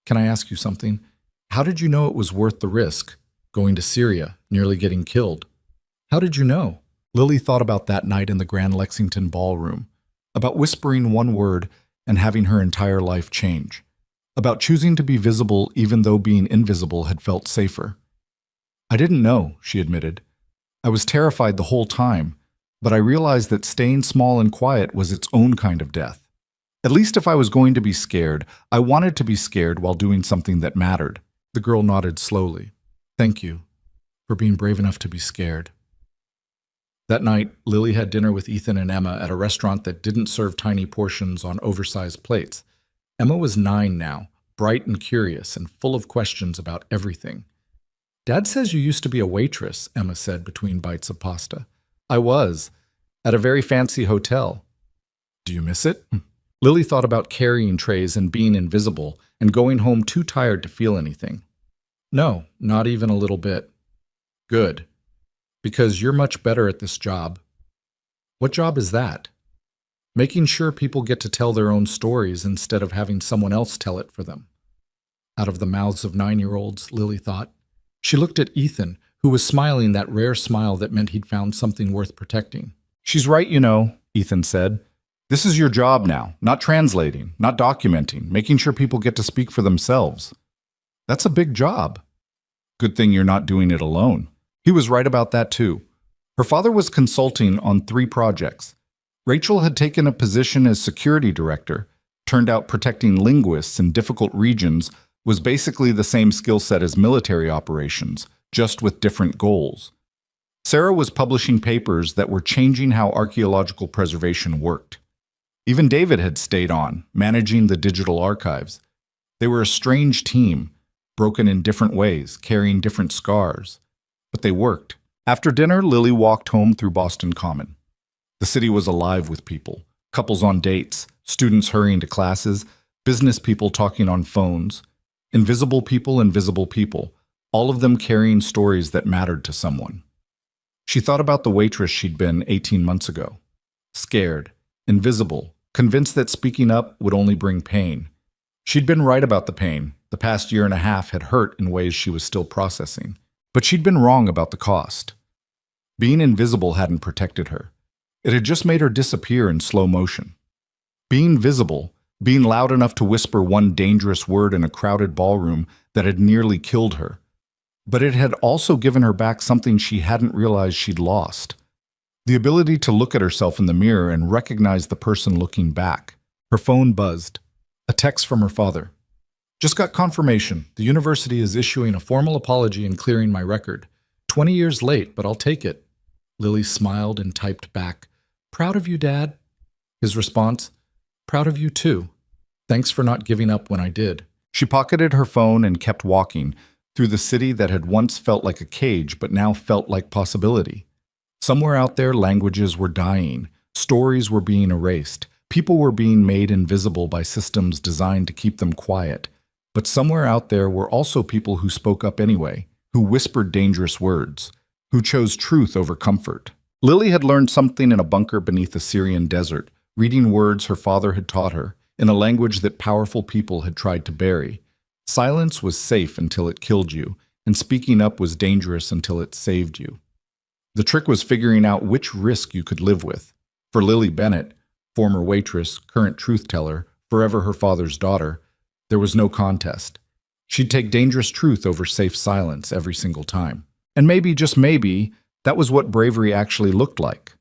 "Can I ask you something? How did you know it was worth the risk, going to Syria, nearly getting killed? How did you know?" Lily thought about that night in the Grand Lexington ballroom, about whispering one word and having her entire life change, about choosing to be visible even though being invisible had felt safer. "I didn't know," she admitted. "I was terrified the whole time, but I realized that staying small and quiet was its own kind of death. At least if I was going to be scared, I wanted to be scared while doing something that mattered." The girl nodded slowly. "Thank you for being brave enough to be scared." That night, Lily had dinner with Ethan and Emma at a restaurant that didn't serve tiny portions on oversized plates. Emma was 9 now, bright and curious and full of questions about everything. "Dad says you used to be a waitress," Emma said between bites of pasta. "I was, at a very fancy hotel." "Do you miss it?" Lily thought about carrying trays and being invisible and going home too tired to feel anything. "No, not even a little bit." "Good. Because you're much better at this job." "What job is that?" "Making sure people get to tell their own stories instead of having someone else tell it for them." Out of the mouths of 9-year-olds, Lily thought. She looked at Ethan, who was smiling that rare smile that meant he'd found something worth protecting. "She's right, you know," Ethan said. "This is your job now, not translating, not documenting, making sure people get to speak for themselves. That's a big job. Good thing you're not doing it alone." He was right about that too. Her father was consulting on 3 projects. Rachel had taken a position as security director. Turned out protecting linguists in difficult regions was basically the same skill set as military operations, just with different goals. Sarah was publishing papers that were changing how archaeological preservation worked. Even David had stayed on, managing the digital archives. They were a strange team, broken in different ways, carrying different scars. But they worked. After dinner, Lily walked home through Boston Common. The city was alive with people. Couples on dates, students hurrying to classes, business people talking on phones. Invisible people, all of them carrying stories that mattered to someone. She thought about the waitress she'd been 18 months ago. Scared, invisible, convinced that speaking up would only bring pain. She'd been right about the pain. The past year and a half had hurt in ways she was still processing. But she'd been wrong about the cost. Being invisible hadn't protected her. It had just made her disappear in slow motion. Being visible, being loud enough to whisper one dangerous word in a crowded ballroom that had nearly killed her. But it had also given her back something she hadn't realized she'd lost. The ability to look at herself in the mirror and recognize the person looking back. Her phone buzzed. A text from her father. Just got confirmation. The university is issuing a formal apology and clearing my record. 20 years late, but I'll take it. Lily smiled and typed back, "Proud of you, Dad." His response, "Proud of you too. Thanks for not giving up when I did." She pocketed her phone and kept walking through the city that had once felt like a cage but now felt like possibility. Somewhere out there, languages were dying, stories were being erased, people were being made invisible by systems designed to keep them quiet. But somewhere out there were also people who spoke up anyway, who whispered dangerous words, who chose truth over comfort. Lily had learned something in a bunker beneath the Syrian desert, reading words her father had taught her, in a language that powerful people had tried to bury. Silence was safe until it killed you, and speaking up was dangerous until it saved you. The trick was figuring out which risk you could live with. For Lily Bennett, former waitress, current truth teller, forever her father's daughter, there was no contest. She'd take dangerous truth over safe silence every single time. And maybe, just maybe, that was what bravery actually looked like.